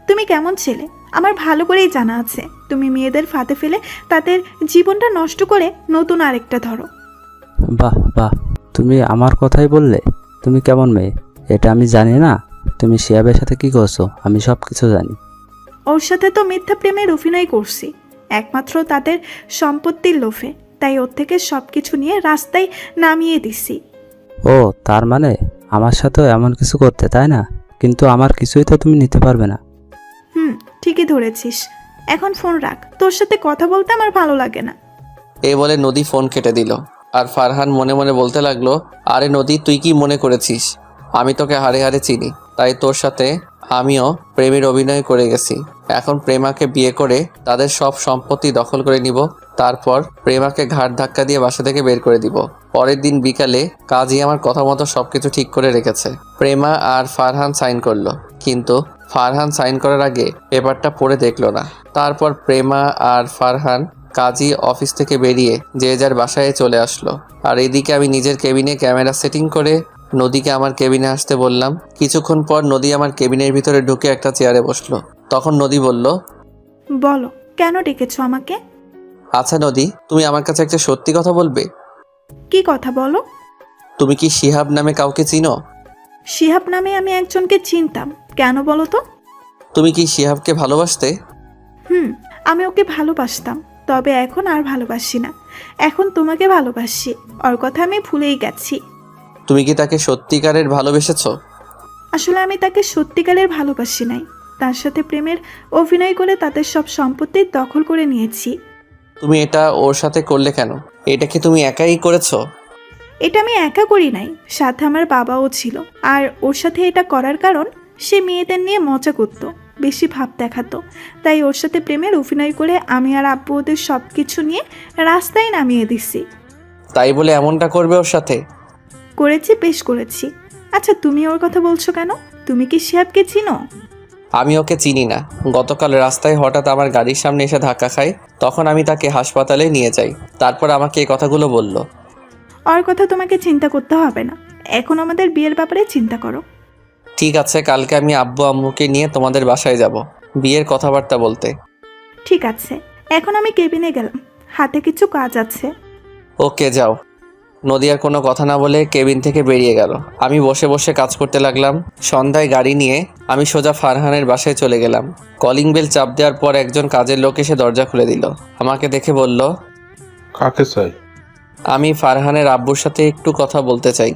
তুমি কেমন ছেলে আমার ভালো করেই জানা আছে। তুমি মেয়েদের ফাঁদে ফেলে তাদের জীবনটা নষ্ট করে নতুন আরেকটা ধরো। বাহ বাহ, তুমি আমার কথাই বললে? তুমি কেমন মেয়ে এটা আমি জানি না? তুমি শিয়াবের সাথে কি করছো আমি সব কিছু জানি। ওর সাথে তো মিথ্যা প্রেমের অভিনয় করছি, একমাত্র তাদের সম্পত্তির লোভে, তাই ওর থেকে সব কিছু নিয়ে রাস্তায় নামিয়ে দিছি। ও, তার মানে আমার সাথেও এমন কিছু করতে, তাই না? কিন্তু আমার কিছুই তো তুমি নিতে পারবে না। ঠিকই ধরেছিস। এখন ফোন রাখ, তোর সাথে কথা বলতে আমার ভালো লাগে না। এই বলে নদী ফোন কেটে দিল। আর ফারহান মনে মনে বলতে লাগলো, আরে নদী, তুই কি মনে করেছিস আমি তোকে হারে হারে চিনি? তাই তোর সাথে আমিও প্রেমের অভিনয় করে গেছি। এখন প্রেমাকে বিয়ে করে তাদের সব সম্পত্তি দখল করে নিব। তারপর প্রেমাকে ঘাট ধাক্কা দিয়ে বাসা থেকে বের করে দিব। পরের দিন বিকালে কাজী আমার কথা মতো সবকিছু ঠিক করে রেখেছে। প্রেমা আর ফারহান সাইন করলো, কিন্তু ফারহান সাইন করার আগে পেপারটা পড়ে দেখলো না। তারপর প্রেমা আর ফারহান কাজী অফিস থেকে বেরিয়ে যে যার বাসায় চলে আসলো। আর এদিকে আমি নিজের কেবিনে ক্যামেরা সেটিং করে নদীকে আমার কেবিনে আসতে বললাম। কিছুক্ষণ পর নদী আমার কেবিনের ভিতরে ঢুকে একটা চেয়ারে বসলো। তখন নদী বলল, বলো কেন ডেকেছো আমাকে? আচ্ছা নদী, তুমি আমার কাছে একটা সত্যি কথা বলবে? কি কথা বলো? তুমি কি শিহাব নামে কাউকে চিনো? শিহাব নামে আমি একজনকে চিনতাম, কেন বলো তো? তুমি কি শিহাবকে ভালোবাসতে? আমি ওকে ভালোবাসতাম, তবে এখন আর ভালোবাসি না। এখন তোমাকে ভালোবাসি, ওর কথা আমি ভুলেই গেছি। তুমি কি তাকে সত্যিকারের ভালোবেসেছো? আসলে আমি তাকে সত্যিকারের ভালোবাসি নাই, তার সাথে প্রেমের অভিনয় করে তাদের সব সম্পত্তি দখল করে নিয়েছি। তুমি এটা ওর সাথে করলে কেন? এটা কি তুমি একাই করেছো? এটা আমি একা করি নাই, সাথে আমার বাবাও ছিল। আর ওর সাথে এটা করার কারণ, সে মেয়েদের নিয়ে মজা করতো, বেশি ভাব দেখাতো। তাই ওর সাথে প্রেমের অভিনয় করে আমি আর আব্বু ওদের সব কিছু নিয়ে রাস্তায় নামিয়ে দিছি। তাই বলে এমনটা করবে ওর সাথে? করেছি, বেশ করেছি। আচ্ছা, তুমি ওর কথা বলছো কেন? তুমি কি শিহাবকে চিনো? আমি ওকে চিনি না। গতকাল রাস্তায় হঠাৎ আমার গাড়ির সামনে এসে ধাক্কা খায়, তখন আমি তাকে হাসপাতালে নিয়ে যাই। তারপর আমাকে এই কথাগুলো বলল। ওর কথা তোমাকে চিন্তা করতে হবে না, এখন আমাদের বিয়ের ব্যাপারে চিন্তা করো। ঠিক আছে, কালকে আমি আব্বু আম্মুকে নিয়ে তোমাদের বাসায় যাব বিয়ের কথাবার্তা বলতে। ঠিক আছে, এখন আমি কেবিনে গেলাম, হাতে কিছু কাজ আছে। ওকে, যাও। নদী আর কোনো কথা না বলে কেবিন থেকে বেরিয়ে গেল। আমি বসে বসে কাজ করতে লাগলাম। সন্ধ্যায় গাড়ি নিয়ে আমি সোজা ফারহানের বাসায় চলে গেলাম। কলিং বেল চাপ দেওয়ার পর একজন কাজের লোক এসে দরজা খুলে দিল। আমাকে দেখে বলল, কাকে চাই? আমি ফারহানের আব্বুর সাথে একটু কথা বলতে চাই।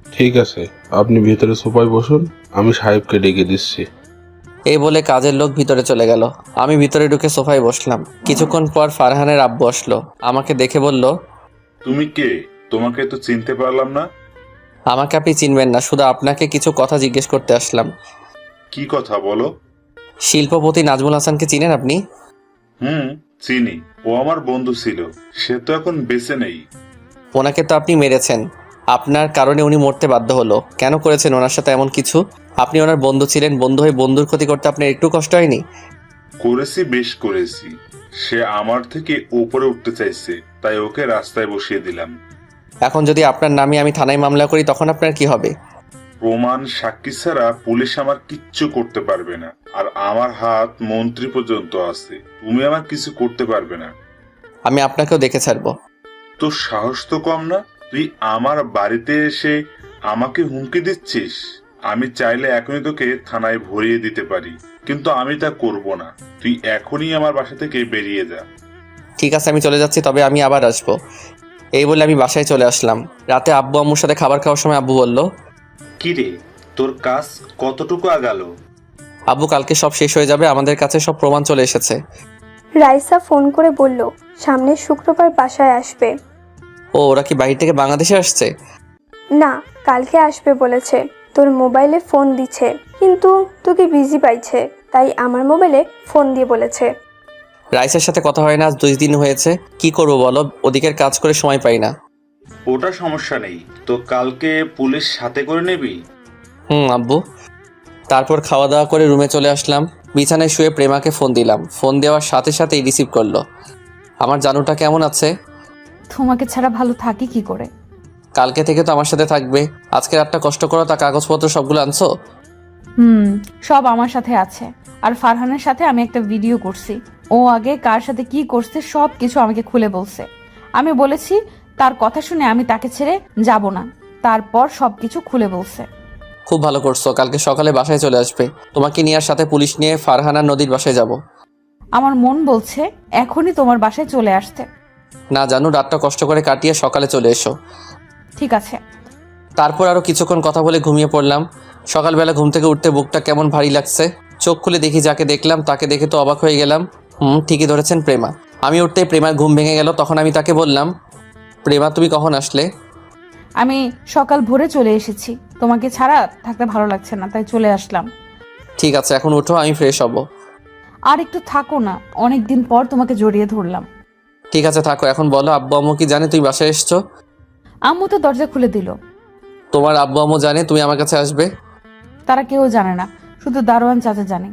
ঠিক আছে, আপনি ভিতরে সোফায় বসুন, আমি সাহেবকে ডেকে দিচ্ছি। এই বলে কাজের লোক ভিতরে চলে গেল। আমি ভিতরে ঢুকে সোফায় বসলাম। কিছুক্ষণ পর ফারহানের আব্বু আসলো, আমাকে দেখে বলল, তুমি কে? তোমাকে তো চিনতে পারলাম না। আমাকে আপনি চিনবেন না, শুধু আপনাকে কিছু কথা জিজ্ঞেস করতে আসলাম। কি কথা বলো? শিল্পপতি নাজমুল হাসানকে চিনেন আপনি? চিনি, ও আমার বন্ধু ছিল, সে তো এখন বেঁচে নেই। ওনাকে তো আপনি মেরেছেন, আপনার কারণে উনি মরতে বাধ্য হলো। কেন করেছেন ওনার সাথে এমন কিছু? আপনি ওনার বন্ধু ছিলেন, বন্ধু হয়ে বন্ধুর ক্ষতি করতে আপনার একটু কষ্ট হয়নি? করেছি, বেশ করেছি। সে আমার থেকে উপরে উঠতে চাইছে, তাই ওকে রাস্তায় বসিয়ে দিলাম। এখন যদি আপনার নামে আমি থানায় মামলা করি তখন আপনার কি হবে? প্রমাণ সাক্ষী ছাড়া পুলিশ আমার কিচ্ছু করতে পারবে না, আর আমার হাত মন্ত্রী পর্যন্ত আছে। তুমি আমার কিছু করতে পারবে না। আমি আপনাকেও দেখে ছাড়বো। তোর সাহস তো কম না, তুই আমার বাড়িতে এসে আমাকে হুমকি দিচ্ছিস। আমি চাইলে এখনই তোকে থানায় ভরিয়ে দিতে পারি, কিন্তু আমি তা করব না। তুই এখনই আমার বাসা থেকে বেরিয়ে যা। ঠিক আছে, আমি চলে যাচ্ছি, তবে আমি আবার আসবো। এই বলে আমি বাসায় চলে আসলাম। রাতে আব্বু আম্মুর সাথে খাবার খাওয়ার সময় আব্বু বলল, কি রে, তোর কাজ কতটুকু আগালো? আব্বু কালকে সব শেষ হয়ে যাবে, আমাদের কাছে সব প্রমাণ চলে এসেছে। রাইসা ফোন করে বলল সামনের শুক্রবার বাসায় আসবে। ও, ওরা কি বাইরে থেকে বাংলাদেশে আসছে? না, কালকে আসবে বলেছে। তোর মোবাইলে ফোন দিচ্ছে, কিন্তু তোকে বিজি পাইছে, তাই আমার মোবাইলে ফোন দিয়ে বলেছে। রাইসের সাথে কথা হয় না আজ 2 দিন হয়েছে। কি করবো বলো, ওদিকের কাজ করে সময় পাই না। ওটা সমস্যা নেই, তো কালকে পুলিশ সাথে করে নিবি। আব্বু। তারপর খাওয়া দাওয়া করে রুমে চলে আসলাম। বিছানায় শুয়ে প্রেমাকে ফোন দিলাম। ফোন দেওয়ার সাথে সাথেই রিসিভ করলো। আমার জানুটা কেমন আছে? তোমাকে ছাড়া ভালো থাকি কি করে? কালকে থেকে তো আমার সাথে থাকবে। আজকে রাতটা কষ্ট করো, তা কাগজপত্র সবগুলো আনছো? সব আমার সাথে আছে। আর ফারহানের সাথে আমি একটা ভিডিও করছি। ও আগে কার সাথে কি করছে সব কিছু আমাকে খুলে বলছে। আমি বলেছি তার কথা শুনে আমি তাকে ছেড়ে যাব না। তারপর সবকিছু খুলে বলছে। খুব ভালো করছো, কালকে সকালে বাসায় চলে আসবে। তোমাকে নিয়ে আর সাথে পুলিশ নিয়ে ফারহানা নদীর বাসায় যাব। আমার মন বলছে এখনই তোমার বাসায় চলে আসতে। না জানু, রাতটা কষ্ট করে কাটিয়ে সকালে চলে এসো। ঠিক আছে। তারপর আরো কিছুক্ষণ কথা বলে ঘুমিয়ে পড়লাম। সকালবেলা ঘুম থেকে উঠতে বুকটা কেমন ভারী লাগছে। চোখ খুলে দেখি যাকে দেখলাম তাকে দেখে তো অবাক হয়ে গেলাম। ঠিকই ধরেছেন, প্রেমা। আমি উঠতেই প্রেমার ঘুম ভেঙে গেল। তখন আমি তাকে বললাম, প্রেমা তুমি কখন আসলে? আমি সকাল ভোরে চলে এসেছি, তোমাকে ছাড়া থাকতে ভালো লাগছে না, তাই চলে আসলাম। ঠিক আছে, এখন উঠো, আমি ফ্রেশ হব। আর একটু থাকো না, অনেক দিন পর তোমাকে জড়িয়ে ধরলাম। ঠিক আছে থাকো। এখন বলো, আব্বু আম্মু কি জানে তুমি বাসায় এসছো? আম্মু তো দরজা খুলে দিল। তোমার আব্বু আম্মু জানে তুমি আমার কাছে আসবে? তারা কেউ জানে না, শুধু দারোয়ান চাচা জানে।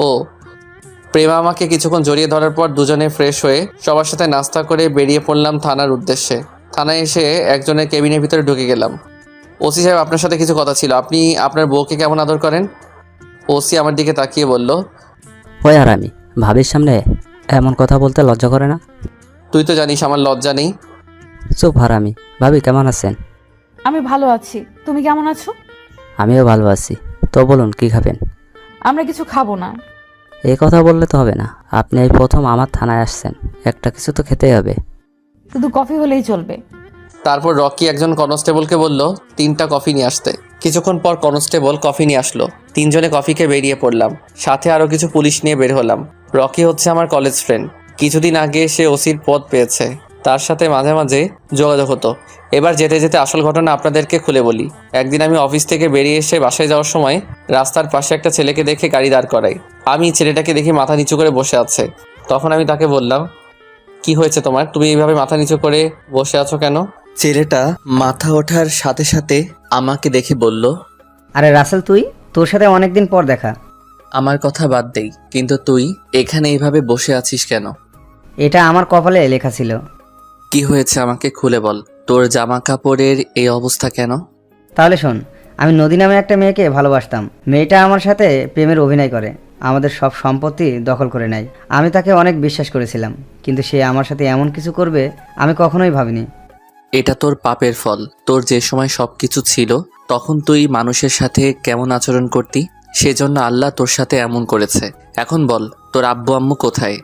ও। প্রেমা আমাকে কিছুক্ষণ জড়িয়ে ধরার পর দুজনে ফ্রেশ হয়ে সবার সাথে নাস্তা করে বেরিয়ে পড়লাম থানার উদ্দেশ্যে। থানায় এসে একজনের কেবিনের ভিতরে ঢুকে গেলাম। ওসি সাহেব, আপনার সাথে কিছু কথা ছিল। আপনি আপনার বউকে কেমন আদর করেন? ওসি আমার দিকে তাকিয়ে বলল, ওই আর আমি ভাবির সামনে এমন কথা বলতে লজ্জা করে না? তুই তো জানিস আমার লজ্জা নেই। চুপ হারামি। ভাবি কেমন আছেন? আমি ভালো আছি, তুমি কেমন আছো? আমিও ভালো আছি। তো বলুন কি খাবেন? আমরা কিছু খাবো না। এই কথা বললে তো হবে না, আপনি এই প্রথম আমার থানায় আসছেন, একটা কিছু তো খেতেই হবে। শুধু কফি হলেই চলবে। তারপর রকি একজন কনস্টেবলকে বলল 3টা কফি নিয়ে আসতে। কিছুক্ষণ পর কনস্টেবল কফি নিয়ে আসলো। 3জনে কফিকে বেরিয়ে পড়লাম। সাথে আরো কিছু পুলিশ নিয়ে বের হলাম। রকি হচ্ছে আমার কলেজ ফ্রেন্ড। কিছুদিন আগে সে ওসির পদ পেয়েছে। তার সাথে মাঝে মাঝে যোগাযোগ হতো। এবার যেতে যেতে আসল ঘটনা আপনাদেরকে খুলে বলি। একদিন আমি অফিস থেকে বেরিয়ে এসে বাসায় যাওয়ার সময় রাস্তার পাশে একটা ছেলেকে দেখে গাড়ি দাঁড় করাই। আমি ছেলেটাকে দেখে মাথা নিচু করে বসে আছে। তখন আমি তাকে বললাম, কি হয়েছে তোমার, তুমি এইভাবে মাথা নিচু করে বসে আছো কেন? ছেলেটা মাথা ওঠার সাথে সাথে আমাকে দেখে বলল, আরে রাসেল, তোর সাথে অনেকদিন পর দেখা। আমার কথা বাদ দেই, কিন্তু তুই এখানে এইভাবে বসে আছিস কেন? এটা আমার কপালে লেখা ছিল। কি হয়েছে আমাকে খুলে বল। তোর জামা কাপড়ের এই অবস্থা কেন? তাহলে শোন, আমি নদী নামে একটা মেয়েকে ভালোবাসতাম। মেয়েটা আমার সাথে প্রেমের অভিনয় করে, আমাদের সব সম্পত্তি দখল করে নেয়। আমি তাকে অনেক বিশ্বাস করেছিলাম, কিন্তু সে আমার সাথে এমন কিছু করবে আমি কখনোই ভাবিনি। এটা তোর পাপের ফল। তোর যে সময় সবকিছু ছিল তখন তুই মানুষের সাথে কেমন আচরণ করতি, সেজন্য আল্লাহ তোর সাথে এমন করেছে। এখন বল, তোর আব্বু আম্মু কোথায়?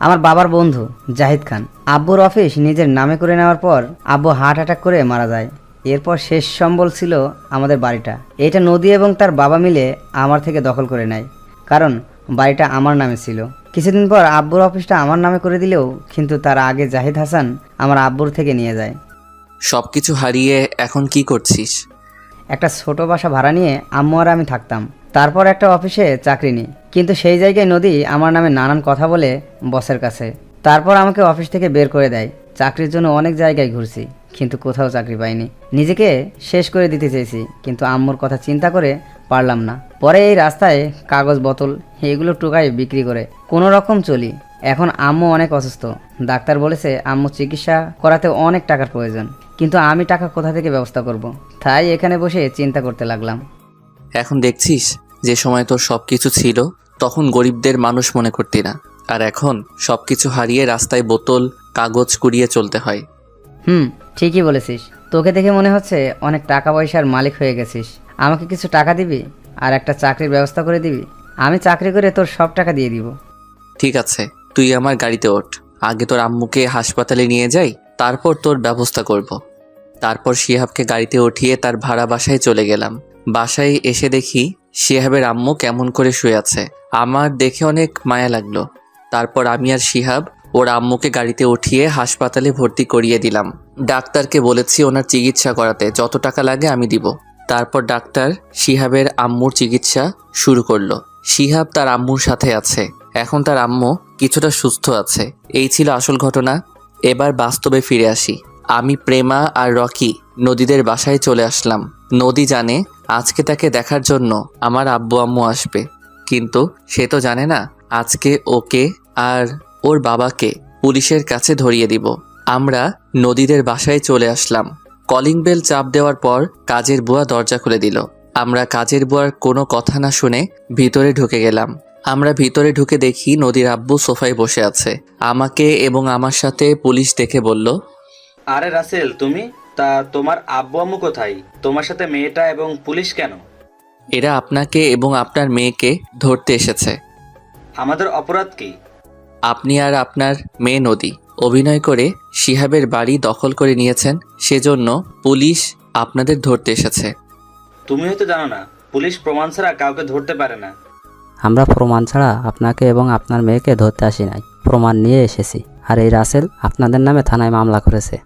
আমার বাবার বন্ধু জাহিদ খান। আব্বুর অফিস নিজের নামে করে নেওয়ার পর আব্বু হার্ট অ্যাটাক করে মারা যায়। এরপর শেষ সম্বল ছিল আমাদের বাড়িটা। এটা নদী এবং তার বাবা মিলে আমার থেকে দখল করে নেয়, কারণ বাড়িটা আমার নামে ছিল। কিছুদিন পর আব্বুর অফিসটা আমার নামে করে দিলেও কিন্তু তার আগে জাহিদ হাসান আমার আব্বুর থেকে নিয়ে যায়। সব কিছু হারিয়ে এখন কি করছিস? একটা ছোট বাসা ভাড়া নিয়ে আম্মু আর আমি থাকতাম। তারপর একটা অফিসে চাকরি নিই, কিন্তু সেই জায়গায় নদী আমার নামে নানান কথা বলে বসের কাছে। তারপর আমাকে অফিস থেকে বের করে দেয়। চাকরির জন্য অনেক জায়গায় ঘুরছি, কিন্তু কোথাও চাকরি পাইনি। নিজেকে শেষ করে দিতে চেয়েছি, কিন্তু আম্মুর কথা চিন্তা করে পারলাম না। পরে এই রাস্তায় কাগজ বোতল এগুলো টোকাই বিক্রি করে কোনো রকম চলি। এখন আম্মু অনেক অসুস্থ। ডাক্তার বলেছে আম্মু চিকিৎসা করাতে অনেক টাকার প্রয়োজন, কিন্তু আমি টাকা কোথা থেকে ব্যবস্থা করব? তাই এখানে বসে চিন্তা করতে লাগলাম। এখন দেখছিস যে সময় তোর সব কিছু ছিল তখন গরিবদের মানুষ মনে করতি না, আর এখন সব কিছু হারিয়ে রাস্তায় বোতল কাগজ কুড়িয়ে চলতে হয়। ঠিকই বলেছিস। তোকে দেখে মনে হচ্ছে অনেক টাকা পয়সার মালিক হয়ে গেছিস। আমাকে কিছু টাকা দিবি আর একটা চাকরির ব্যবস্থা করে দিবি। আমি চাকরি করে তোর সব টাকা দিয়ে দিব। ঠিক আছে, তুই আমার গাড়িতে ওঠ। আগে তোর আম্মুকে হাসপাতালে নিয়ে যাই, তারপর তোর ব্যবস্থা করব। তারপর শিহাবকে গাড়িতে উঠিয়ে তার ভাড়া বাসায় চলে গেলাম। বাসায় এসে দেখি শিহাবের আম্মু কেমন করে শুয়ে আছে। আমার দেখে অনেক মায়া লাগলো। তারপর আমি আর শিহাব ওর আম্মুকে গাড়িতে উঠিয়ে হাসপাতালে ভর্তি করিয়ে দিলাম। ডাক্তারকে বলেছি ওনার চিকিৎসা করাতে যত টাকা লাগে আমি দিব। তারপর ডাক্তার শিহাবের আম্মুর চিকিৎসা শুরু করলো। শিহাব তার আম্মুর সাথে আছে। এখন তার আম্মু কিছুটা সুস্থ আছে। এই ছিল আসল ঘটনা। এবার বাস্তবে ফিরে আসি। আমি, প্রেমা আর রকি নদীদের বাসায় চলে আসলাম। নদী জানে আজকে তাকে দেখার জন্য আমার আব্বু আম্মু আসবে, কিন্তু সে তো জানে না আজকে ওকে আর ওর বাবাকে পুলিশের কাছে ধরিয়ে দিব। আমরা নদীদের বাসায় চলে আসলাম। কলিং বেল চাপ দেওয়ার পর কাজের বুয়া দরজা খুলে দিল। আমরা কাজের বুয়ার কোনো কথা না শুনে ভিতরে ঢুকে গেলাম। আমরা ভিতরে ঢুকে দেখি নদীর আব্বু সোফায় বসে আছে। আমাকে এবং আমার সাথে পুলিশ দেখে বলল, আরে রাসেল, তুমি? তা তোমার আব্বু আম্মু কোথায়? তোমার সাথে মেয়েটা এবং পুলিশ কেন? এরা আপনাকে এবং আপনার মেয়েকে ধরতে এসেছে। আমাদের অপরাধ কি? আপনি আর আপনার মেয়ে নদী অভিনয় করে শিহাবের বাড়ি দখল করে নিয়েছেন, সেজন্য পুলিশ আপনাদের ধরতে এসেছে। তুমি হয়তো জানো না, পুলিশ প্রমাণ ছাড়া কাউকে ধরতে পারে না। আমরা প্রমাণ ছাড়া আপনাকে এবং আপনার মেয়েকে ধরতে আসি নাই, প্রমাণ নিয়ে এসেছি। আর এই রাসেল আপনাদের নামে থানায় মামলা করেছে।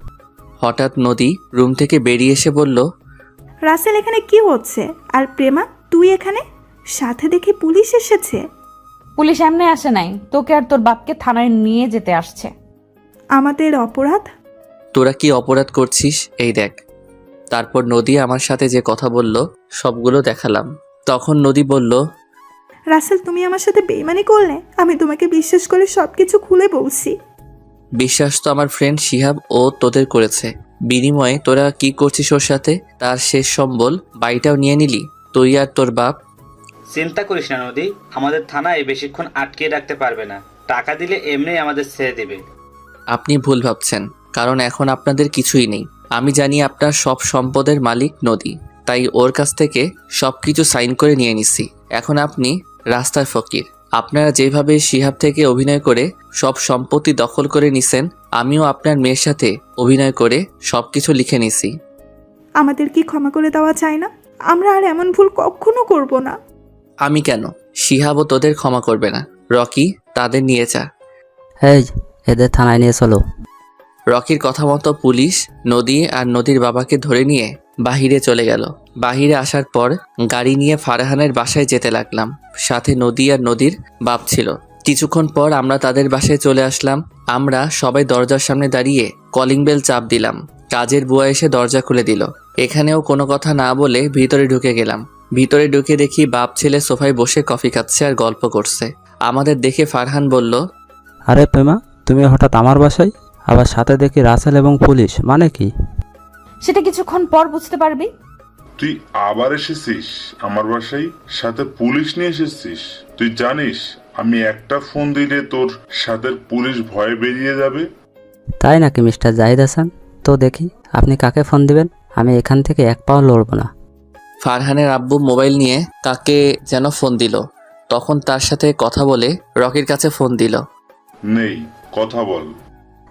হঠাৎ নদী রুম থেকে বেরিয়ে এসে বলল, রাসেল এখানে কি হচ্ছে? আর প্রেমা তুই এখানে? সাথে দেখি পুলিশ এসেছে। পুলিশ এমনি আসে নাই, তোকে আর তোর বাপকে থানায় নিয়ে যেতে আসছে। আমাদের অপরাধ? তোরা কি অপরাধ করছিস এই দেখ। তারপর নদী আমার সাথে যে কথা বলল সবগুলো দেখালাম। তখন নদী বলল, রাসেল তুমি আমার সাথে বেইমানি করলে। আমি তোমাকে বিশ্বাস করে সবকিছু খুলে বলছি। বিশ্বাস তো আমার ফ্রেন্ড শিহাব ও তোদের করেছে। বিনিময়ে তোরা কি করছিস ওর সাথে? তার শেষ সম্বল বাড়িটাও নিয়ে নিলি তুই আর তোর বাপ। চিন্তা করিস না নদী, আমাদের থানায় বেশিক্ষণ আটকে রাখতে পারবে না। টাকা দিলে এমনি আমাদের ছেড়ে দেবে। আপনি ভুল ভাবছেন, কারণ এখন আপনাদের কিছুই নেই। আমি জানি আপনার সব সম্পদের মালিক নদী, তাই ওর কাছ থেকে সব কিছু সাইন করে নিয়ে নিছি। এখন আপনি রাস্তার ফকির। আপনারা যেভাবে শিহাব থেকে অভিনয় করে সব সম্পত্তি দখল করে নিছেন, আমিও আপনার মেয়ের সাথে অভিনয় করে সব কিছু লিখে নিছি। আমাদের কি ক্ষমা করে দেওয়া যায় না? আমরা আর এমন ভুল কখনো করব না। আমি কেন, শিহাবও তোদের ক্ষমা করবে না। রকি, তাদের নিয়ে যা। এই, এদের থানায় নিয়ে চলো। রকির কথা মতো পুলিশ নদী আর নদীর বাবাকে ধরে নিয়ে বাহিরে চলে গেল। বাহিরে আসার পর গাড়ি নিয়ে ফারহানের বাসায় যেতে লাগলাম। সাথে নদী আর নদীর বাপ ছিল। কিছুক্ষণ পর আমরা তাদের বাসায় চলে আসলাম। আমরা সবাই দরজার সামনে দাঁড়িয়ে কলিং বেল চাপ দিলাম। কাজের বুয়া এসে দরজা খুলে দিল। এখানেও কোনো কথা না বলে ভিতরে ঢুকে গেলাম। ভিতরে ঢুকে দেখি বাপ ছেলে সোফায় বসে কফি খাচ্ছে আর গল্প করছে। আমাদের দেখে ফারহান বলল, আরে প্রেমা, তুমি হঠাৎ আমার বাসায়? আবার সাথে দেখি রাসেল এবং পুলিশ, মানে কি? সেটা কিছুক্ষণ পর বুঝতে পারবি। তুই আবার এসেছিস আমার বাসায়, সাথে পুলিশ নিয়ে এসেছিস? তুই জানিস আমি একটা ফোন দিলে তোর সাথে পুলিশ ভয়ে বেরিয়ে যাবে। তাই নাকি মিস্টার জাহিদ হাসান? তো দেখি আপনি কাকে ফোন দিবেন। আমি এখান থেকে এক পাও লড়ব না। ফারহানের আব্বু মোবাইল নিয়ে কাকে যেন ফোন দিল। তখন তার সাথে কথা বলে রকির কাছে ফোন দিল। নেই, কথা বল।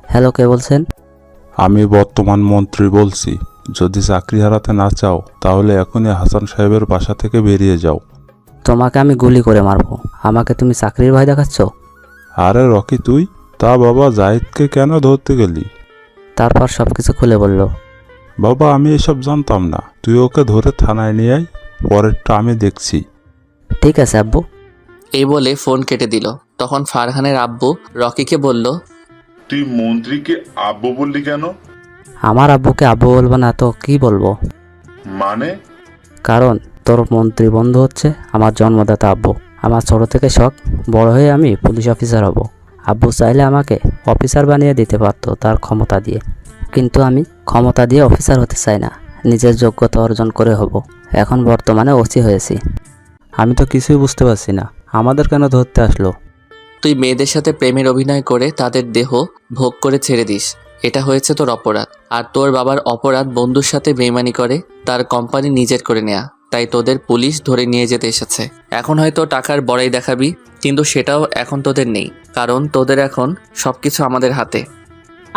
হ্যালো, কে বলছেন? আমি বর্তমান মন্ত্রী বলছি। যদি চাকরি হারাতে না চাও তাহলে এখনই হাসান সাহেবের বাসা থেকে বেরিয়ে যাও। তোমাকে আমি গুলি করে মারবো, আমাকে তুমি চাকরির ভয় দেখাচ্ছ? আরে রকি, তুই তা বাবা জাহিদকে কেন ধরতে গেলি? তারপর সবকিছু খুলে বলল। বাবা আমি এসব জানতাম না, তুই ওকে ধরে থানায় নিয়ে আয়, পরেরটা আমি দেখছি। ঠিক আছে আব্বু। এই বলে ফোন কেটে দিল। তখন ফারহানের আব্বু রকিকে বলল, তুই মন্ত্রীকে আব্বু বললি কেন? আমার আব্বুকে আব্বু বলবো না তো কি বলবো? মানে? কারণ তোর মন্ত্রী বন্ধু হচ্ছে আমার জন্মদাতা আব্বু। আমার ছোট থেকে শখ বড় হয়ে আমি পুলিশ অফিসার হব। আব্বু চাইলে আমাকে অফিসার বানিয়ে দিতে পারতো তার ক্ষমতা দিয়ে, কিন্তু আমি ক্ষমতা দিয়ে অফিসার হতে চাই না, নিজের যোগ্যতা অর্জন করে হব। এখন বর্তমানে ওসি হয়েছি। আমি তো কিছুই বুঝতে পারছি না, আমাদের কেন ধরতে আসলো? তুই মেয়েদের সাথে প্রেমের অভিনয় করে তাদের দেহ ভোগ করে ছেড়ে দিস, এটা হয়েছে তোর অপরাধ। আর তোর বাবার অপরাধ বন্ধুর সাথে বেইমানি করে তার কোম্পানি নিজের করে নেয়া, তাই তোদের পুলিশ ধরে নিয়ে যেতে এসেছে। এখন হয়তো টাকার বড়াই দেখাবি, কিন্তু সেটাও এখন তোদের নেই, কারণ তোদের এখন সবকিছু আমাদের হাতে।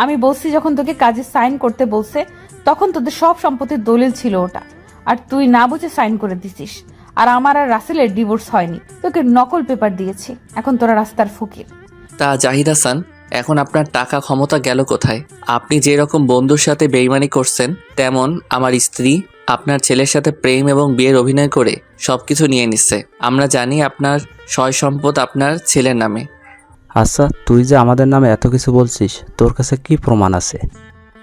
আমি বলছি যখন তোকে কাজে সাইন করতে বলছে তখন তোদের সব সম্পত্তির দলিল ছিল ওটা, আর তুই না বুঝে সাইন করে দিছিস। আর আমার আর রাসেলের ডিভোর্স হয়নি, তোকে নকল পেপার দিয়েছি, এখন তোরা রাস্তার ফকির। তা জাহিদ হাসান, এখন আপনার টাকা ক্ষমতা গেল কোথায়? আপনি যে রকম বন্ধুর সাথে বেইমানি করছেন, তেমন আমার স্ত্রী আপনার ছেলের সাথে প্রেম এবং বিয়ের অভিনয় করে সবকিছু নিয়ে নিচ্ছে। আমরা জানি আপনার সয় সম্পদ আপনার ছেলের নামে। আচ্ছা, তুই যে আমাদের নামে এত কিছু বলছিস, তোর কাছে কি প্রমাণ আছে?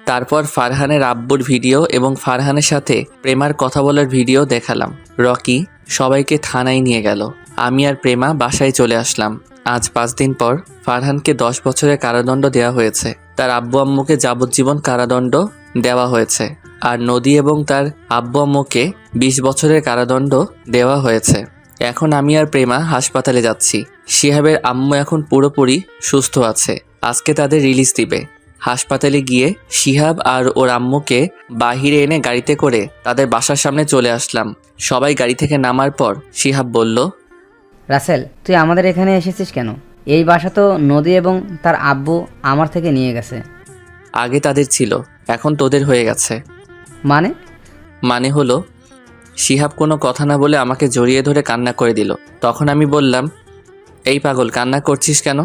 তারপর ফারহানের আব্বুর ভিডিও এবং ফারহানের সাথে প্রেমার কথা বলার ভিডিও দেখালাম। রকি সবাইকে থানায় নিয়ে গেল। আমি আর প্রেমা বাসায় চলে আসলাম। আজ 5 দিন পর ফারহানকে 10 বছরের কারাদণ্ড দেওয়া হয়েছে। তার আব্বু আম্মুকে যাবজ্জীবন কারাদণ্ড দেওয়া হয়েছে। আর নদী এবং তার আব্বু আম্মুকে 20 বছরের কারাদণ্ড দেওয়া হয়েছে। এখন আমি আর প্রেমা হাসপাতালে যাচ্ছি। শিহাবের আম্মু এখন পুরোপুরি সুস্থ আছে। আজকে তাদের রিলিজ দিবে। হাসপাতালে গিয়ে শিহাব আর ওর আম্মুকে বাহিরে এনে গাড়িতে করে তাদের বাসার সামনে চলে আসলাম। সবাই গাড়ি থেকে নামার পর শিহাব বলল, রাসেল, তুই আমাদের এখানে এসেছিস কেন? এই বাসা তো নদী এবং তার আব্বু আমার থেকে নিয়ে গেছে। আগে তাদের ছিল, এখন তোদের হয়ে গেছে। মানে হলো, শিহাব কোনো কথা না বলে আমাকে জড়িয়ে ধরে কান্না করে দিল। তখন আমি বললাম, এই পাগল, কান্না করছিস কেন?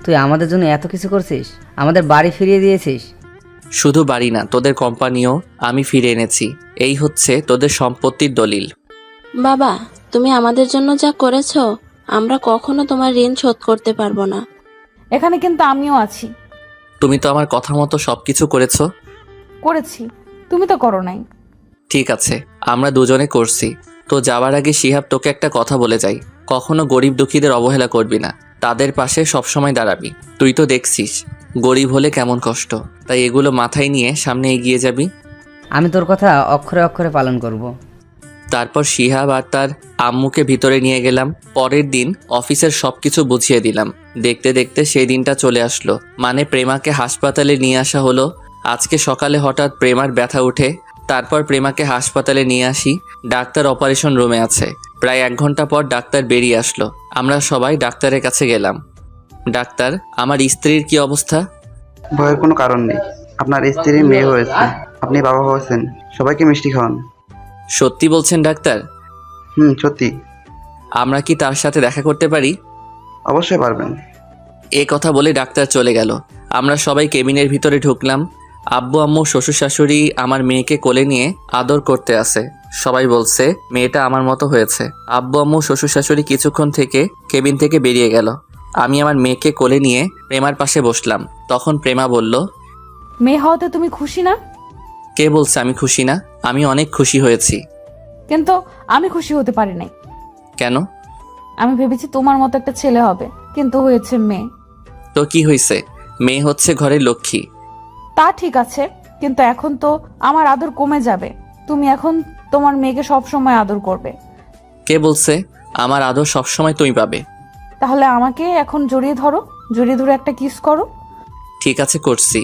তুই আমাদের জন্য এত কিছু করছিস, আমাদের বাড়ি ফিরিয়ে দিয়েছিস। শুধু বাড়ি না, তোদের কোম্পানিও আমি ফিরে এনেছি। এই হচ্ছে তোদের সম্পত্তির দলিল। বাবা, তুমি আমাদের জন্য যা করেছো, আমরা কখনো তোমার ঋণ শোধ করতে পারবো না। এখানে কিন্তু আমিও আছি। তুমি তো আমার কথা মতো সবকিছু করেছো। করেছি, তুমি তো করো নাই। ঠিক আছে, আমরা দুজনে করছি। তো যাওয়ার আগে শিহাব তোকে একটা কথা বলে যাই, কখনো গরিব দুঃখীদের অবহেলা করবি না, তাদের পাশে সবসময় দাঁড়াবি। তুই তো দেখছিস গরিব হলে কেমন কষ্ট, তাই এগুলো মাথায় নিয়ে সামনে এগিয়ে যাবি। আমি তোর কথা অক্ষরে অক্ষরে পালন করব। তারপর শিহাব আর তার আম্মুকে ভিতরে নিয়ে গেলাম। পরের দিন অফিসের সবকিছু বুঝিয়ে দিলাম। দেখতে দেখতে সেই দিনটা চলে আসলো, মানে প্রেমাকে হাসপাতালে নিয়ে আসা হলো। আজকে সকালে হঠাৎ প্রেমার ব্যথা উঠে। তারপর প্রেমাকে হাসপাতালে নিয়ে আসি। ডাক্তার অপারেশন রুমে আছে। প্রায় 1 ঘন্টা পর ডাক্তার বেরিয়ে আসলো। আমরা সবাই ডাক্তারের কাছে গেলাম। ডাক্তার, আমার স্ত্রীর কি অবস্থা? ভয়ের কোনো কারণ নেই, আপনার স্ত্রীর মেয়ে হয়েছে, আপনি বাবা হয়েছেন। সবাইকে মিষ্টি খাওয়ান। সত্যি বলছেন ডাক্তার? সত্যি। আমরা কি তার সাথে দেখা করতে পারি? অবশ্যই পারবেন। এ কথা বলে ডাক্তার চলে গেল। আমরা সবাই কেবিনের ভিতরে ঢুকলাম। আব্বু আম্মু শ্বশুর শাশুড়ি আমার মেয়েকে কোলে নিয়ে আদর করতে আসে। সবাই বলছে মেয়েটা আমার মতো হয়েছে। আব্বু আম্মু শ্বশুর শাশুড়ি কিছুক্ষণ থেকে কেবিন থেকে বেরিয়ে গেল। আমি আমার মেয়েকে কোলে নিয়ে প্রেমার পাশে বসলাম। তখন প্রেমা বলল, মেয়ে হওয়াতে তুমি খুশি না? কে বলছে আমি খুশি না? আমি অনেক খুশি হয়েছি। কিন্তু আমি খুশি হতে পারি নাই। কেন? আমি ভেবেছি তোমার মতো একটা ছেলে হবে, কিন্তু হয়েছে মেয়ে। তো কি হয়েছে? মেয়ে হচ্ছে ঘরের লক্ষ্মী। তা ঠিক আছে, কিন্তু এখন তো আমার আদর কমে যাবে। তুমি এখন তোমার মেয়েকে সব সময় আদর করবে। কে বলছে? আমার আদর সবসময় তুমি পাবে। তাহলে আমাকে এখন জড়িয়ে ধরো, জড়িয়ে ধরে একটা কিস করো। ঠিক আছে, করছি।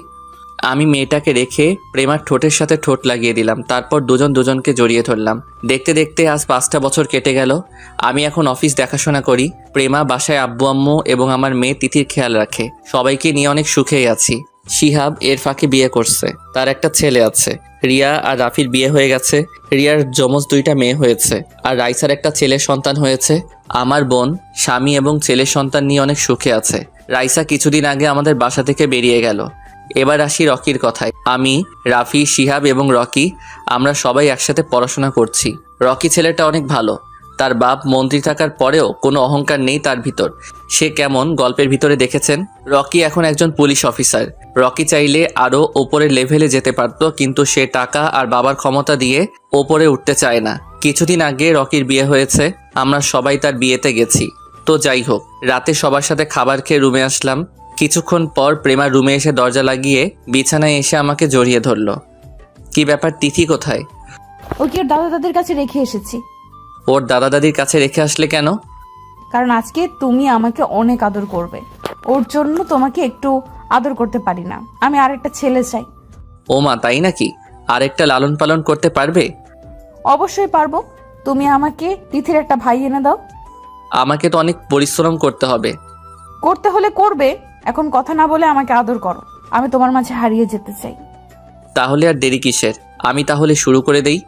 আমি মেয়েটাকে রেখে প্রেমার ঠোঁটের সাথে ঠোঁট লাগিয়ে দিলাম। তারপর দুজন দুজনকে জড়িয়ে ধরলাম। দেখতে দেখতে আজ 5টা বছর কেটে গেল। আমি এখন অফিস দেখাশোনা করি। প্রেমা বাসায় আব্বু আম্মু এবং আমার মেয়ে তিথির খেয়াল রাখে। সবাইকে নিয়ে অনেক সুখেই আছি। শিহাব এর ফাঁকে বিয়ে করছে, তার একটা ছেলে আছে। রিয়া আর রাফির বিয়ে হয়ে গেছে। রিয়ার যমজ 2টা মেয়ে হয়েছে, আর রাইসার একটা ছেলের সন্তান হয়েছে। আমার বোন স্বামী এবং ছেলের সন্তান নিয়ে অনেক সুখে আছে। রাইসা কিছুদিন আগে আমাদের বাসা থেকে বেরিয়ে গেল। এবার আসি রকির কথায়। আমি, রাফি, শিহাব এবং রকি আমরা সবাই একসাথে পড়াশোনা করছি। রকি ছেলেটা অনেক ভালো। তার বাপ মন্ত্রী থাকার পরেও কোনো অহংকার নেই তার ভিতর। সে কেমন গল্পের ভিতরে দেখেছেন। রকি এখন একজন পুলিশ অফিসার। রকি চাইলে আরও ওপরের লেভেলে যেতে পারত, কিন্তু সে টাকা আর বাবার ক্ষমতা দিয়ে ওপরে উঠতে চায় না। কিছুদিন আগে রকির বিয়ে হয়েছে, আমরা সবাই তার বিয়েতে গেছি। তো যাই হোক, রাতে সবার সাথে খাবার খেয়ে রুমে আসলাম। কিছুক্ষণ পর প্রেমা রুমে এসে দরজা লাগিয়ে বিছানায় এসে আমাকে জড়িয়ে ধরলো। কি ব্যাপার, তিথি কোথায়? ওকে ওর দাদা দাদির কাছে রেখে এসেছি। ওর দাদা দাদির কাছে রেখে আসলে কেন? কারণ আজকে তুমি আমাকে অনেক আদর করবে। ওর জন্য তোমাকে একটু আদর করতে পারি না। আমি আরেকটা ছেলে চাই। ও মা, তাই নাকি? আরেকটা লালন পালন করতে পারবে? অবশ্যই পারবো। তুমি আমাকে তিথির একটা ভাই এনে দাও। আমাকে তো অনেক পরিশ্রম করতে হবে। করতে হলে করবে, এখন কথা না বলে আমাকে আদর করো। আমি তোমার মাঝে হারিয়ে যেতে চাই। তাহলে আর দেরি কিসের? আমি তাহলে শুরু করে দেই।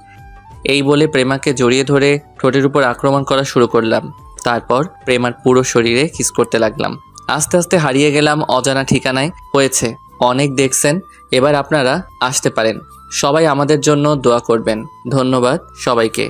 এই বলে প্রেমাকে জড়িয়ে ধরে ঠোঁটের উপর আক্রমণ করা শুরু করলাম। তারপর প্রেমার পুরো শরীরে কিস করতে লাগলাম। আস্তে আস্তে হারিয়ে গেলাম অজানা ঠিকানায়। হয়েছে, অনেক দেখছেন, এবার আপনারা আসতে পারেন। সবাই আমাদের জন্য দোয়া করবেন। ধন্যবাদ সবাইকে।